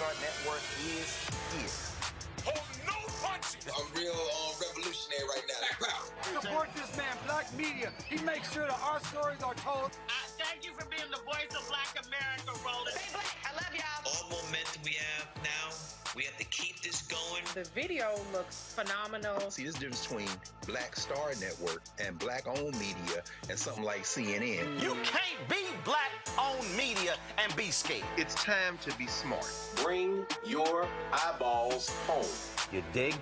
Star Network is here. Hold no punches! I'm real revolutionary right now. Black power. Support this man, Black Media. He makes sure that our stories are told. Thank you for being the voice of Black America, Roland. Stay black. I love y'all. All momentum we have now, we have to keep this going. The video looks phenomenal. See, this difference between Black Star Network and black-owned media and something like CNN. You can't be black-owned media and be scared. It's time to be smart. Bring your eyeballs home. You dig?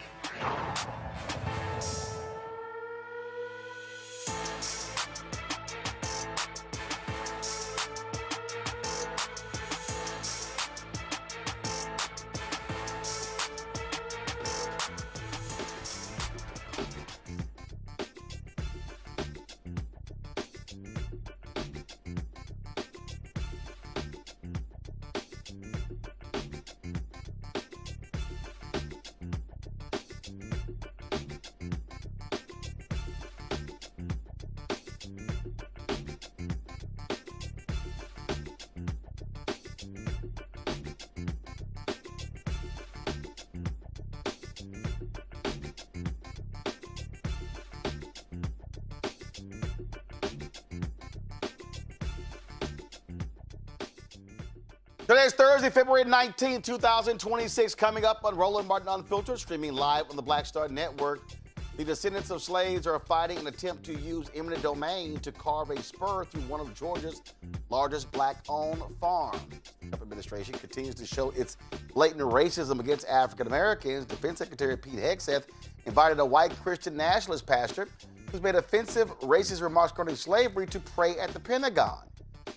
Today's Thursday, February 19, 2026, coming up on Roland Martin Unfiltered, streaming live on the Black Star Network. The descendants of slaves are fighting an attempt to use eminent domain to carve a spur through one of Georgia's largest black-owned farms. The Trump administration continues to show its blatant racism against African Americans. Defense Secretary Pete Hegseth invited a white Christian nationalist pastor who's made offensive racist remarks regarding slavery to pray at the Pentagon.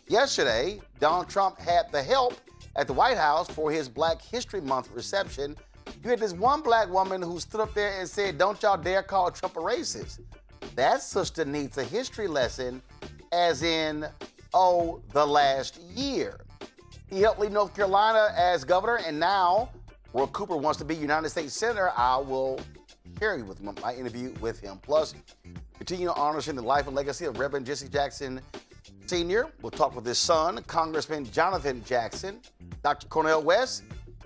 Yesterday, Donald Trump had the help at the White House for his Black History Month reception. You had this one black woman who stood up there and said, "Don't y'all dare call Trump a racist." That sister needs a history lesson, as in, the last year. He helped lead North Carolina as governor, and now Roy Cooper wants to be United States Senator. I will share you with my interview with him. Plus, continue honoring the life and legacy of Reverend Jesse Jackson Sr. We'll talk with his son, Congressman Jonathan Jackson, Dr. Cornel West,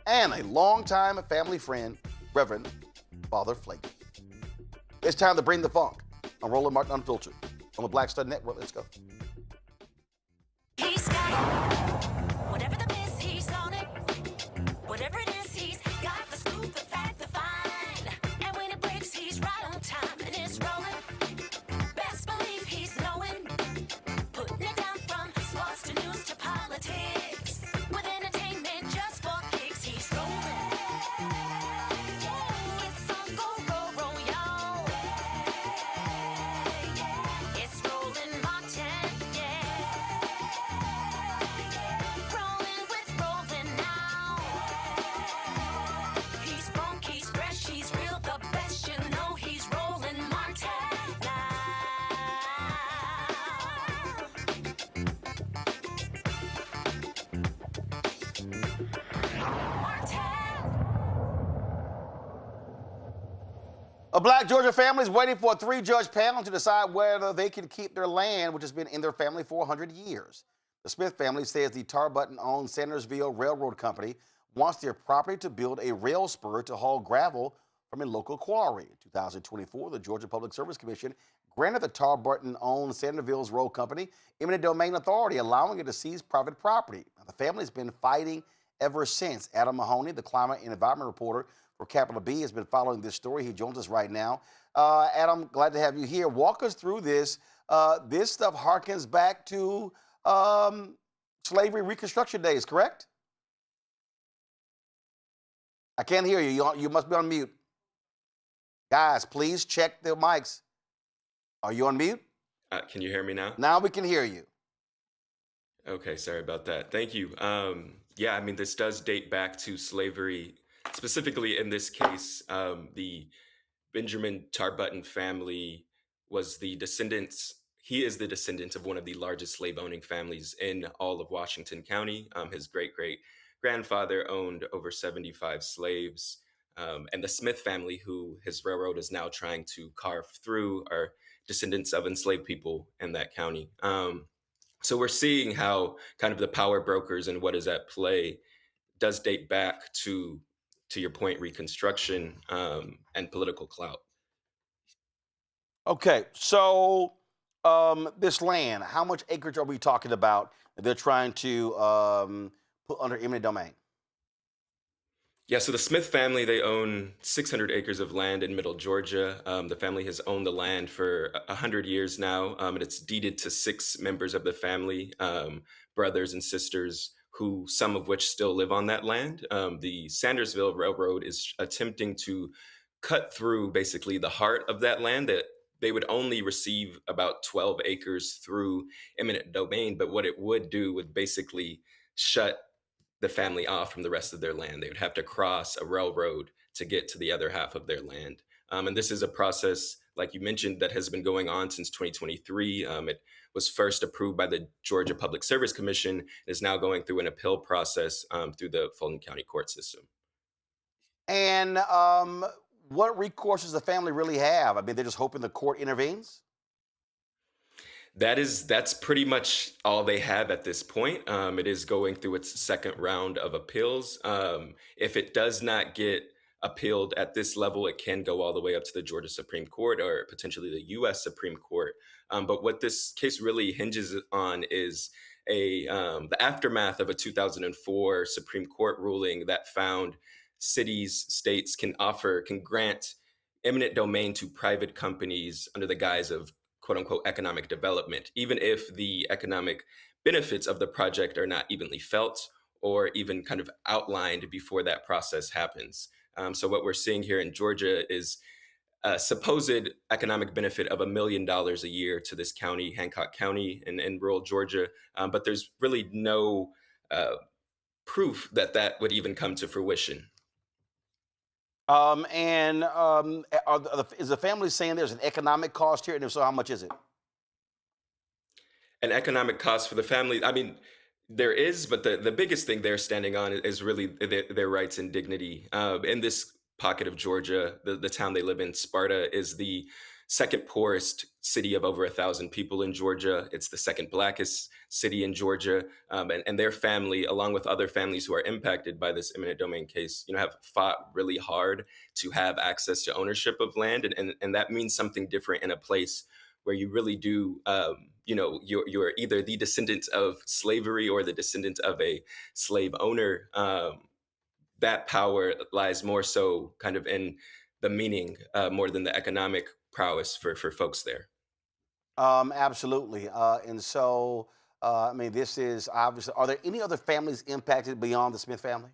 and a longtime family friend, Reverend Father Pfleger. It's time to bring the funk on Roland Martin Unfiltered on the Black Star Network. Let's go. He's got it. Whatever the miss, he's on it. Whatever it is, he's got the scoop, the fact, the fine. And when it breaks, he's right on time and it's rolling. Best believe he's knowing. Putting it down from sports to news to politics. With entertainment just for kicks, he's rolling. It's on go, y'all. It's Roland Martin, Rolling with Roland now. He's funk, he's fresh, he's real, the best, you know he's Roland Martin now. A black Georgia family is waiting for a 3-judge panel to decide whether they can keep their land, which has been in their family for 100 years. The Smith family says the Tarbutton-owned Sandersville Railroad Company wants their property to build a rail spur to haul gravel from a local quarry. In 2024, the Georgia Public Service Commission granted the Tarbutton-owned Sandersville Road Company eminent domain authority, allowing it to seize private property. Now, the family's been fighting ever since. Adam Mahoney, the climate and environment reporter for Capital B, has been following this story. He joins us right now. Adam, glad to have you here. Walk us through this. This stuff harkens back to slavery Reconstruction days, correct? I can't hear you. You must be on mute. Guys, please check the mics. Are you on mute? Can you hear me now? Now we can hear you. Okay, sorry about that. Thank you. Yeah, I mean, this does date back to slavery. Specifically in this case, the Benjamin Tarbutton family was the descendants. He is the descendant of one of the largest slave-owning families in all of Washington County. His great-great-grandfather owned over 75 slaves. And the Smith family, who his railroad is now trying to carve through, are descendants of enslaved people in that county. So we're seeing how kind of the power brokers and what is at play, does date back to your point, Reconstruction and political clout. Okay, so this land, how much acreage are we talking about that they're trying to put under eminent domain? Yeah, so the Smith family, they own 600 acres of land in Middle Georgia. The family has owned the land for 100 years now, and it's deeded to 6 members of the family, brothers and sisters, who some of which still live on that land. The Sandersville Railroad is attempting to cut through basically the heart of that land that they would only receive about 12 acres through eminent domain, but what it would do would basically shut the family off from the rest of their land. They would have to cross a railroad to get to the other half of their land. And this is a process, like you mentioned, that has been going on since 2023. It was first approved by the Georgia Public Service Commission, and is now going through an appeal process through the Fulton County court system. And what recourse does the family really have? I mean, they're just hoping the court intervenes? That's pretty much all they have at this point. It is going through its second round of appeals. If it does not get appealed at this level, it can go all the way up to the Georgia Supreme Court or potentially the U.S. Supreme Court. But what this case really hinges on is the aftermath of a 2004 Supreme Court ruling that found states can grant eminent domain to private companies under the guise of quote unquote economic development, even if the economic benefits of the project are not evenly felt or even kind of outlined before that process happens. So what we're seeing here in Georgia is a supposed economic benefit of $1 million a year to this county, Hancock County in rural Georgia. But there's really no proof that that would even come to fruition. Is the family saying there's an economic cost here? And if so, how much is it? An economic cost for the family, I mean, there is, but the biggest thing they're standing on is really their rights and dignity. In this pocket of Georgia, the town they live in, Sparta, is the second poorest city of over 1,000 people in Georgia. It's the second blackest city in Georgia. And their family, along with other families who are impacted by this eminent domain case, have fought really hard to have access to ownership of land. And that means something different in a place where you really do, you're either the descendant of slavery or the descendant of a slave owner. That power lies more so kind of in the meaning more than the economic prowess for folks there. Absolutely. I mean, this is obviously, are there any other families impacted beyond the Smith family?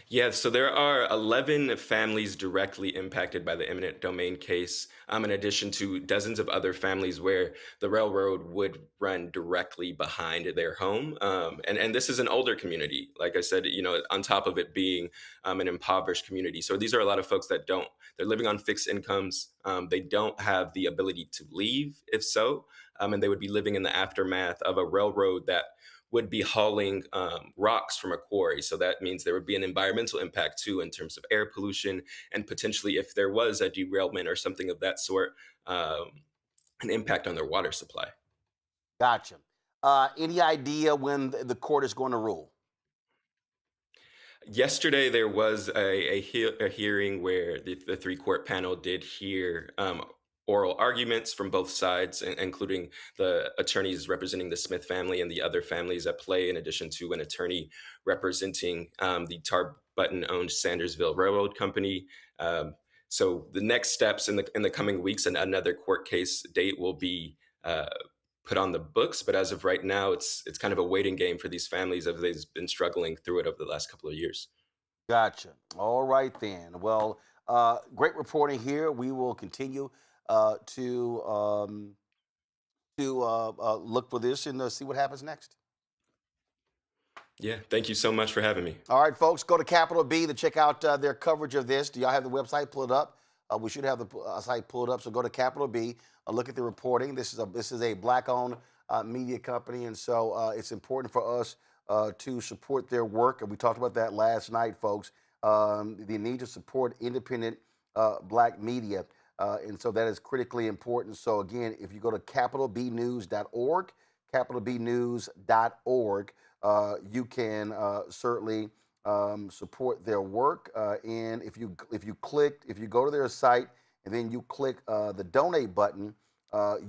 Yeah, so there are 11 families directly impacted by the eminent domain case, in addition to dozens of other families where the railroad would run directly behind their home. And this is an older community, like I said, on top of it being an impoverished community. So these are a lot of folks that they're living on fixed incomes. They don't have the ability to leave, if so, and they would be living in the aftermath of a railroad that would be hauling rocks from a quarry. So that means there would be an environmental impact too in terms of air pollution, and potentially if there was a derailment or something of that sort, an impact on their water supply. Gotcha. Any idea when the court is going to rule? Yesterday, there was a hearing where the 3-court panel did hear oral arguments from both sides, including the attorneys representing the Smith family and the other families at play, in addition to an attorney representing the Tar Button-owned Sandersville Railroad Company. So the next steps in the coming weeks, and another court case date will be put on the books. But as of right now, it's kind of a waiting game for these families as they've been struggling through it over the last couple of years. Gotcha. All right then. Well, great reporting here. We will continue to look for this and see what happens next. Yeah, thank you so much for having me. All right, folks, go to Capital B to check out their coverage of this. Do y'all have the website pulled up? We should have the site pulled up. So go to Capital B, look at the reporting. This is a Black-owned media company, and so it's important for us to support their work. And we talked about that last night, folks. The need to support independent Black media. And so that is critically important. So again, if you go to capitalbnews.org, capitalbnews.org, you can certainly support their work. And if you go to their site and then you click the donate button,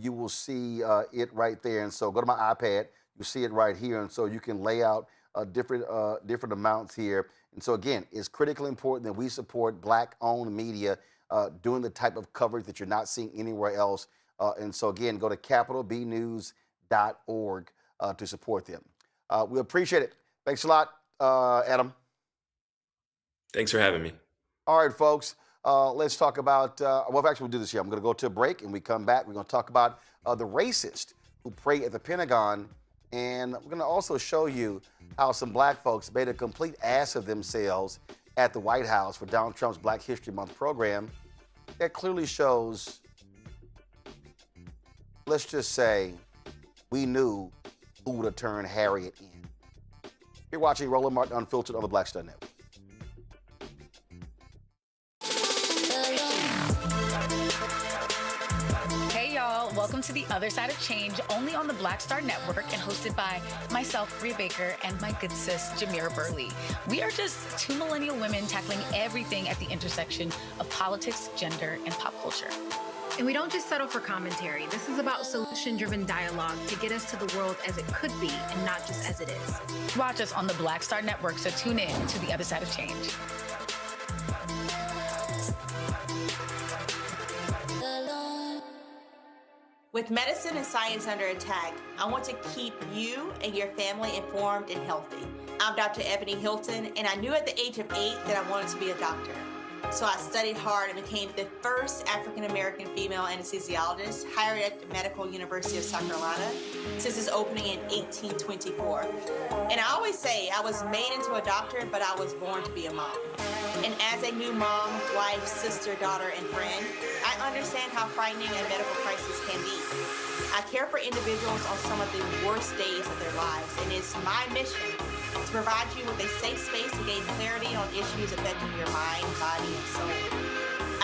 you will see it right there. And so go to my iPad, you see it right here, and so you can lay out different amounts here. And so again, it's critically important that we support Black-owned media doing the type of coverage that you're not seeing anywhere else. And so again, go to capitalbnews.org to support them. We appreciate it. Thanks a lot, Adam. Thanks for having me. All right, folks. Let's talk about, well, actually, we'll do this here. I'm going to go to a break, and we come back. We're going to talk about the racist who prayed at the Pentagon, and we're going to also show you how some black folks made a complete ass of themselves at the White House for Donald Trump's Black History Month program. That clearly shows, let's just say, we knew who would have turned Harriet in. You're watching Roland Martin Unfiltered on the Black Star Network. Hey y'all, welcome to The Other Side of Change, only on the Black Star Network and hosted by myself, Rhea Baker, and my good sis, Jamira Burley. We are just two millennial women tackling everything at the intersection of politics, gender, and pop culture. And we don't just settle for commentary. This is about solution-driven dialogue to get us to the world as it could be and not just as it is. Watch us on the Black Star Network, so tune in to The Other Side of Change. With medicine and science under attack, I want to keep you and your family informed and healthy. I'm Dr. Ebony Hilton, and I knew at the age of 8 that I wanted to be a doctor. So I studied hard and became the first African-American female anesthesiologist hired at the Medical University of South Carolina since its opening in 1824. And I always say I was made into a doctor, but I was born to be a mom. And as a new mom, wife, sister, daughter, and friend, I understand how frightening a medical crisis can be. I care for individuals on some of the worst days of their lives, and it's my mission to provide you with a safe space to gain clarity on issues affecting your mind, body, and soul.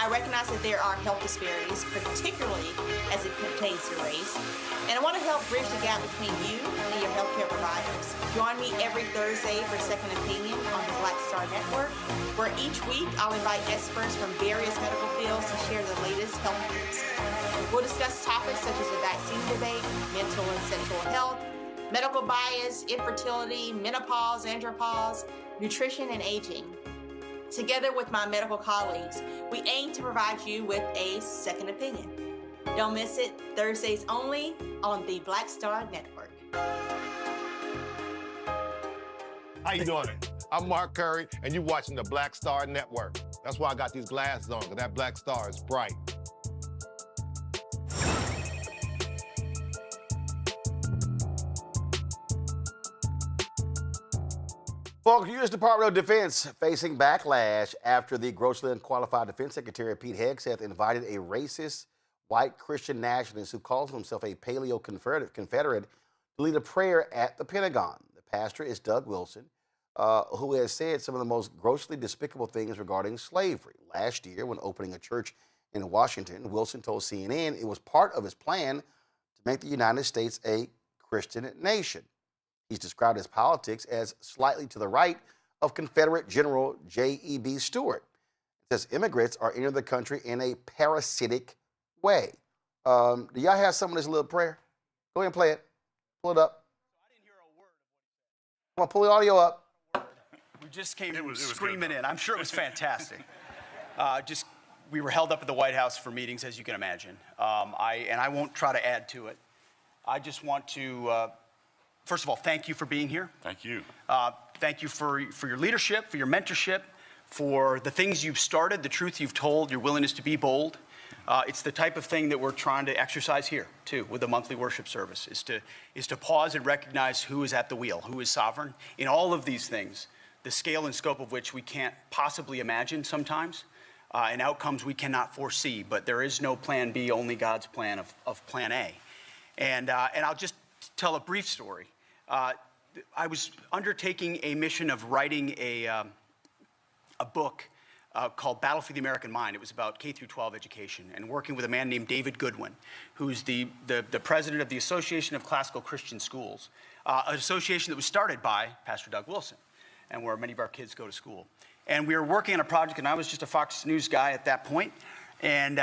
I recognize that there are health disparities, particularly as it pertains to race, and I want to help bridge the gap between you and your healthcare providers. Join me every Thursday for Second Opinion on the Black Star Network, where each week I'll invite experts from various medical fields to share the latest health news. We'll discuss topics such as the vaccine debate, mental and sexual health, medical bias, infertility, menopause, andropause, nutrition, and aging. Together with my medical colleagues, we aim to provide you with a second opinion. Don't miss it, Thursdays only on the Black Star Network. How you doing? I'm Mark Curry, and you're watching the Black Star Network. That's why I got these glasses on, because that black star is bright. Well, the U.S. Department of Defense facing backlash after the grossly unqualified Defense Secretary Pete Hegseth invited a racist white Christian nationalist who calls himself a Paleo Confederate to lead a prayer at the Pentagon. The pastor is Doug Wilson, who has said some of the most grossly despicable things regarding slavery. Last year, when opening a church in Washington, Wilson told CNN it was part of his plan to make the United States a Christian nation. He's described his politics as slightly to the right of Confederate General J.E.B. Stuart. It says immigrants are entering the country in a parasitic way. Do y'all have some of this little prayer? Go ahead and play it. Pull it up. I didn't hear a word of what he said. Come on, pull the audio up. We just came screaming in. I'm sure it was fantastic. We were held up at the White House for meetings, as you can imagine. I won't try to add to it. I just want to, first of all, thank you for being here. Thank you. Thank you for your leadership, for your mentorship, for the things you've started, the truth you've told, your willingness to be bold. It's the type of thing that we're trying to exercise here, too, with the monthly worship service, is to pause and recognize who is at the wheel, who is sovereign in all of these things, the scale and scope of which we can't possibly imagine sometimes, and outcomes we cannot foresee. But there is no plan B, only God's plan of plan A. And I'll just tell a brief story. I was undertaking a mission of writing a book called Battle for the American Mind. It was about K through 12 education, and working with a man named David Goodwin, who's the president of the Association of Classical Christian Schools, an association that was started by Pastor Doug Wilson, and where many of our kids go to school. And we were working on a project, and I was just a Fox News guy at that point, and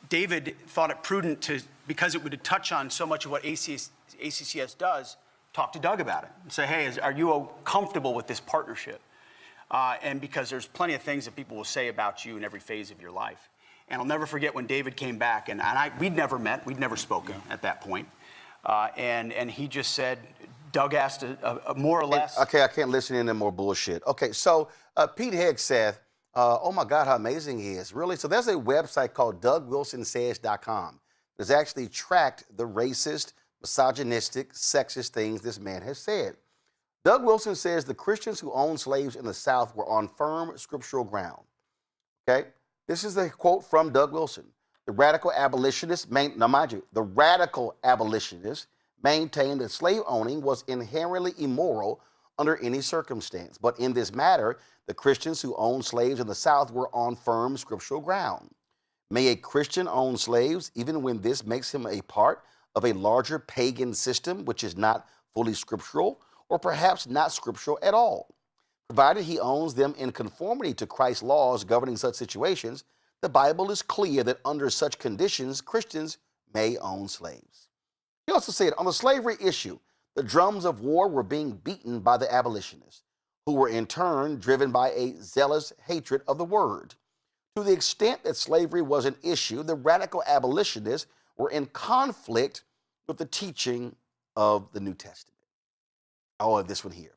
David thought it prudent to, because it would touch on so much of what ACCS does, talk to Doug about it and say, hey, are you comfortable with this partnership? And because there's plenty of things that people will say about you in every phase of your life. And I'll never forget when David came back, and we'd never met, we'd never spoken at that point. And he just said, Doug asked a more or less. Okay, I can't listen to any more bullshit. Okay, so Pete Hegseth, oh my God, how amazing he is. Really? So there's a website called DougWilsonSays.com. That's actually tracked the racist, misogynistic, sexist things this man has said. Doug Wilson says the Christians who owned slaves in the South were on firm scriptural ground. Okay? This is a quote from Doug Wilson. The radical abolitionists, now mind you, the radical abolitionists maintained that slave owning was inherently immoral under any circumstance. But in this matter, the Christians who owned slaves in the South were on firm scriptural ground. May a Christian own slaves even when this makes him a part of a larger pagan system which is not fully scriptural or perhaps not scriptural at all. Provided he owns them in conformity to Christ's laws governing such situations, the Bible is clear that under such conditions, Christians may own slaves. He also said, on the slavery issue, the drums of war were being beaten by the abolitionists, who were in turn driven by a zealous hatred of the word. To the extent that slavery was an issue, the radical abolitionists were in conflict with the teaching of the New Testament. Oh, this one here.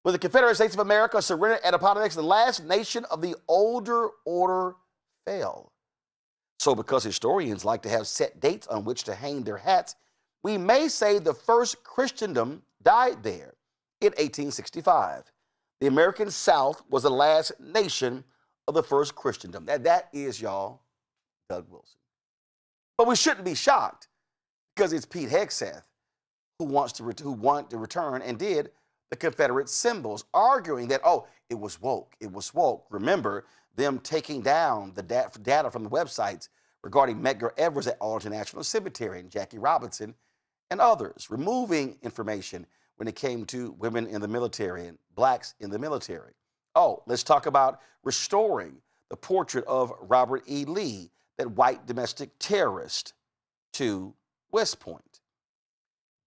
When the Confederate States of America surrendered at Appomattox, the last nation of the older order fell. So because historians like to have set dates on which to hang their hats, we may say the first Christendom died there in 1865. The American South was the last nation of the first Christendom. That is, y'all, Doug Wilson. But we shouldn't be shocked because it's Pete Hegseth who wanted to return and did the Confederate symbols, arguing that, oh, it was woke. It was woke. Remember them taking down the data from the websites regarding Medgar Evers at Arlington National Cemetery and Jackie Robinson and others, removing information when it came to women in the military and blacks in the military. Oh, let's talk about restoring the portrait of Robert E. Lee, that white domestic terrorist, to West Point.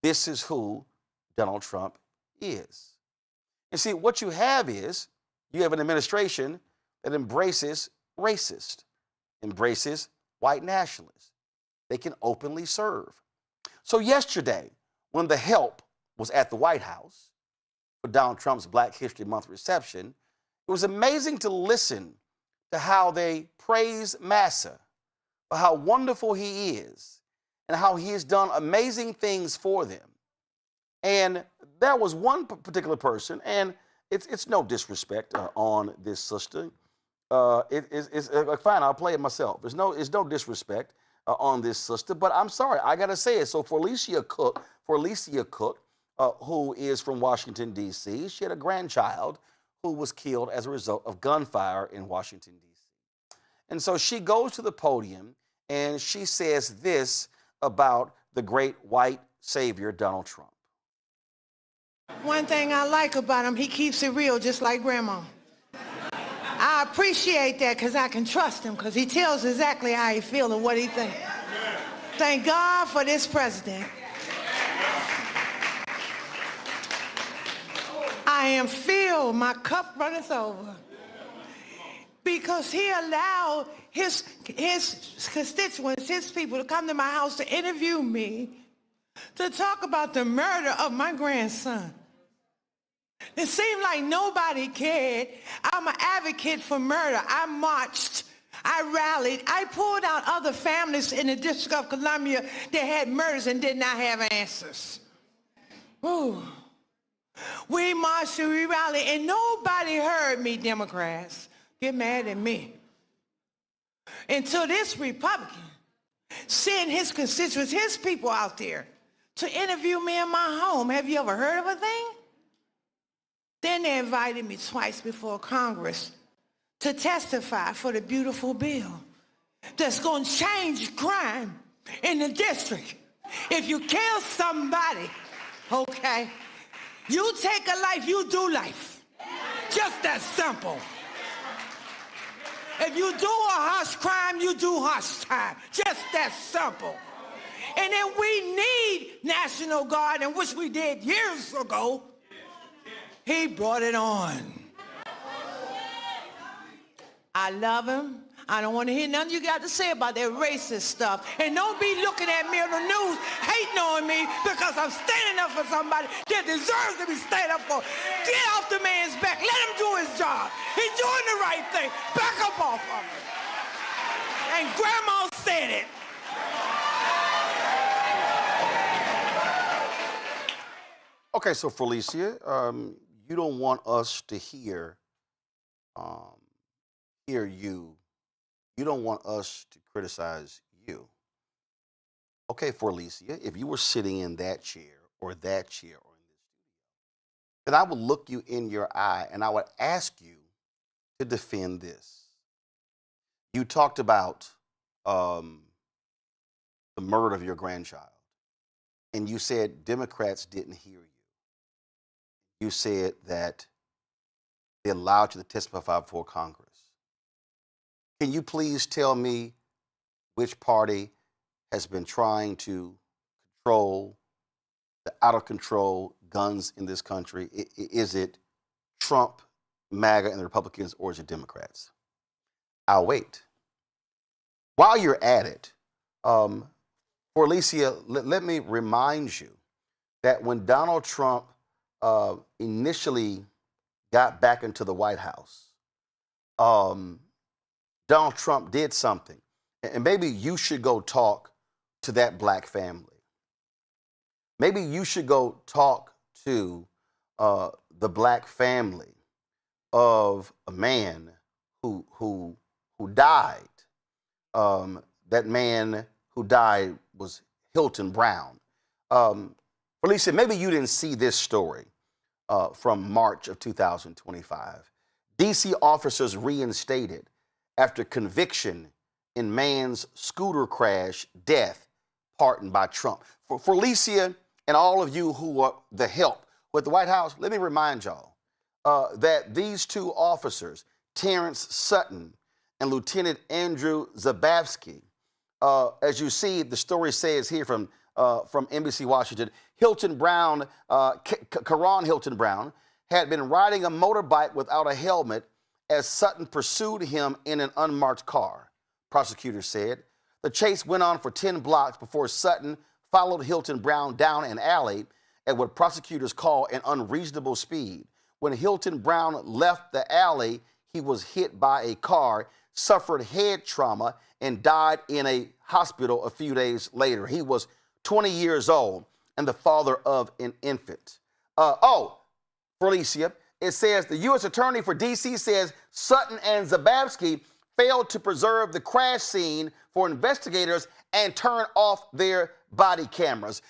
This is who Donald Trump is. And see, what you have is, you have an administration that embraces racist, embraces white nationalists. They can openly serve. So yesterday, when the help was at the White House for Donald Trump's Black History Month reception, it was amazing to listen to how they praise Massa for how wonderful he is and how he has done amazing things for them. And there was one particular person, and it's no disrespect on this sister. It's fine, I'll play it myself. It's no disrespect on this sister, but I'm sorry, I gotta say it. So for Alicia Cook, who is from Washington, D.C., she had a grandchild who was killed as a result of gunfire in Washington, D.C. And so she goes to the podium and she says this about the great white savior, Donald Trump. One thing I like about him, he keeps it real, just like Grandma. I appreciate that because I can trust him because he tells exactly how he feels and what he thinks. Thank God for this president. I am filled, my cup runneth over. Because he allowed his constituents, his people to come to my house to interview me, to talk about the murder of my grandson. It seemed like nobody cared. I'm an advocate for murder. I marched, I rallied, I pulled out other families in the District of Columbia that had murders and did not have answers. Ooh. We marched and we rallied, and nobody heard me, Democrats. Get mad at me. Until this Republican sent his constituents, his people out there to interview me in my home. Have you ever heard of a thing? Then they invited me twice before Congress to testify for the beautiful bill that's going to change crime in the district. If you kill somebody, okay, you take a life, you do life. Just that simple. If you do a harsh crime, you do harsh time. Just that simple. And then we need National Guard, and which we did years ago. He brought it on. I love him. I don't want to hear nothing you got to say about that racist stuff. And don't be looking at me on the news hating on me because I'm standing up for somebody that deserves to be standing up for. Get off the man's back. Let him do his job. He's doing the right thing. Back up off of him. And Grandma said it. Okay, so Felicia, you don't want us to hear you. You don't want us to criticize you. Okay, Felicia, if you were sitting in that chair or in this studio, then I would look you in your eye and I would ask you to defend this. You talked about the murder of your grandchild, and you said Democrats didn't hear you. You said that they allowed you to testify before Congress. Can you please tell me which party has been trying to control the out-of-control guns in this country? Is it Trump, MAGA, and the Republicans, or is it Democrats? I'll wait. While you're at it, for Alicia, let me remind you that when Donald Trump initially got back into the White House, Donald Trump did something. And maybe you should go talk to that black family. Maybe you should go talk to the black family of a man who died. That man who died was Hilton Brown. Felicia, maybe you didn't see this story from March of 2025. DC officers reinstated after conviction in man's scooter crash death pardoned by Trump. For Felicia and all of you who are the help with the White House, let me remind y'all that these two officers, Terrence Sutton and Lieutenant Andrew Zabavsky, as you see, the story says here from NBC Washington, Hilton Brown, Karan Hilton Brown, had been riding a motorbike without a helmet as Sutton pursued him in an unmarked car, prosecutors said. The chase went on for 10 blocks before Sutton followed Hilton Brown down an alley at what prosecutors call an unreasonable speed. When Hilton Brown left the alley, he was hit by a car, suffered head trauma, and died in a hospital a few days later. He was 20 years old and the father of an infant. Felicia, it says the U.S. Attorney for D.C. says Sutton and Zabavsky failed to preserve the crash scene for investigators and turn off their body cameras.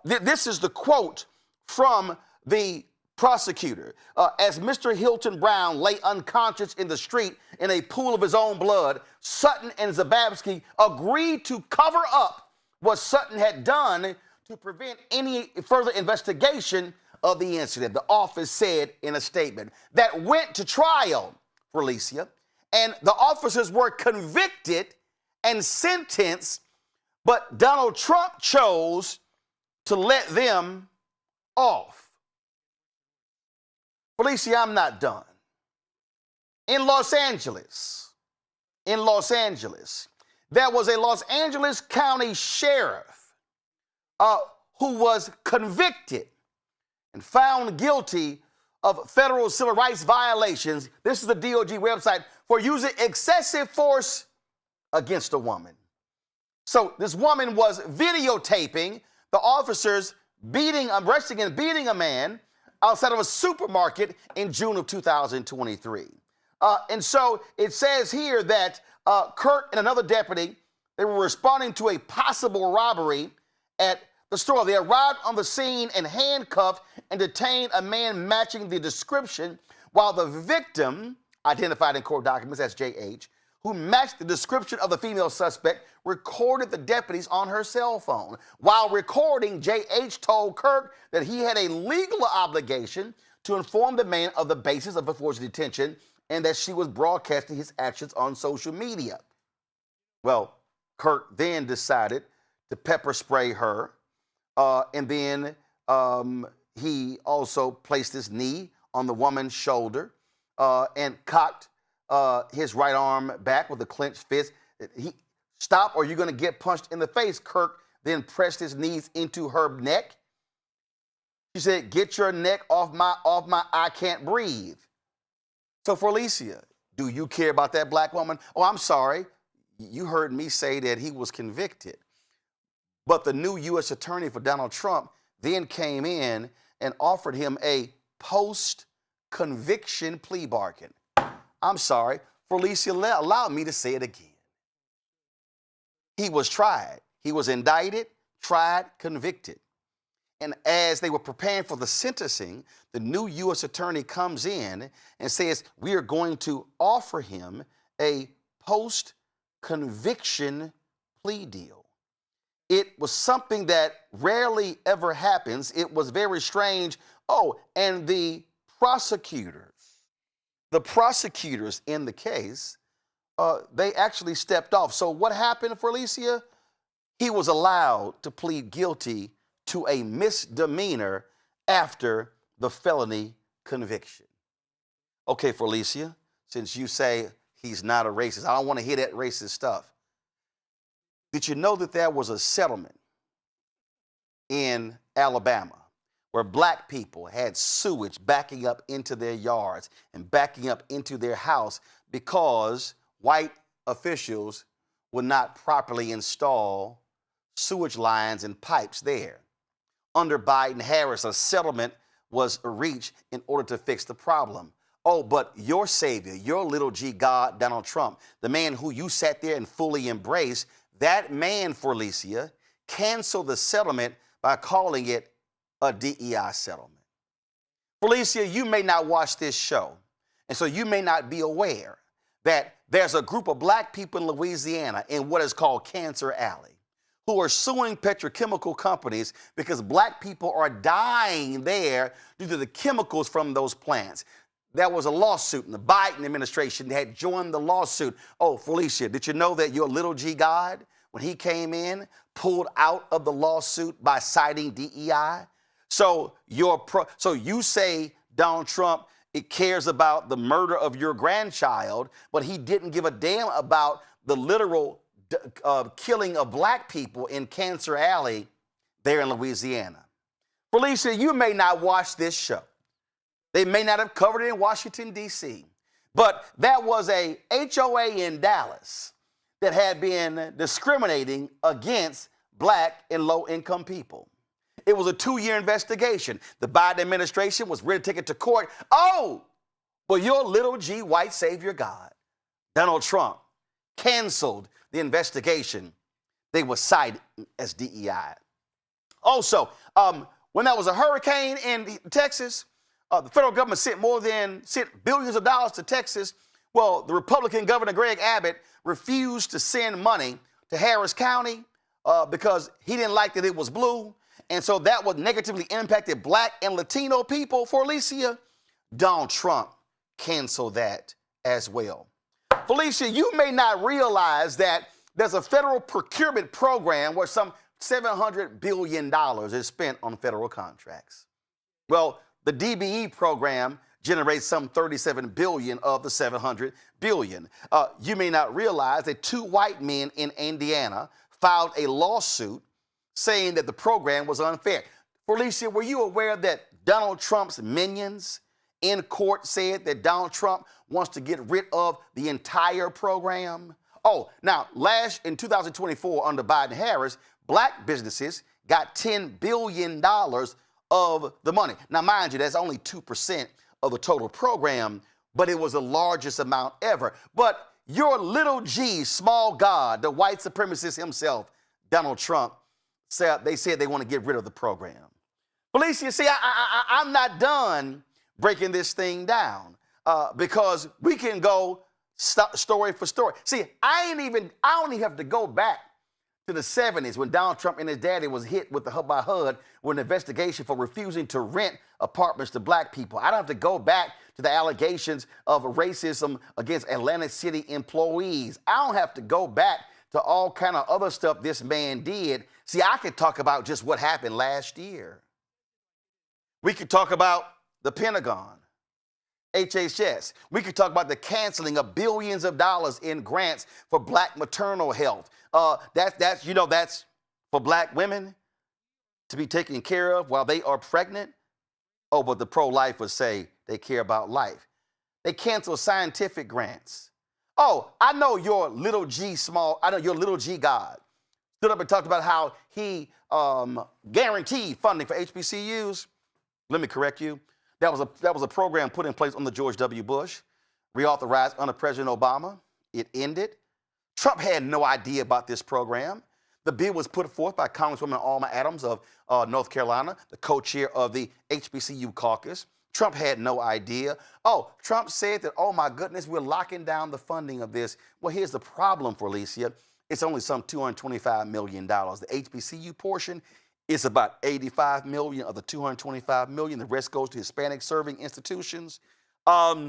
This is the quote from the prosecutor. As Mr. Hilton Brown lay unconscious in the street in a pool of his own blood, Sutton and Zabavsky agreed to cover up what Sutton had done to prevent any further investigation of the incident, the office said in a statement that went to trial for Alicia, and the officers were convicted and sentenced, but Donald Trump chose to let them off. Alicia, I'm not done. In Los Angeles, there was a Los Angeles County sheriff who was convicted and found guilty of federal civil rights violations. This is the DOJ website for using excessive force against a woman. So this woman was videotaping the officers arresting and beating a man outside of a supermarket in June of 2023. And so it says here that Kurt and another deputy, they were responding to a possible robbery at the store. They arrived on the scene and handcuffed and detained a man matching the description while the victim identified in court documents as JH, who matched the description of the female suspect, recorded the deputies on her cell phone. While recording, JH told Kirk that he had a legal obligation to inform the man of the basis of before his detention and that she was broadcasting his actions on social media. Well, Kirk then decided to pepper spray her, and then he also placed his knee on the woman's shoulder and cocked his right arm back with a clenched fist. Stop or you're going to get punched in the face. Kirk then pressed his knees into her neck. She said, get your neck off my, I can't breathe. So Felicia, do you care about that black woman? Oh, I'm sorry. You heard me say that he was convicted. But the new U.S. attorney for Donald Trump then came in and offered him a post-conviction plea bargain. I'm sorry, Felicia, allow me to say it again. He was tried. He was indicted, tried, convicted. And as they were preparing for the sentencing, the new U.S. attorney comes in and says, we are going to offer him a post-conviction plea deal. It was something that rarely ever happens. It was very strange. Oh, and the prosecutors in the case, they actually stepped off. So what happened for Alicia? He was allowed to plead guilty to a misdemeanor after the felony conviction. Okay, for Alicia, since you say he's not a racist, I don't want to hear that racist stuff. Did you know that there was a settlement in Alabama where black people had sewage backing up into their yards and backing up into their house because white officials would not properly install sewage lines and pipes there? Under Biden-Harris, a settlement was reached in order to fix the problem. Oh, but your savior, your little G God, Donald Trump, the man who you sat there and fully embraced, that man, for Alicia, canceled the settlement by calling it a DEI settlement. Felicia, you may not watch this show, and so you may not be aware that there's a group of black people in Louisiana in what is called Cancer Alley who are suing petrochemical companies because black people are dying there due to the chemicals from those plants. There was a lawsuit, and the Biden administration had joined the lawsuit. Oh, Felicia, did you know that your little G God, when he came in, pulled out of the lawsuit by citing DEI? So you say Donald Trump cares about the murder of your grandchild, but he didn't give a damn about the literal killing of black people in Cancer Alley there in Louisiana. Felicia, you may not watch this show. They may not have covered it in Washington, D.C., but that was a HOA in Dallas that had been discriminating against black and low-income people. It was a 2-year investigation. The Biden administration was ready to take it to court. Oh, but your little G white savior God, Donald Trump, canceled the investigation. They were cited as DEI. Also, when there was a hurricane in Texas, the federal government sent billions of dollars to Texas. Well, the Republican Governor Greg Abbott refused to send money to Harris County because he didn't like that it was blue. And so that would negatively impacted black and Latino people. For Alicia, Donald Trump canceled that as well. Felicia, you may not realize that there's a federal procurement program where some $700 billion is spent on federal contracts. Well, the DBE program generates some $37 billion of the $700 billion. You may not realize that 2 white men in Indiana filed a lawsuit saying that the program was unfair. Felicia, were you aware that Donald Trump's minions in court said that Donald Trump wants to get rid of the entire program? Oh, now, in 2024, under Biden-Harris, black businesses got $10 billion of the money. Now, mind you, that's only 2% of the total program, but it was the largest amount ever. But your little G, small God, the white supremacist himself, Donald Trump, they said they want to get rid of the program. Felicia, see, I'm not done breaking this thing down. because we can go story for story. See, I don't even have to go back to the 70s when Donald Trump and his daddy was hit with by HUD with an investigation for refusing to rent apartments to black people. I don't have to go back to the allegations of racism against Atlantic City employees. I don't have to go back to all kind of other stuff this man did. See, I could talk about just what happened last year. We could talk about the Pentagon, HHS. We could talk about the canceling of billions of dollars in grants for black maternal health. That's for black women to be taken care of while they are pregnant. Oh, but the pro-lifers say they care about life. They cancel scientific grants. Oh, I know your little G God stood up and talked about how he guaranteed funding for HBCUs. Let me correct you. That was a program put in place under George W. Bush, reauthorized under President Obama. It ended. Trump had no idea about this program. The bill was put forth by Congresswoman Alma Adams of North Carolina, the co-chair of the HBCU caucus. Trump had no idea. Oh, Trump said that, oh my goodness, we're locking down the funding of this. Well, here's the problem, Felicia. It's only some $225 million. The HBCU portion is about $85 million of the $225 million. The rest goes to Hispanic serving institutions. There are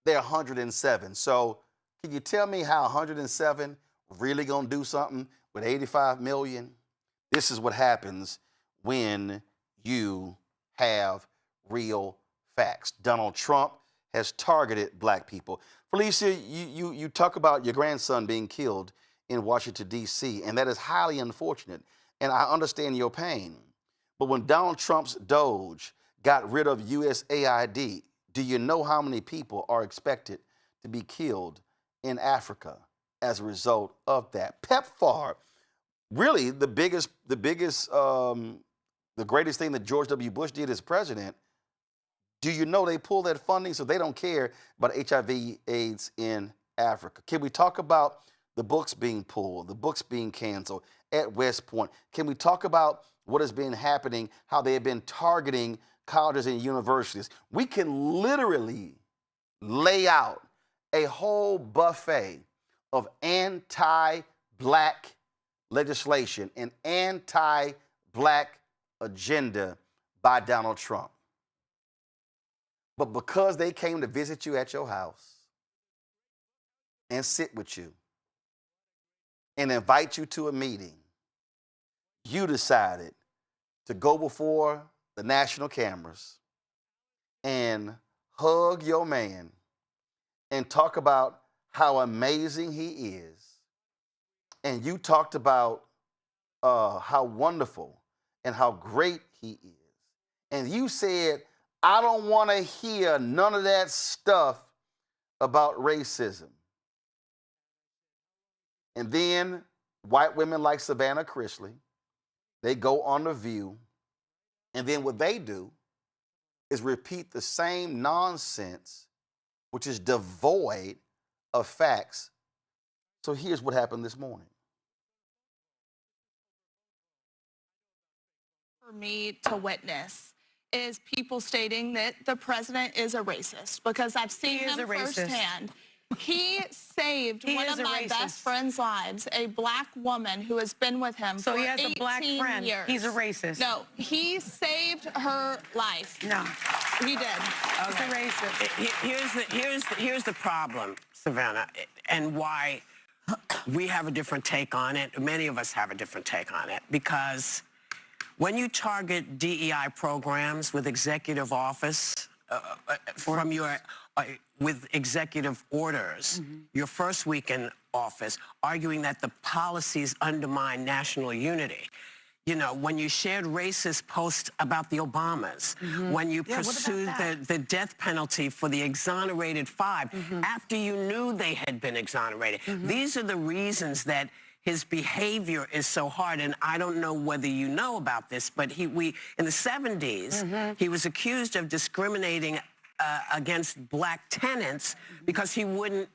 107. So can you tell me how 107 really gonna do something with 85 million? This is what happens when you have real facts. Donald Trump has targeted black people. Felicia, you talk about your grandson being killed in Washington, D.C., and that is highly unfortunate, and I understand your pain. But when Donald Trump's Doge got rid of USAID, do you know how many people are expected to be killed in Africa as a result of that? PEPFAR, really the greatest thing that George W. Bush did as president. Do you know they pulled that funding so they don't care about HIV/AIDS in Africa? Can we talk about the books being pulled, the books being canceled at West Point? Can we talk about what has been happening, how they have been targeting colleges and universities? We can literally lay out a whole buffet of anti-black legislation, an anti-black agenda by Donald Trump. But because they came to visit you at your house and sit with you and invite you to a meeting, you decided to go before the national cameras and hug your man and talk about how amazing he is. And you talked about how wonderful and how great he is. And you said, I don't want to hear none of that stuff about racism. And then white women like Savannah Chrisley, they go on The View, and then what they do is repeat the same nonsense, which is devoid of facts. So here's what happened this morning. For me to witness is people stating that the president is a racist, because I've seen him firsthand. He saved one of my best friend's lives, a black woman who has been with him for 18 years. So he has a black friend. He's a racist. No, he saved her life. No, he did. Okay. He's a racist. Here's the problem, Savannah, and why we have a different take on it. Many of us have a different take on it, because when you target DEI programs with executive office, with executive orders, your first week in office, arguing that the policies undermine national unity. You know, when you shared racist posts about the Obamas, when you pursued the death penalty for the exonerated 5, after you knew they had been exonerated. These are the reasons that his behavior is so hard, and I don't know whether you know about this, but in the 70s, he was accused of discriminating against black tenants because he wouldn't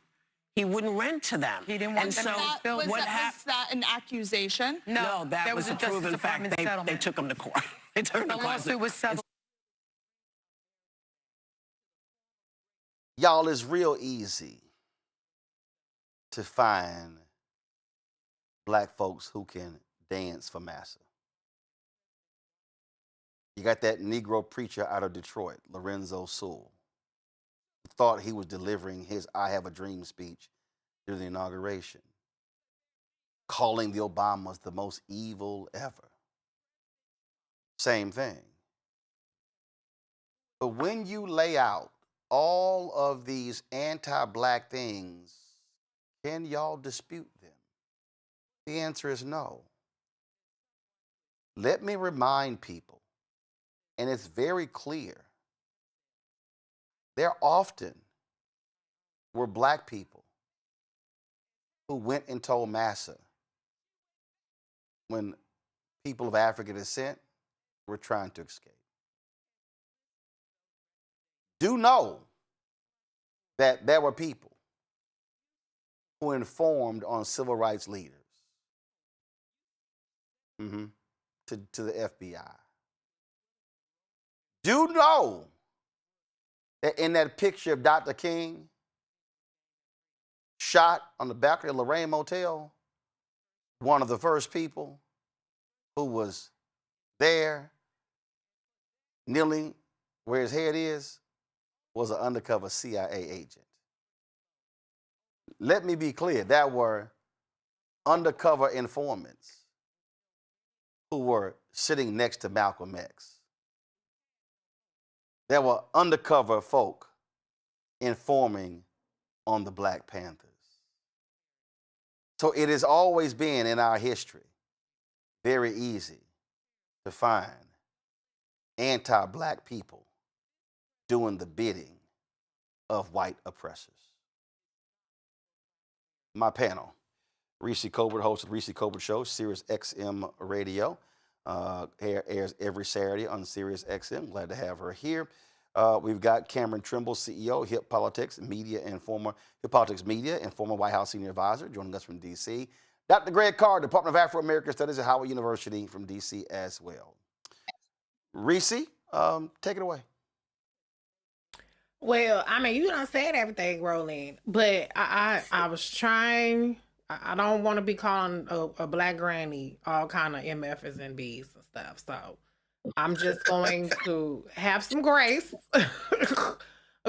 rent to them. He didn't want them to build. Was that an accusation? No, that was a proven fact. They took him to court. They took him to court. The lawsuit was settled. Y'all, it's real easy to find black folks who can dance for massa. You got that Negro preacher out of Detroit, Lorenzo Sewell, who thought he was delivering his I Have a Dream speech during the inauguration, calling the Obamas the most evil ever. Same thing. But when you lay out all of these anti-black things, can y'all dispute them? The answer is no. Let me remind people, and it's very clear, there often were black people who went and told massa when people of African descent were trying to escape. Do know that there were people who informed on civil rights leaders to the FBI. Do know that in that picture of Dr. King shot on the balcony of Lorraine Motel, one of the first people who was there kneeling where his head is was an undercover CIA agent. Let me be clear, that were undercover informants who were sitting next to Malcolm X. There were undercover folk informing on the Black Panthers. So it has always been in our history very easy to find anti-black people doing the bidding of white oppressors. My panel, Reese Colbert, host of the Reese Colbert Show, Sirius XM Radio, airs every Saturday on Sirius XM. Glad to have her here. We've got Cameron Trimble, CEO, Hip Politics Media and former White House senior advisor, joining us from D.C. Dr. Greg Carr, Department of Afro-American Studies at Howard University from D.C. as well. Reese, take it away. Well, I mean, you done said everything, Roland, but I was trying. I don't want to be calling a black granny all kind of MFs and Bs and stuff. So I'm just going to have some grace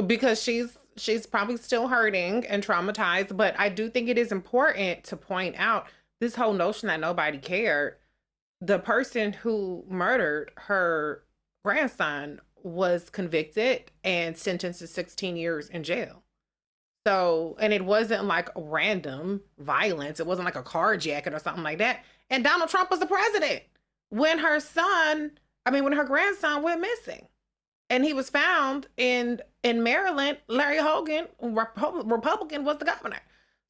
because she's probably still hurting and traumatized. But I do think it is important to point out this whole notion that nobody cared. The person who murdered her grandson was convicted and sentenced to 16 years in jail. So, and it wasn't like random violence. It wasn't like a carjacking or something like that. And Donald Trump was the president when her grandson went missing. And he was found in Maryland. Larry Hogan, Republican, was the governor.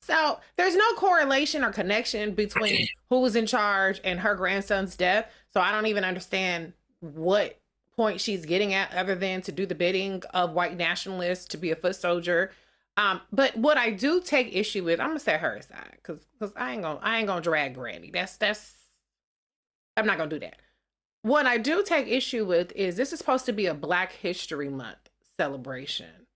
So there's no correlation or connection between who was in charge and her grandson's death. So I don't even understand what point she's getting at other than to do the bidding of white nationalists, to be a foot soldier. But what I do take issue with, I'm gonna set her aside because I ain't gonna drag Granny. I'm not gonna do that. What I do take issue with is this is supposed to be a Black History Month celebration.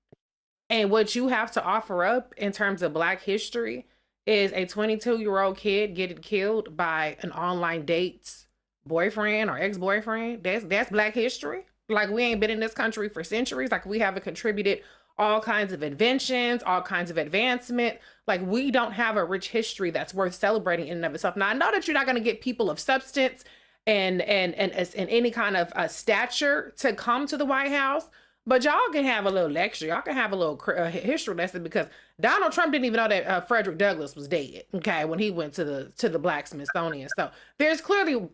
And what you have to offer up in terms of Black history is a 22-year-old kid getting killed by an online date's boyfriend or ex-boyfriend. That's Black history. Like, we ain't been in this country for centuries. Like, we haven't contributed all kinds of inventions, all kinds of advancement. Like, we don't have a rich history that's worth celebrating in and of itself. Now, I know that you're not going to get people of substance and any kind of stature to come to the White House, but y'all can have a little lecture. Y'all can have a little history lesson, because Donald Trump didn't even know that Frederick Douglass was dead, okay, when he went to the Black Smithsonian. So there's clearly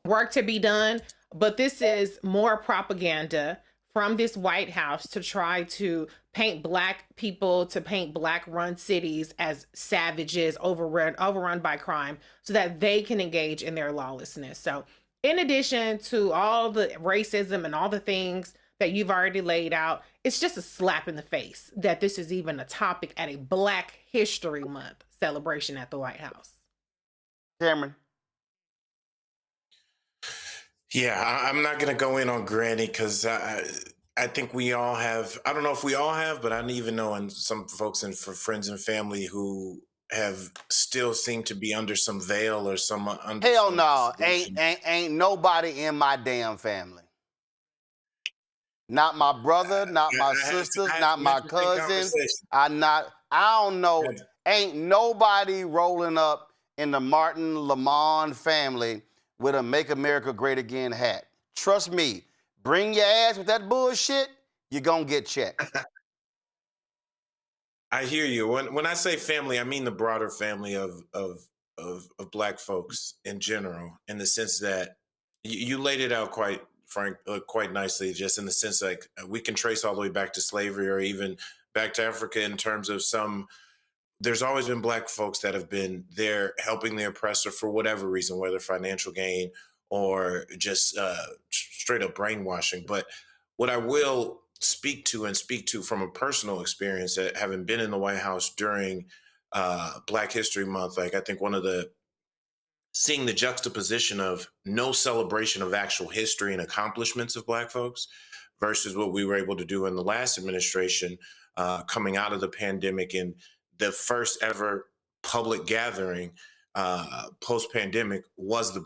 work to be done, but this is more propaganda from this White House to try to paint Black people, to paint Black-run cities as savages, overrun by crime, so that they can engage in their lawlessness. So in addition to all the racism and all the things that you've already laid out, it's just a slap in the face that this is even a topic at a Black History Month celebration at the White House. Cameron? Yeah, I'm not going to go in on Granny because I think we all have, I don't know if we all have, but I even know and some folks and for friends and family who have still seem to be under some veil or some under Hell some no, delusion. ain't nobody in my damn family. Not my brother, not my sisters, not my cousins. I don't know. Ain't nobody rolling up in the Martin Lamont family with a Make America Great Again hat. Trust me, bring your ass with that bullshit, you're gonna get checked. I hear you. When I say family, I mean the broader family of Black folks in general, in the sense that you laid it out quite quite nicely, just in the sense like we can trace all the way back to slavery or even back to Africa in terms of there's always been Black folks that have been there helping the oppressor for whatever reason, whether financial gain or just straight up brainwashing. But what I will speak to from a personal experience, that having been in the White House during Black History Month, like I think seeing the juxtaposition of no celebration of actual history and accomplishments of Black folks versus what we were able to do in the last administration, coming out of the pandemic, and the first ever public gathering post-pandemic was the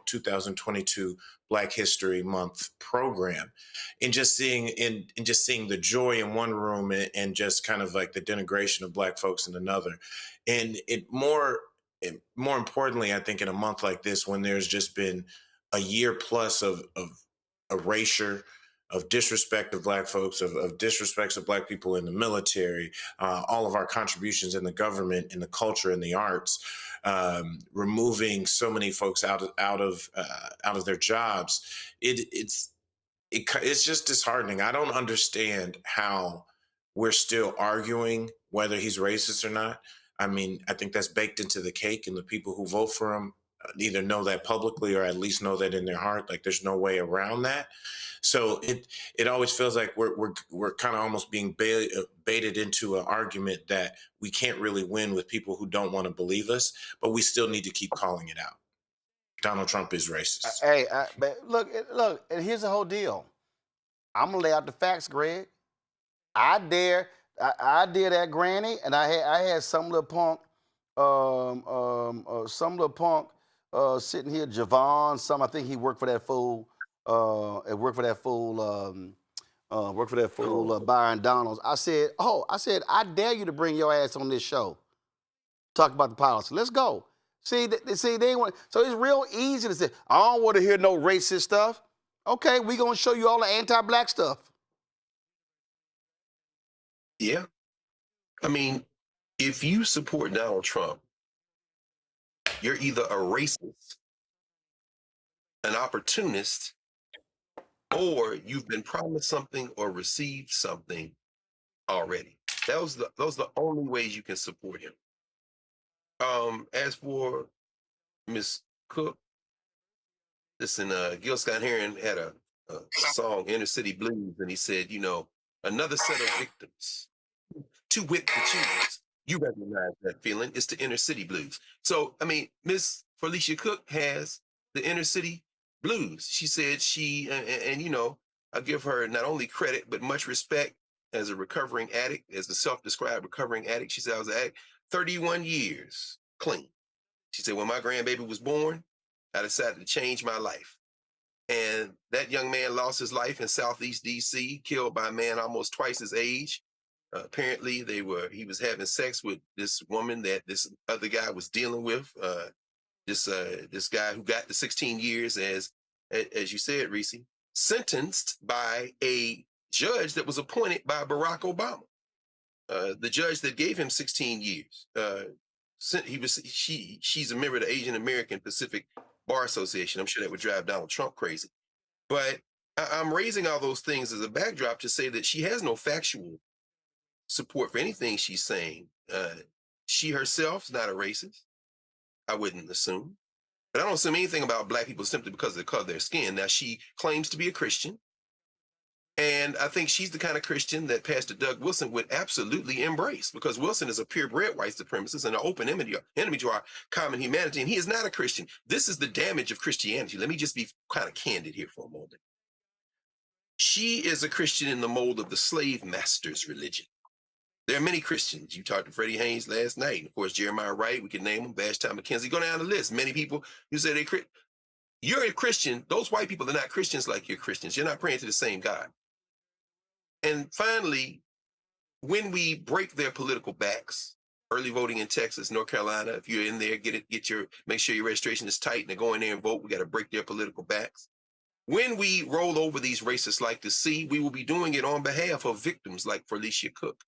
2022 Black History Month program, and just seeing the joy in one room and just kind of like the denigration of Black folks in another, and more importantly, I think in a month like this, when there's just been a year plus of erasure, of disrespect of Black folks, of disrespects of Black people in the military, all of our contributions in the government, in the culture, in the arts, removing so many folks out of their jobs. It's just disheartening. I don't understand how we're still arguing whether he's racist or not. I mean, I think that's baked into the cake, and the people who vote for him either know that publicly or at least know that in their heart. Like, there's no way around that. So it always feels like we're kind of almost being baited into an argument that we can't really win with people who don't want to believe us, but we still need to keep calling it out. Donald Trump is racist. Hey, but look, and here's the whole deal. I'm gonna lay out the facts, Greg. I did that, Granny, and I had some little punk, sitting here, Javon. I think he worked for that fool. Worked for that fool, Byron Donalds. I said, I dare you to bring your ass on this show. Talk about the policy. Let's go. See, they want. So it's real easy to say, I don't want to hear no racist stuff. Okay, we gonna show you all the anti-Black stuff. Yeah. I mean, if you support Donald Trump, you're either a racist, an opportunist, or you've been promised something or received something already. Those are the only ways you can support him. As for Miss Cook, listen, Gil Scott-Heron had a song, Inner City Blues, and he said, another set of victims, too whipped to choose. You recognize that feeling. It's the inner city blues. So, I mean, Miss Felicia Cook has the inner city blues. She said I give her not only credit, but much respect as a recovering addict, as a self-described recovering addict. She said, I was an addict 31 years clean. She said, when my grandbaby was born, I decided to change my life. And that young man lost his life in Southeast DC, killed by a man almost twice his age. Apparently, he was having sex with this woman that this other guy was dealing with. This guy who got the 16 years, as you said, Reese, sentenced by a judge that was appointed by Barack Obama. The judge that gave him 16 years. She's a member of the Asian American Pacific Bar Association. I'm sure that would drive Donald Trump crazy. But I'm raising all those things as a backdrop to say that she has no factual support for anything she's saying. She herself is not a racist, I wouldn't assume. But I don't assume anything about Black people simply because of the color of their skin. Now, she claims to be a Christian. And I think she's the kind of Christian that Pastor Doug Wilson would absolutely embrace, because Wilson is a purebred white supremacist and an open enemy to our common humanity. And he is not a Christian. This is the damage of Christianity. Let me just be kind of candid here for a moment. She is a Christian in the mold of the slave master's religion. There are many Christians. You talked to Freddie Haynes last night. And of course, Jeremiah Wright, we can name him, Vashti McKenzie. Go down the list. Many people who say you're a Christian. Those white people are not Christians like you're Christians. You're not praying to the same God. And finally, when we break their political backs, early voting in Texas, North Carolina, if you're in there, make sure your registration is tight and go in there and vote. We got to break their political backs. When we roll over these racists like to see, we will be doing it on behalf of victims like Felicia Cook,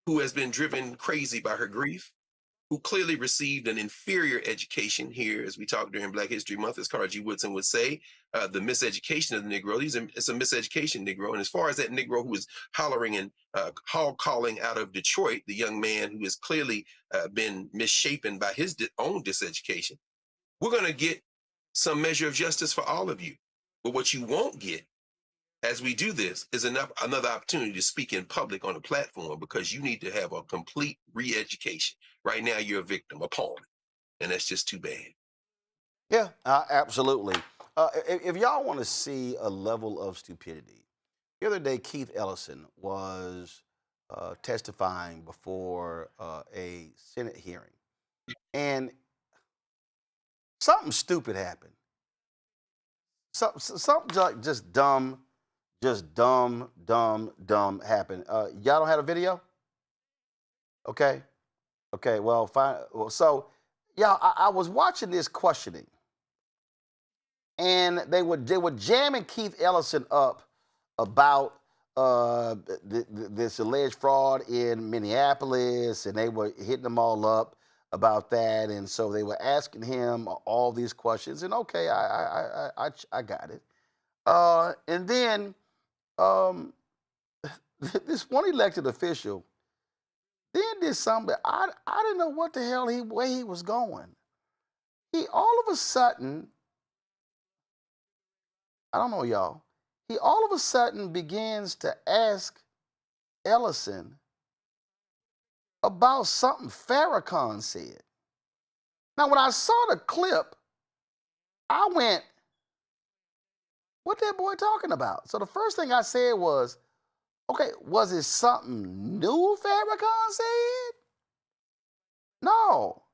who has been driven crazy by her grief, who clearly received an inferior education here, as we talked during Black History Month, as Carl G. Woodson would say, the miseducation of the Negro. It's a miseducation Negro. And as far as that Negro who is hollering and calling out of Detroit, the young man who has clearly been misshapen by his own diseducation, we're going to get some measure of justice for all of you. But what you won't get as we do this is another opportunity to speak in public on a platform, because you need to have a complete re-education. Right now, you're a victim, a pawn, and that's just too bad. Yeah, absolutely. If y'all want to see a level of stupidity, the other day Keith Ellison was testifying before a Senate hearing, and something stupid happened. Something like just dumb happened. Y'all don't have a video? Okay. Well, fine. Well, so, yeah, I was watching this questioning, and they were jamming Keith Ellison up about this alleged fraud in Minneapolis, and they were hitting them all up about that, and so they were asking him all these questions, and okay, I got it. And then this one elected official then did something. I didn't know what the hell where he was going. He all of a sudden, I don't know, y'all. He all of a sudden begins to ask Ellison about something Farrakhan said. Now, when I saw the clip, I went, what that boy talking about? So the first thing I said was, okay, was it something new Farrakhan said? No.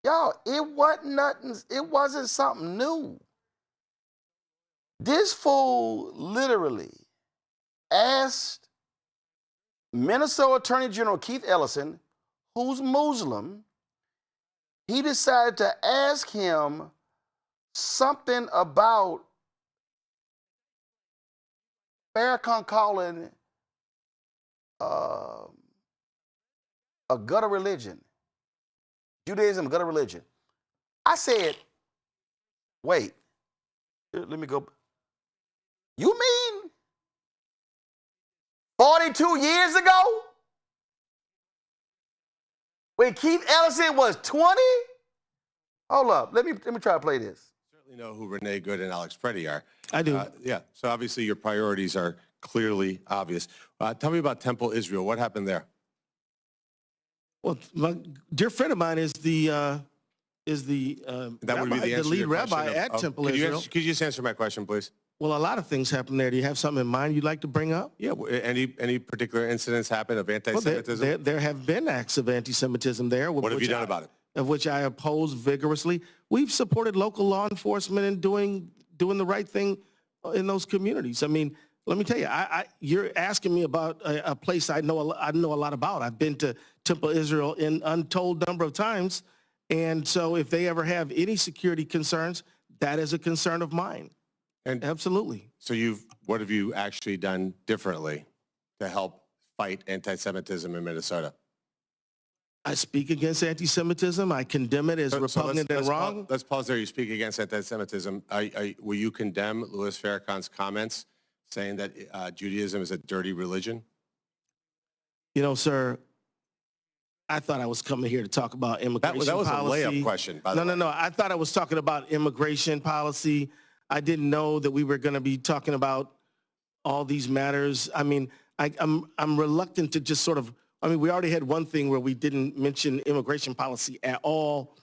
Y'all, it wasn't nothing, it wasn't something new. This fool literally asked Minnesota Attorney General Keith Ellison, who's Muslim, he decided to ask him something about Farrakhan calling a gutter religion, Judaism, a gutter religion. I said, wait, let me go. You mean 42 years ago? When Keith Ellison was 20? Hold up, let me try to play this. Certainly know who Renee Good and Alex Preddy are. I do. Yeah, so obviously your priorities are clearly obvious. Tell me about Temple Israel. What happened there? Well, my dear friend of mine is the lead rabbi at Temple Israel. Could you just answer my question, please? Well, a lot of things happen there. Do you have something in mind you'd like to bring up? Yeah, any particular incidents happen of anti-Semitism? Well, there have been acts of anti-Semitism there. What have you done about it? Of which I oppose vigorously. We've supported local law enforcement in doing the right thing in those communities. I mean, let me tell you, you're asking me about a place I know a lot about. I've been to Temple Israel an untold number of times, and so if they ever have any security concerns, that is a concern of mine. And absolutely. So what have you actually done differently to help fight anti-Semitism in Minnesota? I speak against anti-Semitism. I condemn it as repugnant and wrong. Let's pause there. You speak against anti-Semitism. Will you condemn Louis Farrakhan's comments saying that Judaism is a dirty religion? You know, sir, I thought I was coming here to talk about immigration policy. That was a layup question, by the way. No. I thought I was talking about immigration policy. I didn't know that we were going to be talking about all these matters. I mean, I'm reluctant to just sort of, we already had one thing where we didn't mention immigration policy at all.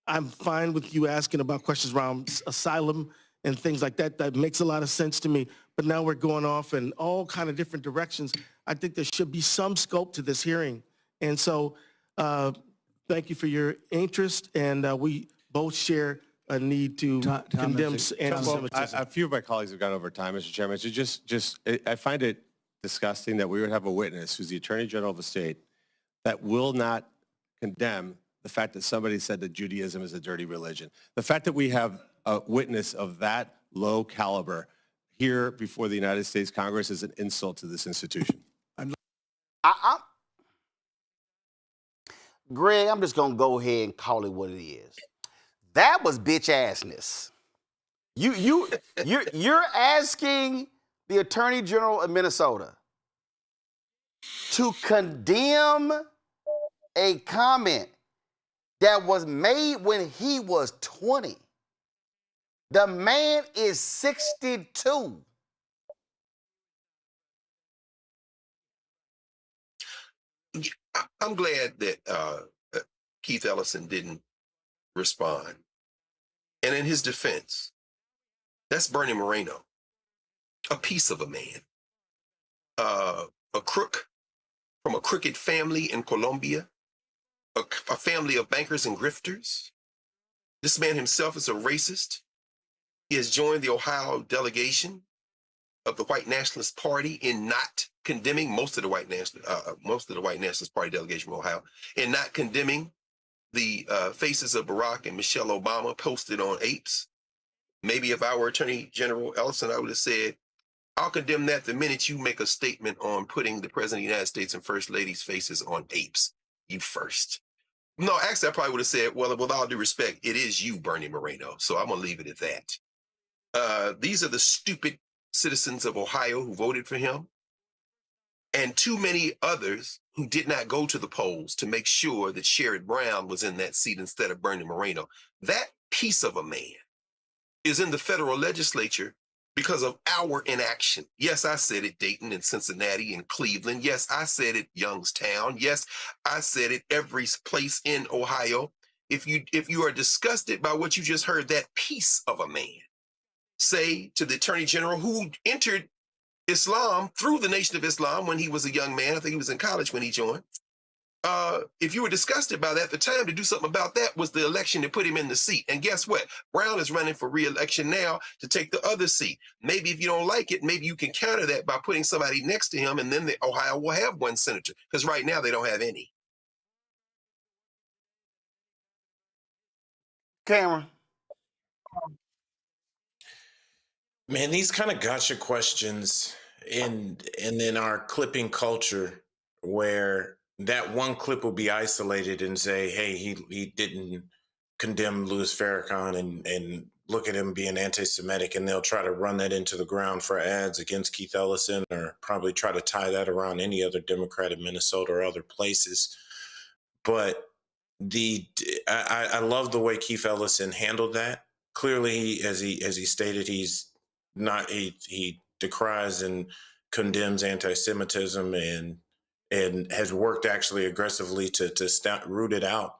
I'm fine with you asking about questions around asylum and things like that. That makes a lot of sense to me. But now we're going off in all kind of different directions. I think there should be some scope to this hearing. And so thank you for your interest. And we both share a need to condemn anti-Semitism. A few of my colleagues have gone over time, Mr. Chairman. So I find it disgusting that we would have a witness who's the Attorney General of the state that will not condemn the fact that somebody said that Judaism is a dirty religion. The fact that we have a witness of that low caliber here before the United States Congress is an insult to this institution. Greg, I'm just gonna go ahead and call it what it is. That was bitch assness. You're asking the Attorney General of Minnesota to condemn a comment that was made when he was 20. The man is 62. I'm glad that Keith Ellison didn't respond. And in his defense, that's Bernie Moreno, a piece of a man, a crook from a crooked family in Colombia, a family of bankers and grifters. This man himself is a racist. He has joined the Ohio delegation of the White Nationalist Party in not condemning most of the White Nationalist Party delegation from Ohio, in not condemning the faces of Barack and Michelle Obama posted on apes. Maybe if I were Attorney General Ellison, I would have said, I'll condemn that the minute you make a statement on putting the President of the United States and First Lady's faces on apes. You first. No, actually, I probably would have said, well, with all due respect, it is you, Bernie Moreno. So I'm going to leave it at that. These are the stupid citizens of Ohio who voted for him, and too many others who did not go to the polls to make sure that Sherrod Brown was in that seat instead of Bernie Moreno. That piece of a man is in the federal legislature because of our inaction. Yes, I said it, Dayton and Cincinnati and Cleveland. Yes, I said it, Youngstown. Yes, I said it, every place in Ohio. If you are disgusted by what you just heard, that piece of a man say to the Attorney General, who entered Islam through the Nation of Islam when he was a young man, I think he was in college when he joined. If you were disgusted by that, the time to do something about that was the election to put him in the seat. And guess what? Brown is running for re-election now to take the other seat. Maybe if you don't like it, maybe you can counter that by putting somebody next to him, and then Ohio will have one senator, because right now they don't have any. Cameron. Man, these kind of gotcha questions in our clipping culture, where that one clip will be isolated and say, hey, he didn't condemn Louis Farrakhan and look at him being anti-Semitic, and they'll try to run that into the ground for ads against Keith Ellison, or probably try to tie that around any other Democrat in Minnesota or other places. But I love the way Keith Ellison handled that. Clearly, as he stated, he decries and condemns anti-Semitism and has worked actually aggressively to root it out.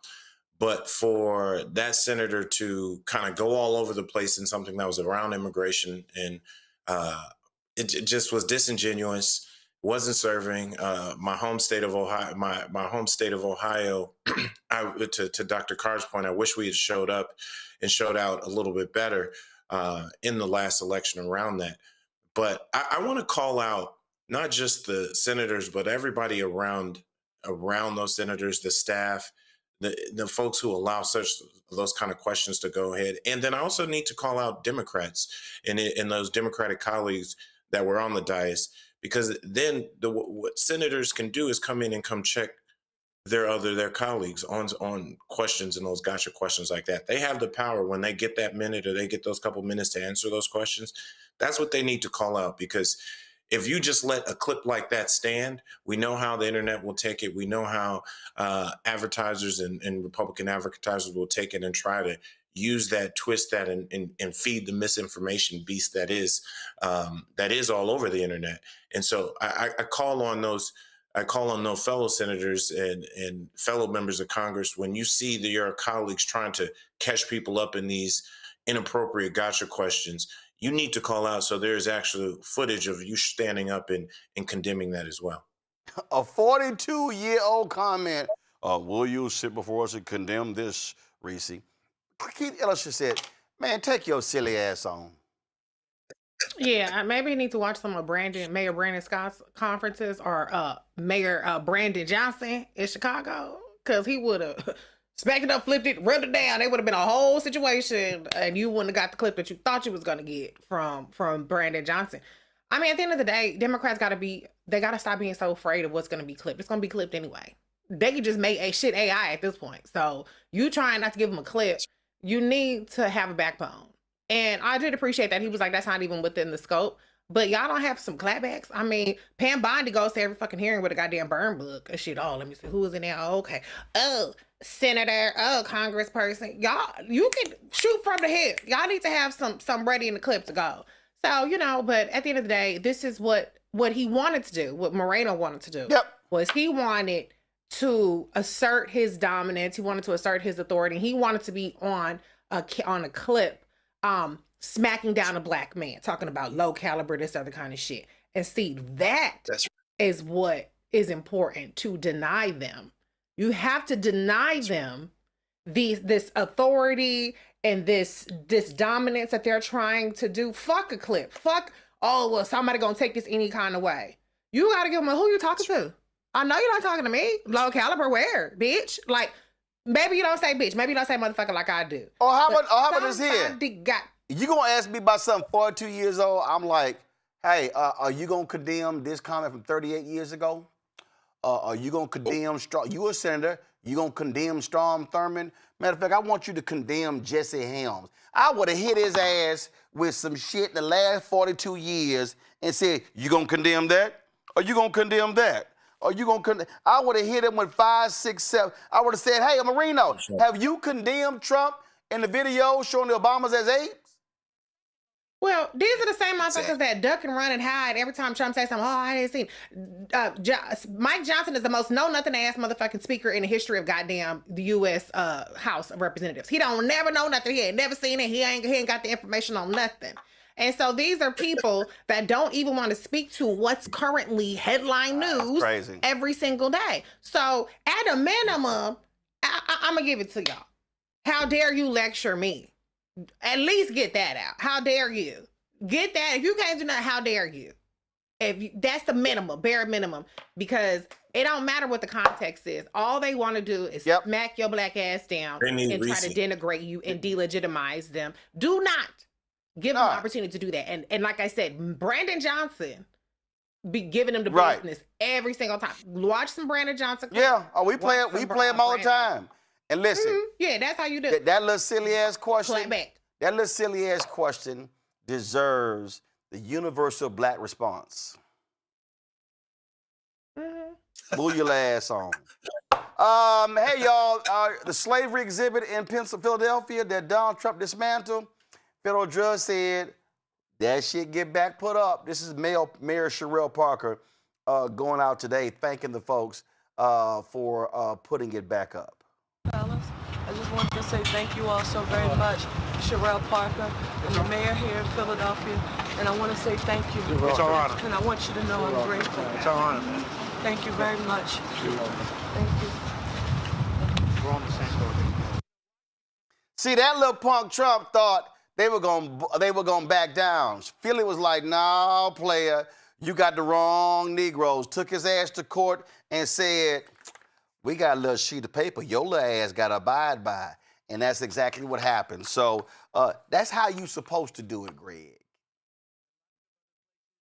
But for that senator to kind of go all over the place in something that was around immigration, and it just was disingenuous, wasn't serving my home state of Ohio. My home state of Ohio. To Dr. Carr's point, I wish we had showed up and showed out a little bit better in the last election around that. But I want to call out not just the senators, but everybody around those senators, the staff, the folks who allow those kind of questions to go ahead. And then I also need to call out Democrats and those Democratic colleagues that were on the dais, because then what senators can do is come in and come check their colleagues on questions and those gotcha questions like that. They have the power when they get that minute or they get those couple minutes to answer those questions. That's what they need to call out, because if you just let a clip like that stand, we know how the internet will take it. We know how advertisers and Republican advertisers will take it and try to use that, twist that, and feed the misinformation beast that is all over the internet. And so I call on those fellow senators and fellow members of Congress, when you see your colleagues trying to catch people up in these inappropriate gotcha questions, you need to call out. So there is actually footage of you standing up and condemning that as well. A 42-year-old comment. Will you sit before us and condemn this, Reese? Keith Ellis just said, man, take your silly ass on. Yeah, maybe you need to watch some of Mayor Brandon Scott's conferences or Mayor Brandon Johnson in Chicago, because he would have smacked it up, flipped it, rubbed it down. It would have been a whole situation, and you wouldn't have got the clip that you thought you was going to get from Brandon Johnson. I mean, at the end of the day, Democrats got to stop being so afraid of what's going to be clipped. It's going to be clipped anyway. They could just make AI at this point. So you trying not to give them a clip, you need to have a backbone. And I did appreciate that. He was like, that's not even within the scope. But y'all don't have some clapbacks. I mean, Pam Bondi goes to every fucking hearing with a goddamn burn book and shit. Oh, let me see who was in there. Oh, okay. Oh, senator. Oh, congressperson. Y'all, you can shoot from the hip. Y'all need to have some ready in the clip to go. So, but at the end of the day, this is what he wanted to do, what Moreno wanted to do. Yep. Was he wanted to assert his dominance. He wanted to assert his authority. He wanted to be on a clip smacking down a black man, talking about low caliber, this other kind of shit. And see, that's is what is important, to deny them. You have to deny them this authority and this dominance that they're trying to do. Fuck a clip. Fuck, oh, well, somebody gonna take this any kind of way. You gotta give them who you talking to. I know you're not talking to me. Low caliber where, bitch? Like, maybe you don't say bitch. Maybe you don't say motherfucker like I do. Or how about this here? You gonna ask me about something 42 years old? I'm like, hey, are you gonna condemn this comment from 38 years ago? Are you gonna condemn you a senator? You gonna condemn Strom Thurmond? Matter of fact, I want you to condemn Jesse Helms. I would have hit his ass with some shit in the last 42 years and said, you gonna condemn that? Or you gonna condemn that? Or you gonna condemn? I would have hit him with 5, 6, 7. I would have said, hey, Marino, have you condemned Trump in the video showing the Obamas as apes? Well, these are the same motherfuckers that duck and run and hide every time Trump says something. Oh, I didn't see. Mike Johnson is the most know-nothing-ass motherfucking speaker in the history of goddamn the U.S. House of Representatives. He don't never know nothing. He ain't never seen it. He ain't got the information on nothing. And so these are people that don't even want to speak to what's currently headline news every single day. So at a minimum, I'm going to give it to y'all. How dare you lecture me? At least get that out. How dare you? Get that. If you can't do that, how dare you? That's the minimum, bare minimum, because it don't matter what the context is. All they want to do is smack your black ass down and try to denigrate you and delegitimize them. Do not give them the opportunity to do that. And like I said, Brandon Johnson be giving them the business every single time. Watch some Brandon Johnson. Yeah, we play him all the time. And listen, yeah, that's how you do it. That little silly ass question. That little silly ass question deserves the universal black response. Move your ass on. Hey y'all, the slavery exhibit in Philadelphia that Donald Trump dismantled. Federal judge said that shit get back put up. This is Mayor Sherelle Parker going out today, thanking the folks for putting it back up. Fellas, I just wanted to say thank you all so very much, Sherelle Parker. I'm the mayor here in Philadelphia, and I want to say thank you. It's our honor. And I want you to know I'm grateful. It's our honor, man. Thank you very much. Thank you. We're on the same boat. See, that little punk Trump thought they were gonna back down. Philly was like, "No, player, you got the wrong Negroes." Took his ass to court and said, we got a little sheet of paper your little ass got to abide by. And that's exactly what happened. So that's how you supposed to do it, Greg.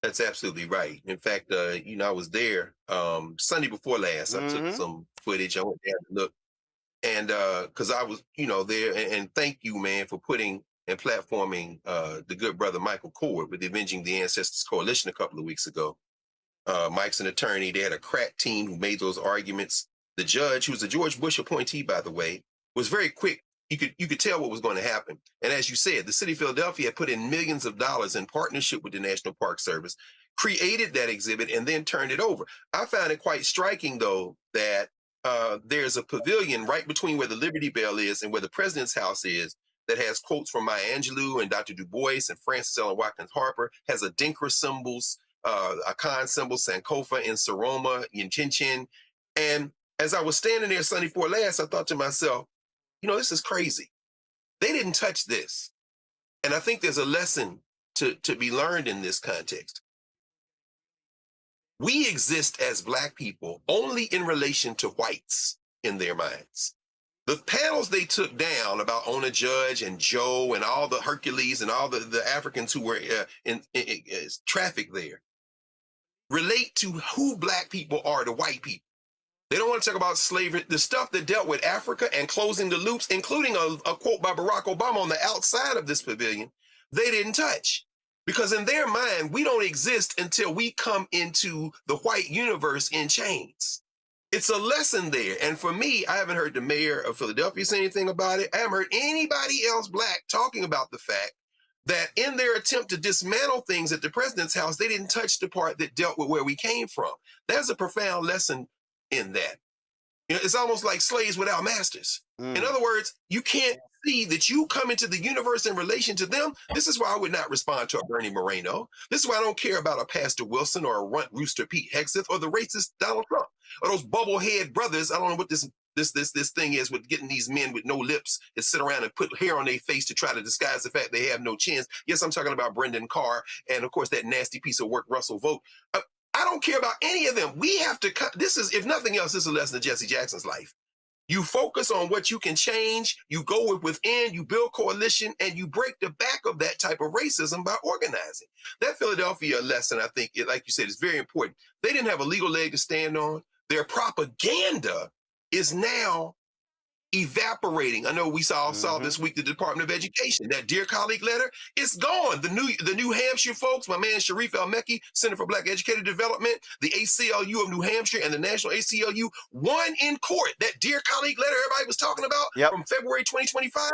That's absolutely right. In fact, I was there Sunday before last. I took some footage. I went there to look. And because I was, there. And thank you, man, for putting and platforming the good brother Michael Pfleger with the Avenging the Ancestors Coalition a couple of weeks ago. Mike's an attorney. They had a crack team who made those arguments. The judge, who's a George Bush appointee, by the way, was very quick. You could tell what was going to happen. And as you said, the city of Philadelphia had put in millions of dollars in partnership with the National Park Service, created that exhibit, and then turned it over. I found it quite striking, though, that there's a pavilion right between where the Liberty Bell is and where the president's house is that has quotes from Maya Angelou and Dr. Du Bois and Francis Ellen Watkins Harper, has Adinkra symbols, Akan symbols, Sankofa and Saroma, Yinchin. And as I was standing there Sunday before last, I thought to myself, this is crazy. They didn't touch this. And I think there's a lesson to be learned in this context. We exist as Black people only in relation to whites in their minds. The panels they took down about Ona Judge and Joe and all the Hercules and all the Africans who were in trafficked there relate to who Black people are to white people. They don't want to talk about slavery, the stuff that dealt with Africa and closing the loops, including a quote by Barack Obama on the outside of this pavilion, they didn't touch. Because in their mind, we don't exist until we come into the white universe in chains. It's a lesson there. And for me, I haven't heard the mayor of Philadelphia say anything about it. I haven't heard anybody else Black talking about the fact that in their attempt to dismantle things at the president's house, they didn't touch the part that dealt with where we came from. There's a profound lesson in that. It's almost like slaves without masters. In other words, you can't see that you come into the universe in relation to them. This is why I would not respond to a Bernie Moreno. This is why I don't care about a Pastor Wilson or a runt rooster Pete Hegseth or the racist Donald Trump or those bubblehead brothers. I don't know what this thing is with getting these men with no lips that sit around and put hair on their face to try to disguise the fact they have no chins. Yes, I'm talking about Brendan Carr and of course that nasty piece of work Russell Vogt. I don't care about any of them. We have to this is, if nothing else, this is a lesson of Jesse Jackson's life. You focus on what you can change, you go within, you build coalition, and you break the back of that type of racism by organizing. That Philadelphia lesson, I think, like you said, is very important. They didn't have a legal leg to stand on. Their propaganda is now evaporating. I know we saw this week the Department of Education. That Dear Colleague letter, it's gone. The New Hampshire folks, my man Sharif El-Mekki, Center for Black Educator Development, the ACLU of New Hampshire and the National ACLU won in court. That Dear Colleague letter everybody was talking about from February 2025,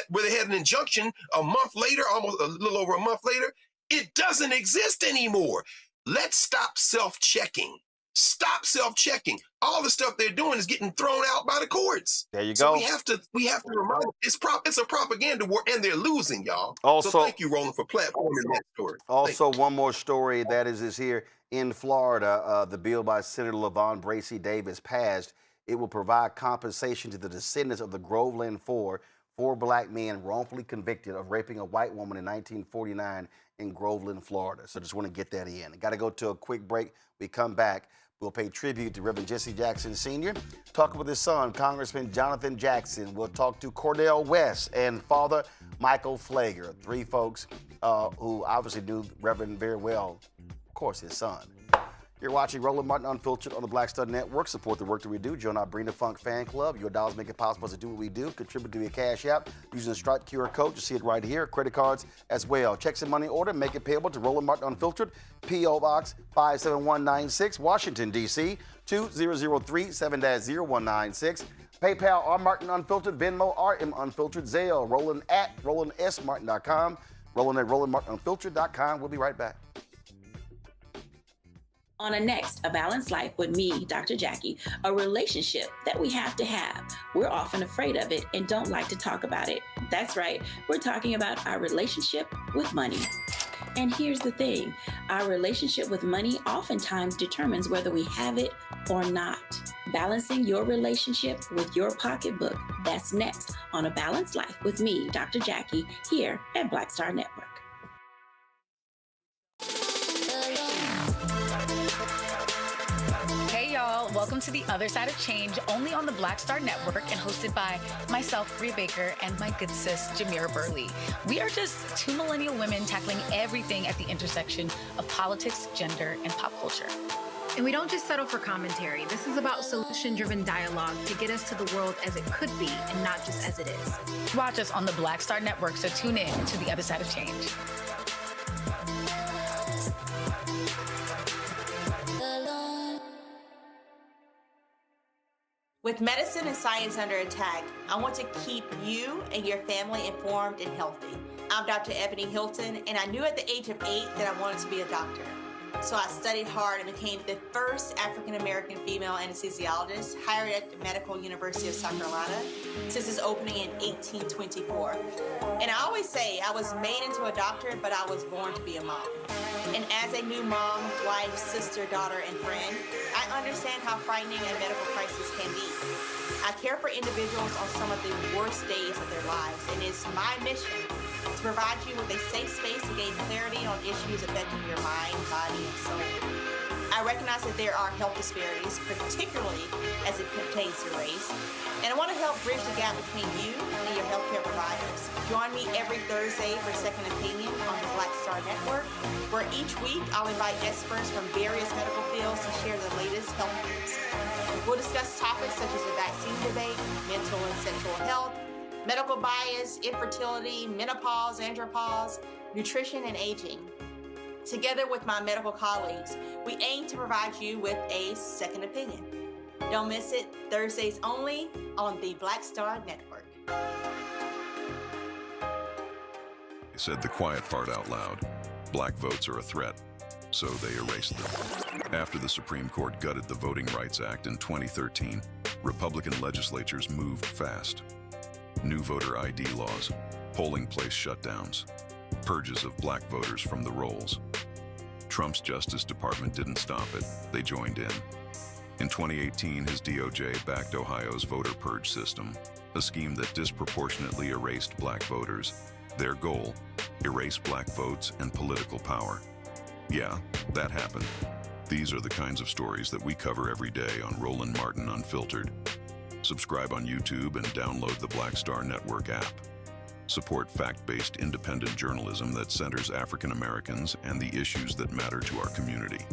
where they had an injunction a month later, almost a little over a month later, it doesn't exist anymore. Let's stop self-checking. Stop self-checking. All the stuff they're doing is getting thrown out by the courts. There you so go. we have to remind them, it's a propaganda war, and they're losing, y'all. Also, so thank you, Roland, for platforming that story. Also, one more story that is here in Florida. The bill by Senator LaVon Bracey Davis passed. It will provide compensation to the descendants of the Groveland Four Black men wrongfully convicted of raping a white woman in 1949 in Groveland, Florida. So just want to get that in. Got to go to a quick break. We come back. We'll pay tribute to Reverend Jesse Jackson Sr., talk with his son, Congressman Jonathan Jackson. We'll talk to Cornel West and Father Michael Pfleger, three folks who obviously knew Reverend very well, of course, his son. You're watching Roland Martin Unfiltered on the Black Star Network. Support the work that we do. Join our Bring the Funk fan club. Your dollars make it possible to do what we do. Contribute to your Cash App using the Stripe QR code. You see it right here. Credit cards as well. Checks and money order. Make it payable to Roland Martin Unfiltered. P.O. Box 57196, Washington, D.C. 2003 7-0196. PayPal R Martin Unfiltered. Venmo RM Unfiltered. Zelle Roland at RolandSMartin.com. Roland at RolandMartinUnfiltered.com. We'll be right back. On a next, A Balanced Life with me, Dr. Jackie, a relationship that we have to have. We're often afraid of it and don't like to talk about it. That's right, we're talking about our relationship with money. And here's the thing, our relationship with money oftentimes determines whether we have it or not. Balancing your relationship with your pocketbook, that's next on A Balanced Life with me, Dr. Jackie, here at Black Star Network. Welcome to The Other Side of Change, only on the Black Star Network and hosted by myself, Rhea Baker, and my good sis, Jamira Burley. We are just two millennial women tackling everything at the intersection of politics, gender, and pop culture. And we don't just settle for commentary. This is about solution-driven dialogue to get us to the world as it could be and not just as it is. Watch us on the Black Star Network, so tune in to The Other Side of Change. With medicine and science under attack, I want to keep you and your family informed and healthy. I'm Dr. Ebony Hilton, and I knew at the age of 8 that I wanted to be a doctor. So I studied hard and became the first African-American female anesthesiologist hired at the Medical University of South Carolina since its opening in 1824. And I always say I was made into a doctor, but I was born to be a mom. And as a new mom, wife, sister, daughter, and friend, I understand how frightening a medical crisis can be. I care for individuals on some of the worst days of their lives, and it's my mission to provide you with a safe space to gain clarity on issues affecting your mind, body, and soul. I recognize that there are health disparities, particularly as it pertains to race, and I want to help bridge the gap between you and your healthcare providers. Join me every Thursday for Second Opinion on the Black Star Network, where each week I'll invite experts from various medical fields to share the latest health news. We'll discuss topics such as the vaccine debate, mental and sexual health, medical bias, infertility, menopause, andropause, nutrition, and aging. Together with my medical colleagues, we aim to provide you with a second opinion. Don't miss it, Thursdays only on the Black Star Network. They said the quiet part out loud. Black votes are a threat, so they erased them. After the Supreme Court gutted the Voting Rights Act in 2013, Republican legislatures moved fast. New voter ID laws, polling place shutdowns, purges of black voters from the rolls. Trump's Justice Department didn't stop it, they joined in. In 2018, his DOJ backed Ohio's voter purge system, a scheme that disproportionately erased black voters. Their goal, erase black votes and political power. Yeah, that happened. These are the kinds of stories that we cover every day on Roland Martin Unfiltered. Subscribe on YouTube and download the Black Star Network app. Support fact-based independent journalism that centers African Americans and the issues that matter to our community.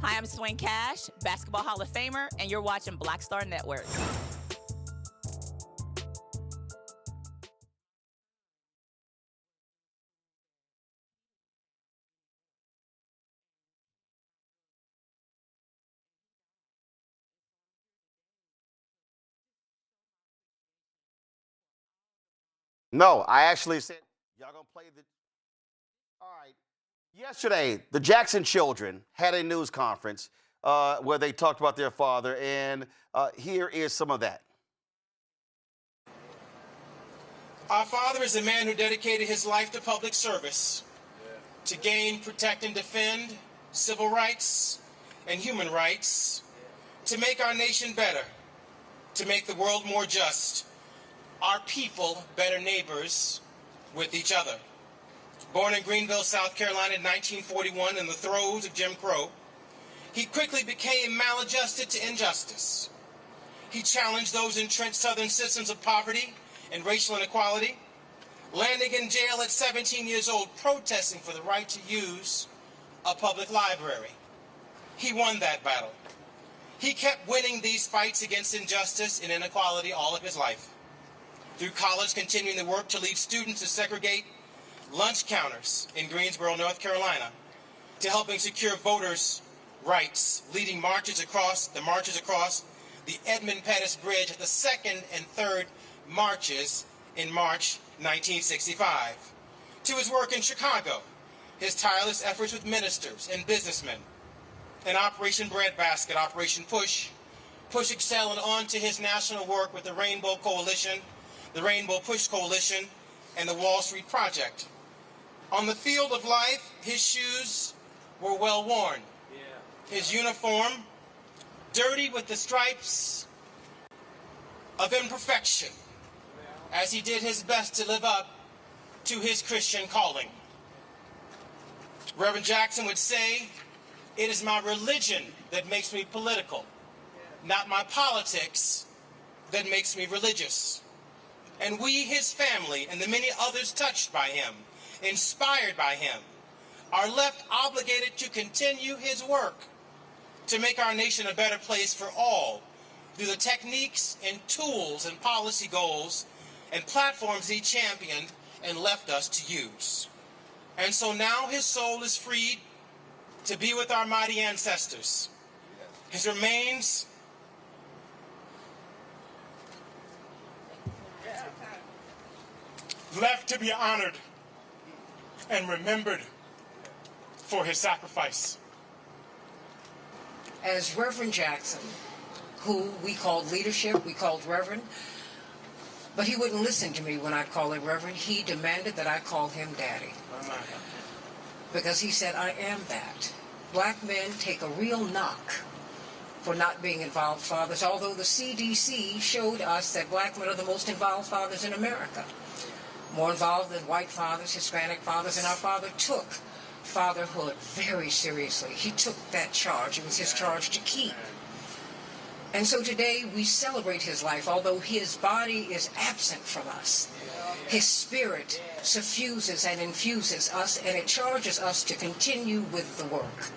Hi, I'm Swing Cash, Basketball Hall of Famer, and you're watching Black Star Network. No, I actually said, y'all gonna play the. All right. Yesterday, the Jackson children had a news conference where they talked about their father, and here is some of that. Our father is a man who dedicated his life to public service, to gain, protect, and defend civil rights and human rights, to make our nation better, to make the world more just, our people better neighbors with each other. Born in Greenville, South Carolina in 1941 in the throes of Jim Crow, he quickly became maladjusted to injustice. He challenged those entrenched Southern systems of poverty and racial inequality, landing in jail at 17 years old, protesting for the right to use a public library. He won that battle. He kept winning these fights against injustice and inequality all of his life. Through college, continuing the work to lead students to segregate lunch counters in Greensboro, North Carolina, to helping secure voters' rights, leading marches across the Edmund Pettus Bridge at the second and third marches in March 1965. To his work in Chicago, his tireless efforts with ministers and businessmen, and Operation Breadbasket, Operation Push Excel, and on to his national work with the Rainbow Coalition, the Rainbow Push Coalition, and the Wall Street Project. On the field of life, his shoes were well worn. His uniform, dirty with the stripes of imperfection, as he did his best to live up to his Christian calling. Reverend Jackson would say, "It is my religion that makes me political, not my politics that makes me religious." And we, his family, and the many others touched by him, inspired by him, are left obligated to continue his work to make our nation a better place for all through the techniques and tools and policy goals and platforms he championed and left us to use. And so now his soul is freed to be with our mighty ancestors. His remains left to be honored and remembered for his sacrifice. As Reverend Jackson, who we called leadership, we called Reverend, but he wouldn't listen to me when I called him Reverend. He demanded that I call him Daddy. Because he said, I am that. Black men take a real knock for not being involved fathers, although the CDC showed us that black men are the most involved fathers in America. More involved than white fathers, Hispanic fathers, and our father took fatherhood very seriously. He took that charge. It was his charge to keep. And so today we celebrate his life, although his body is absent from us. His spirit suffuses and infuses us, and it charges us to continue with the work.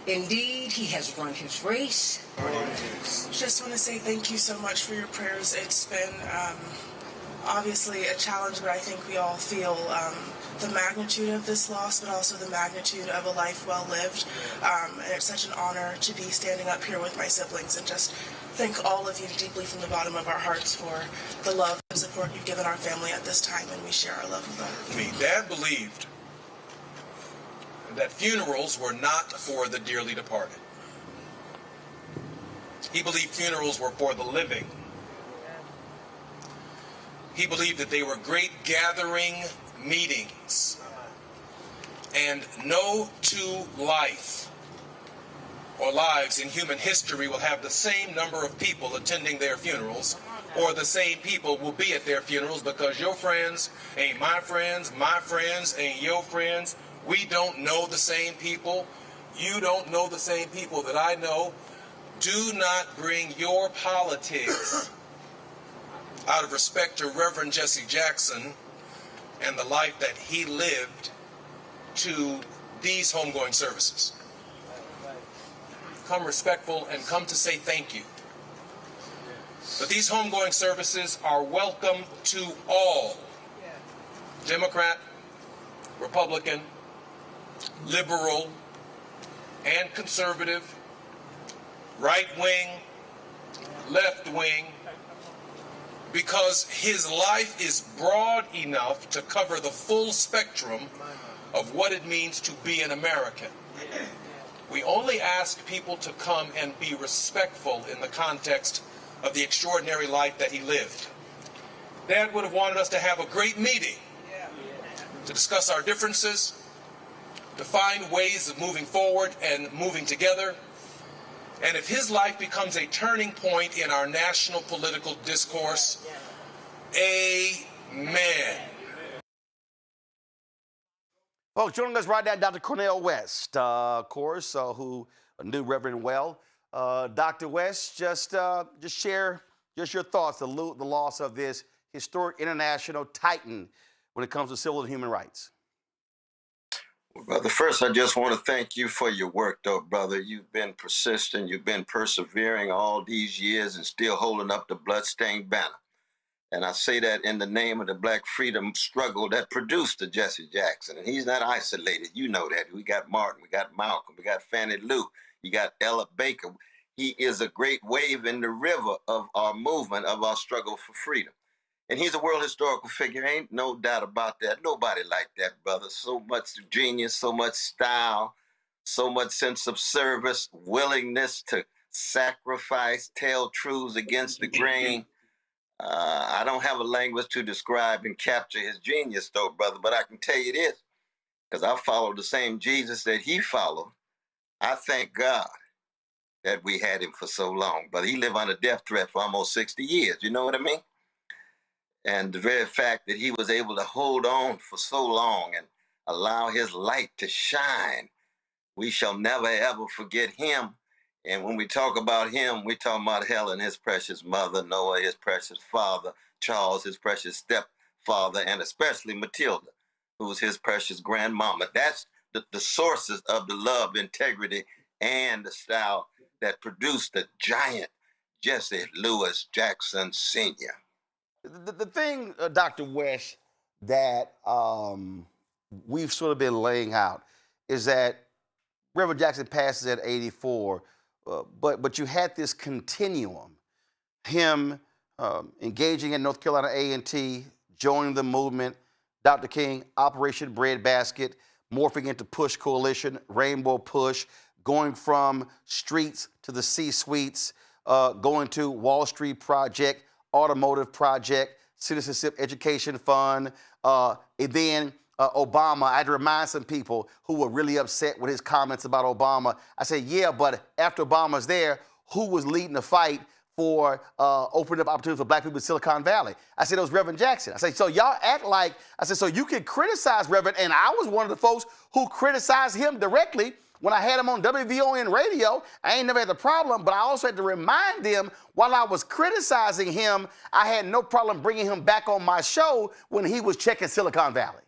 Indeed, he has run his race. Just want to say thank you so much for your prayers. It's been obviously a challenge, but I think we all feel the magnitude of this loss, but also the magnitude of a life well lived. And it's such an honor to be standing up here with my siblings and just thank all of you deeply from the bottom of our hearts for the love and support you've given our family at this time, and we share our love with all of you. Dad believed that funerals were not for the dearly departed. He believed funerals were for the living. He believed that they were great gathering meetings, and no two lives in human history will have the same number of people attending their funerals, or the same people will be at their funerals, because your friends ain't my friends ain't your friends. We don't know the same people. You don't know the same people that I know. Do not bring your politics out of respect to Reverend Jesse Jackson and the life that he lived to these homegoing services. Come respectful and come to say thank you. But these homegoing services are welcome to all, Democrat, Republican, liberal, and conservative, right wing, left wing, because his life is broad enough to cover the full spectrum of what it means to be an American. We only ask people to come and be respectful in the context of the extraordinary life that he lived. Dad would have wanted us to have a great meeting to discuss our differences, to find ways of moving forward and moving together. And if his life becomes a turning point in our national political discourse, amen. Folks, joining us right now, Dr. Cornel West, of course, who knew Reverend well. Dr. West, just share your thoughts, the loss of this historic international titan when it comes to civil and human rights. Well, brother, first, I just want to thank you for your work, though, brother. You've been persistent. You've been persevering all these years and still holding up the bloodstained banner. And I say that in the name of the Black freedom struggle that produced the Jesse Jackson. And he's not isolated. You know that. We got Martin, we got Malcolm, we got Fannie Lou, you got Ella Baker. He is a great wave in the river of our movement, of our struggle for freedom. And he's a world historical figure, ain't no doubt about that. Nobody like that, brother. So much genius, so much style, so much sense of service, willingness to sacrifice, tell truths against the grain. I don't have a language to describe and capture his genius, though, brother, but I can tell you this, because I follow the same Jesus that he followed. I thank God that we had him for so long, but he lived under death threat for almost 60 years. You know what I mean? And the very fact that he was able to hold on for so long and allow his light to shine, we shall never, ever forget him. And when we talk about him, we talk about Helen, his precious mother, Noah, his precious father, Charles, his precious stepfather, and especially Matilda, who's his precious grandmama. That's the sources of the love, integrity, and the style that produced the giant Jesse Louis Jackson Sr. The thing, Dr. West, that we've sort of been laying out is that Reverend Jackson passes at 84, but you had this continuum, him engaging in North Carolina A&T, joining the movement. Dr. King, Operation Breadbasket, morphing into Push Coalition, Rainbow Push, going from streets to the C-suites, going to Wall Street Project, Automotive Project, Citizenship Education Fund, and then Obama. I had to remind some people who were really upset with his comments about Obama. I said, yeah, but after Obama's there, who was leading the fight for opening up opportunities for black people in Silicon Valley? I said, it was Reverend Jackson. I said, so y'all act like, I said, so you can criticize Reverend, and I was one of the folks who criticized him directly when I had him on WVON radio. I ain't never had the problem, but I also had to remind them while I was criticizing him, I had no problem bringing him back on my show when he was checking Silicon Valley.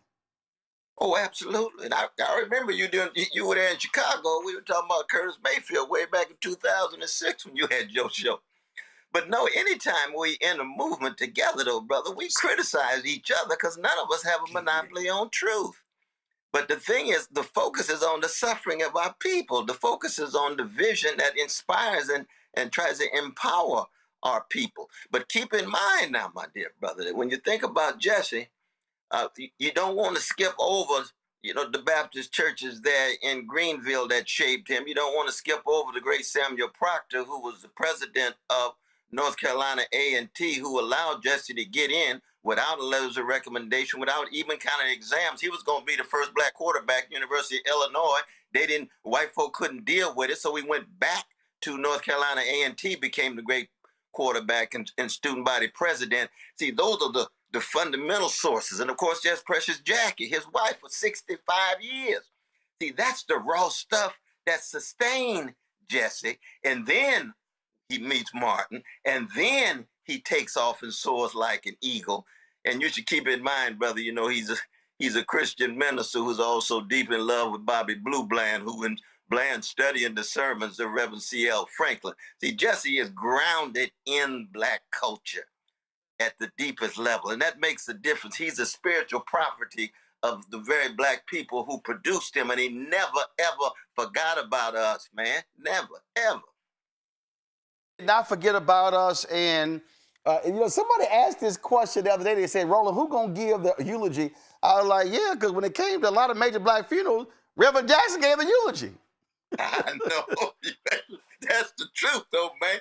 Oh, absolutely. And I remember you were there in Chicago. We were talking about Curtis Mayfield way back in 2006 when you had your show. But no, anytime we in a movement together, though, brother, we criticize each other because none of us have a monopoly on truth. But the thing is, the focus is on the suffering of our people. The focus is on the vision that inspires and tries to empower our people. But keep in mind now, my dear brother, that when you think about Jesse, you don't want to skip over, the Baptist churches there in Greenville that shaped him. You don't want to skip over the great Samuel Proctor, who was the president of North Carolina A&T, who allowed Jesse to get in without a letters of recommendation, without even kind of exams. He was going to be the first black quarterback, University of Illinois. White folk couldn't deal with it, so we went back to North Carolina A&T, became the great quarterback and student body president. See, those are the fundamental sources. And of course, there's Precious Jackie, his wife for 65 years. See, that's the raw stuff that sustained Jesse. And then he meets Martin, and then he takes off and soars like an eagle. And you should keep in mind, brother, he's a Christian minister who's also deep in love with Bobby Blue Bland, who in Bland studying the sermons of Reverend C.L. Franklin. See, Jesse is grounded in black culture at the deepest level, and that makes a difference. He's a spiritual property of the very black people who produced him, and he never, ever forgot about us, man. Never, ever. Not forget about us. And somebody asked this question the other day. They said, Roland, who gonna give the eulogy? I was like, yeah, because when it came to a lot of major black funerals, Reverend Jackson gave the eulogy. I know. That's the truth, though, man.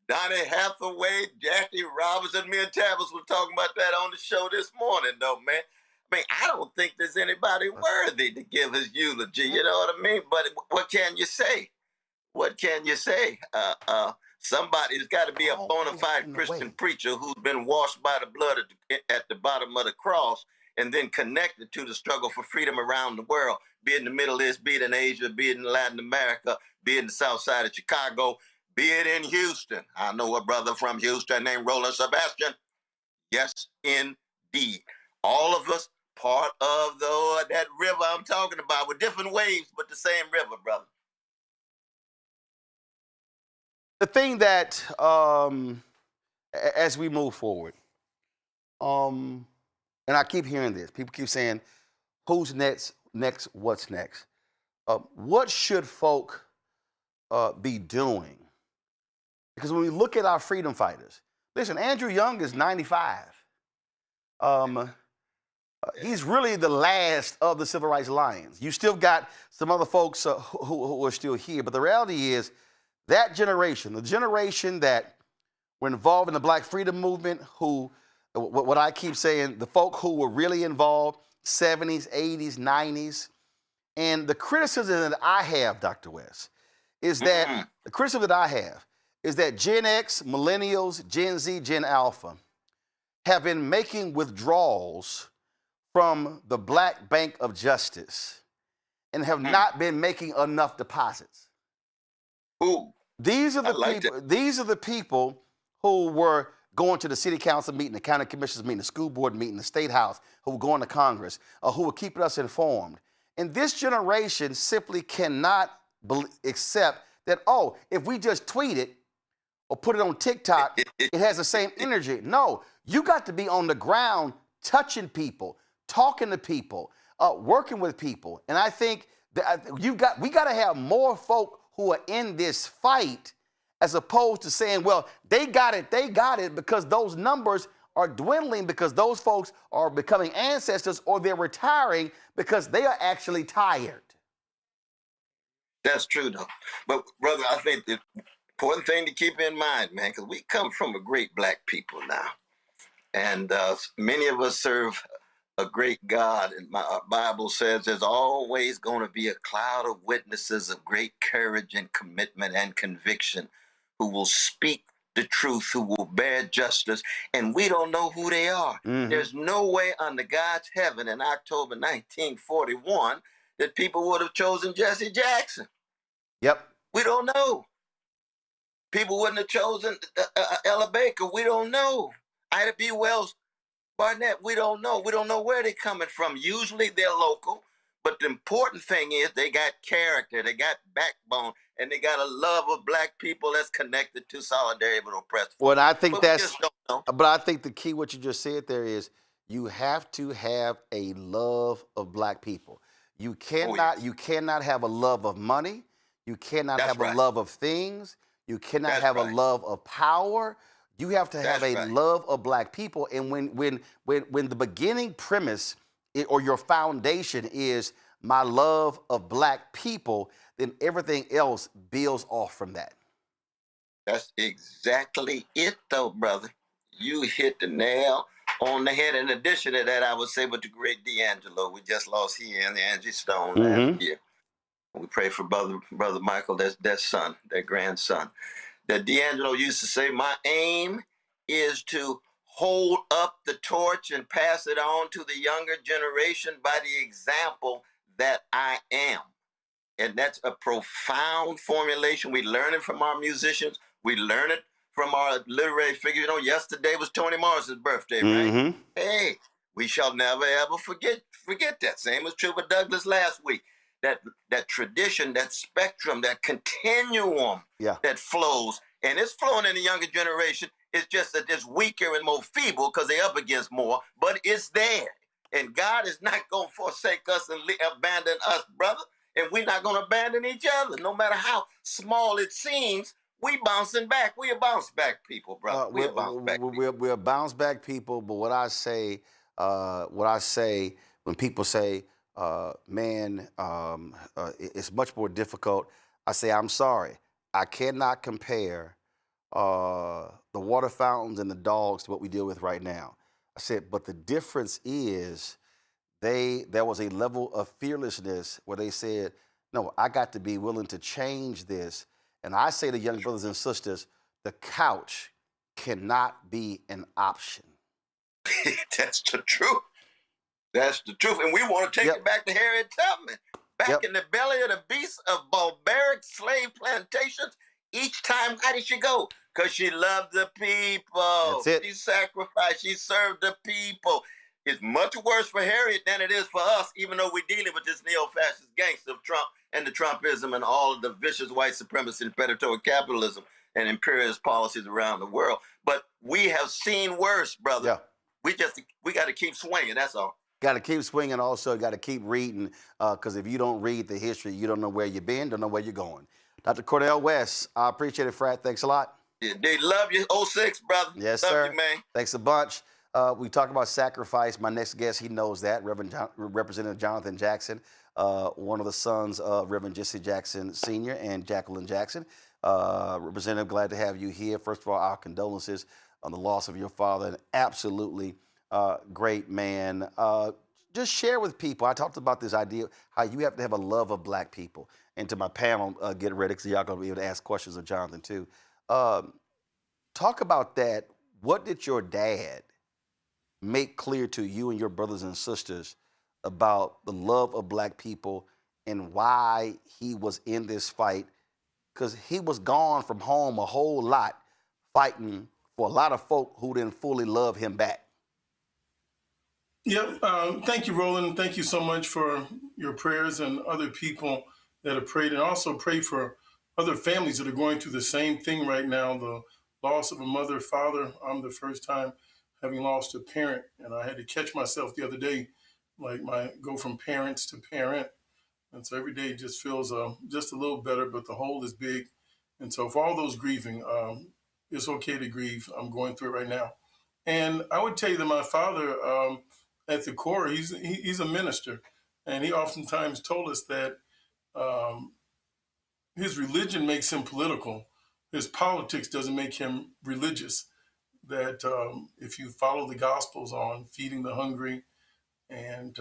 Donnie Hathaway, Jackie Robinson, me and Tavis were talking about that on the show this morning, though, man. I mean, I don't think there's anybody worthy to give his eulogy, you know what I mean? But what can you say? What can you say? Somebody's got to be a bona fide Christian preacher who's been washed by the blood at the bottom of the cross and then connected to the struggle for freedom around the world, be it in the Middle East, be it in Asia, be it in Latin America, be it in the south side of Chicago, be it in Houston. I know a brother from Houston named Roland Sebastian. Yes, indeed. All of us part of that river I'm talking about with different waves, but the same river, brother. The thing that, as we move forward, and I keep hearing this, people keep saying, who's next, what's next? What should folk be doing? Because when we look at our freedom fighters, listen, Andrew Young is 95. He's really the last of the civil rights lions. You still got some other folks who are still here, but the reality is that generation, the generation that were involved in the Black freedom movement, who, what I keep saying, the folk who were really involved, 70s, 80s, 90s, and the criticism that I have, Dr. West, is that the criticism that I have is that Gen X, Millennials, Gen Z, Gen Alpha have been making withdrawals from the Black Bank of Justice and have not been making enough deposits. Ooh, these are the people who were going to the city council meeting, the county commissioners meeting, the school board meeting, the state house, who were going to Congress, who were keeping us informed. And this generation simply cannot accept that, oh, if we just tweet it or put it on TikTok, it has the same energy. No, you got to be on the ground touching people, talking to people, working with people. And I think that we got to have more folk who are in this fight as opposed to saying, well, they got it because those numbers are dwindling because those folks are becoming ancestors, or they're retiring because they are actually tired. That's true, though. But, brother, I think the important thing to keep in mind, man, because we come from a great black people now. And many of us serve a great God. And my Bible says there's always going to be a cloud of witnesses of great courage and commitment and conviction who will speak the truth, who will bear justice. And we don't know who they are. Mm-hmm. There's no way under God's heaven in October 1941 that people would have chosen Jesse Jackson. Yep. We don't know. People wouldn't have chosen Ella Baker. We don't know. Ida B. Wells Barnett, we don't know. We don't know where they're coming from. Usually they're local, but the important thing is they got character, they got backbone, and they got a love of black people that's connected to solidarity with oppressed. Well, I think but that's, we just don't know. but I think the key, what you just said there, is you have to have a love of black people. You cannot have a love of money. You cannot have a love of things. You cannot have a love of power. You have to have a love of black people. And when the beginning premise or your foundation is my love of black people, then everything else builds off from that. That's exactly it, though, brother. You hit the nail on the head. In addition to that, I would say with the great D'Angelo, we just lost here and Angie Stone last year. We pray for brother Michael, their son, their grandson. That D'Angelo used to say, my aim is to hold up the torch and pass it on to the younger generation by the example that I am. And that's a profound formulation. We learn it from our musicians. We learn it from our literary figures. You know, yesterday was Toni Morrison's birthday, right? Hey, we shall never, ever forget that. Same was true with Douglas last week. That tradition, that spectrum, that continuum that flows, and it's flowing in the younger generation. It's just that it's weaker and more feeble because they're up against more, but it's there. And God is not going to forsake us and abandon us, brother. And we're not going to abandon each other. No matter how small it seems, we bouncing back. We a bounce back people, brother. We're a bounce back people, but what I say when people say, it's much more difficult, I say, I'm sorry. I cannot compare the water fountains and the dogs to what we deal with right now. I said, but the difference is there was a level of fearlessness where they said, no, I got to be willing to change this. And I say to young brothers and sisters, the couch cannot be an option. That's the truth. That's the truth. And we want to take it back to Harriet Tubman. Back in the belly of the beast of barbaric slave plantations, each time, how did she go? Because she loved the people. That's it. She sacrificed. She served the people. It's much worse for Harriet than it is for us, even though we're dealing with this neo-fascist gangster of Trump and the Trumpism and all of the vicious white supremacy and predatory capitalism and imperialist policies around the world. But we have seen worse, brother. We got to keep swinging, that's all. Got to keep swinging. Also, got to keep reading, because if you don't read the history, you don't know where you've been, don't know where you're going. Dr. Cornel West, I appreciate it, Frat. Thanks a lot. Yeah, they love you, 06, brother. Yes, love sir. you, man. Thanks a bunch. We talk about sacrifice. My next guest, he knows that, Representative Jonathan Jackson, one of the sons of Reverend Jesse Jackson Sr. and Jacqueline Jackson. Representative, glad to have you here. First of all, our condolences on the loss of your father, an absolutely great man. Just share with people. I talked about this idea how you have to have a love of black people. And to my panel, get ready because y'all gonna be able to ask questions of Jonathan too. Talk about that. What did your dad make clear to you and your brothers and sisters about the love of black people and why he was in this fight? Because he was gone from home a whole lot, fighting for a lot of folk who didn't fully love him back. Yep. Thank you, Roland. Thank you so much for your prayers and other people that have prayed, and also pray for other families that are going through the same thing right now, the loss of a mother, father. I'm the first time having lost a parent, and I had to catch myself the other day, go from parents to parent. And so every day just feels just a little better, but the hole is big. And so for all those grieving, it's okay to grieve. I'm going through it right now. And I would tell you that my father, at the core, he's a minister. And he oftentimes told us that his religion makes him political. His politics doesn't make him religious. That if you follow the Gospels on feeding the hungry and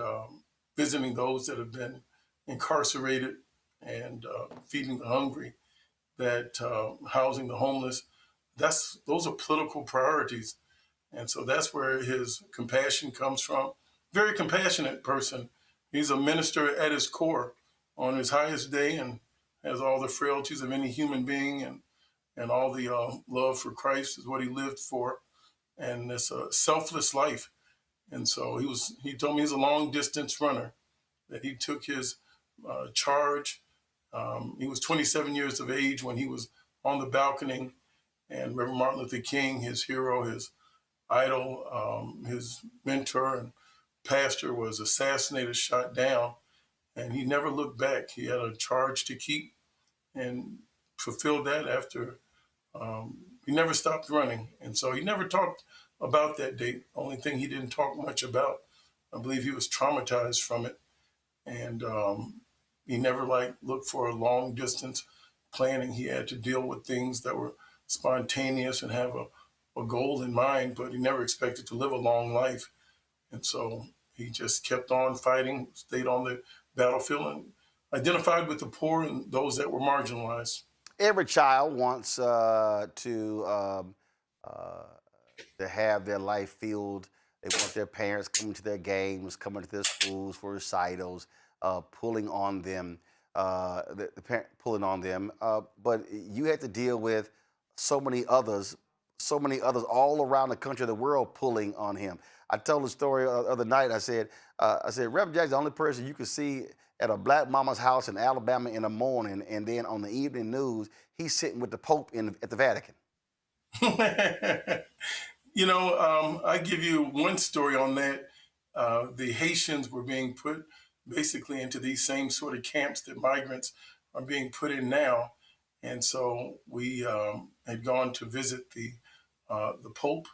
visiting those that have been incarcerated and feeding the hungry, that housing the homeless, those are political priorities. And so that's where his compassion comes from. Very compassionate person. He's a minister at his core on his highest day and has all the frailties of any human being and all the love for Christ is what he lived for. And it's a selfless life. And so he told me he's a long distance runner, that he took his charge. He was 27 years of age when he was on the balcony, and Reverend Martin Luther King, his hero, his idol, his mentor and pastor, was assassinated, shot down, and he never looked back. He had a charge to keep and fulfilled that after he never stopped running. And so he never talked about that date. Only thing he didn't talk much about, I believe he was traumatized from it. And he never looked for a long distance planning. He had to deal with things that were spontaneous and have a goal in mind, but he never expected to live a long life. And so he just kept on fighting, stayed on the battlefield, and identified with the poor and those that were marginalized. Every child wants to have their life filled. They want their parents coming to their games, coming to their schools for recitals, pulling on them, pulling on them. But you had to deal with so many others all around the country, the world, pulling on him. I told the story the other night. I said, Reverend Jackson, the only person you could see at a black mama's house in Alabama in the morning, and then on the evening news, he's sitting with the Pope at the Vatican. I give you one story on that. The Haitians were being put basically into these same sort of camps that migrants are being put in now. And so we had gone to visit the Pope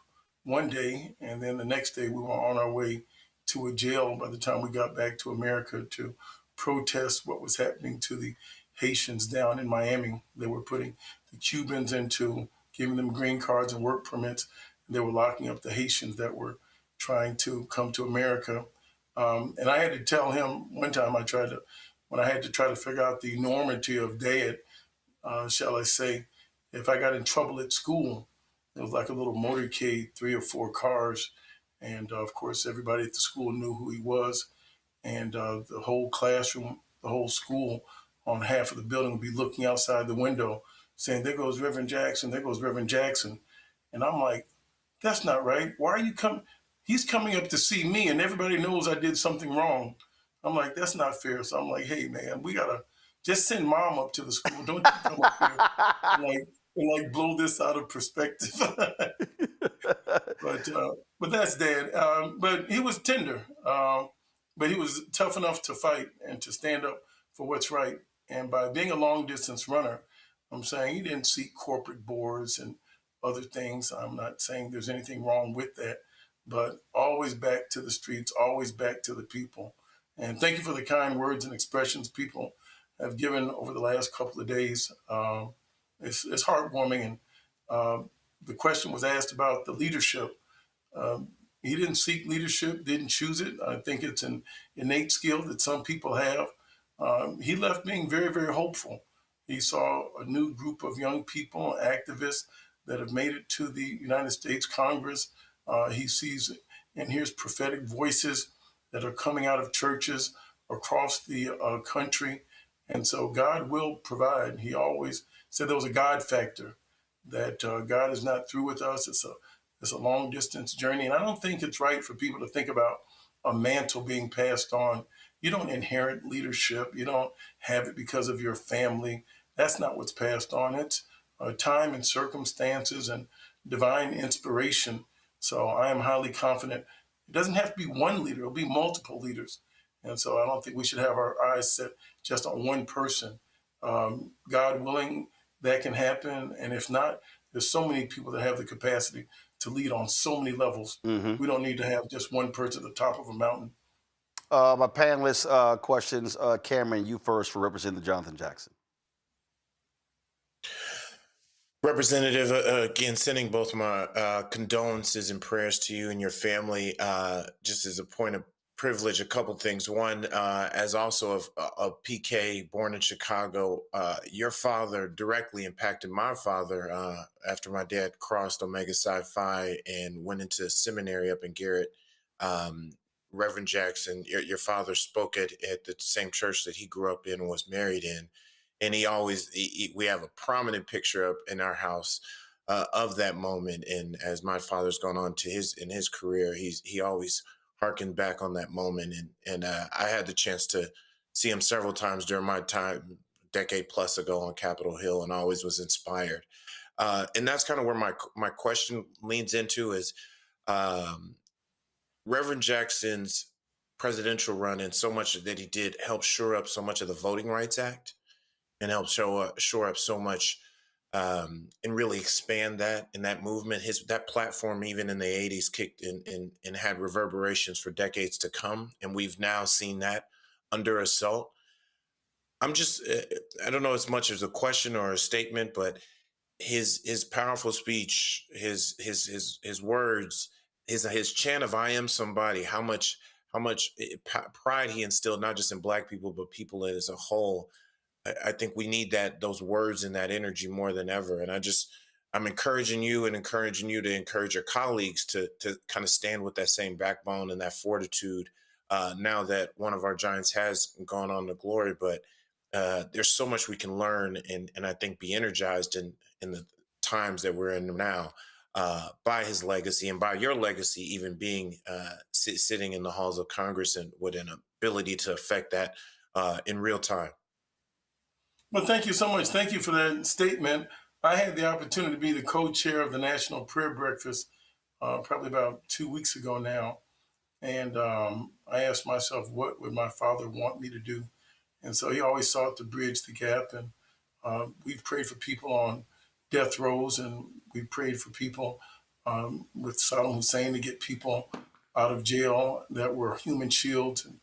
one day, and then the next day we were on our way to a jail by the time we got back to America to protest what was happening to the Haitians down in Miami. They were putting the Cubans into giving them green cards and work permits. They were locking up the Haitians that were trying to come to America. And I had to tell him one time, when I had to try to figure out the enormity of dad, shall I say, if I got in trouble at school, it was like a little motorcade, 3 or 4 cars. And of course, everybody at the school knew who he was. And the whole classroom, the whole school on half of the building would be looking outside the window saying, there goes Reverend Jackson, there goes Reverend Jackson. And I'm like, that's not right. Why are you coming? He's coming up to see me and everybody knows I did something wrong. I'm like, that's not fair. So I'm like, hey man, we gotta just send mom up to the school. Don't you come up here and blow this out of perspective. But that's dad. But he was tender. But he was tough enough to fight and to stand up for what's right. And by being a long distance runner, I'm saying he didn't seek corporate boards and other things. I'm not saying there's anything wrong with that, but always back to the streets, always back to the people. And thank you for the kind words and expressions people have given over the last couple of days. It's heartwarming. And the question was asked about the leadership. He didn't seek leadership, didn't choose it. I think it's an innate skill that some people have. He left being very, very hopeful. He saw a new group of young people, activists that have made it to the United States Congress. He sees and hears prophetic voices that are coming out of churches across the country. And so God will provide. He always said there was a God factor, that God is not through with us. It's a long distance journey. And I don't think it's right for people to think about a mantle being passed on. You don't inherit leadership. You don't have it because of your family. That's not what's passed on. It's time and circumstances and divine inspiration. So I am highly confident. It doesn't have to be one leader. It'll be multiple leaders. And so I don't think we should have our eyes set just on one person. God willing, that can happen. And if not, there's so many people that have the capacity to lead on so many levels. We don't need to have just one person at the top of a mountain. My panelist questions, Cameron, you first for Representative Jonathan Jackson. Representative, again, sending both my condolences and prayers to you and your family. Just as a point of privilege, a couple things. One, as also a PK born in Chicago, your father directly impacted my father after my dad crossed Omega Psi Phi and went into seminary up in Garrett. Reverend Jackson, your father spoke at the same church that he grew up in and was married in. And we have a prominent picture up in our house of that moment. And as my father's gone on to his career, he always harkened back on that moment. And I had the chance to see him several times during my time, decade plus ago on Capitol Hill, and always was inspired. And that's kind of where my question leans into is Reverend Jackson's presidential run, and so much that he did help shore up so much of the Voting Rights Act and help shore up so much and really expand that and that movement. That platform, even in the 80s, kicked in and had reverberations for decades to come. And we've now seen that under assault. I'm just, I don't know as much as a question or a statement, but his powerful speech, his words, his chant of "I am somebody," how much pride he instilled, not just in Black people, but people as a whole. I think we need those words and that energy more than ever. And I'm encouraging you to encourage your colleagues to kind of stand with that same backbone and that fortitude now that one of our giants has gone on to glory. But there's so much we can learn and I think be energized in the times that we're in now by his legacy and by your legacy, even being sitting in the halls of Congress and with an ability to affect that in real time. Well, thank you so much. Thank you for that statement. I had the opportunity to be the co-chair of the National Prayer Breakfast probably about 2 weeks ago now. And I asked myself, what would my father want me to do? And so he always sought to bridge the gap. And we've prayed for people on death rows, and we prayed for people with Saddam Hussein to get people out of jail that were human shields and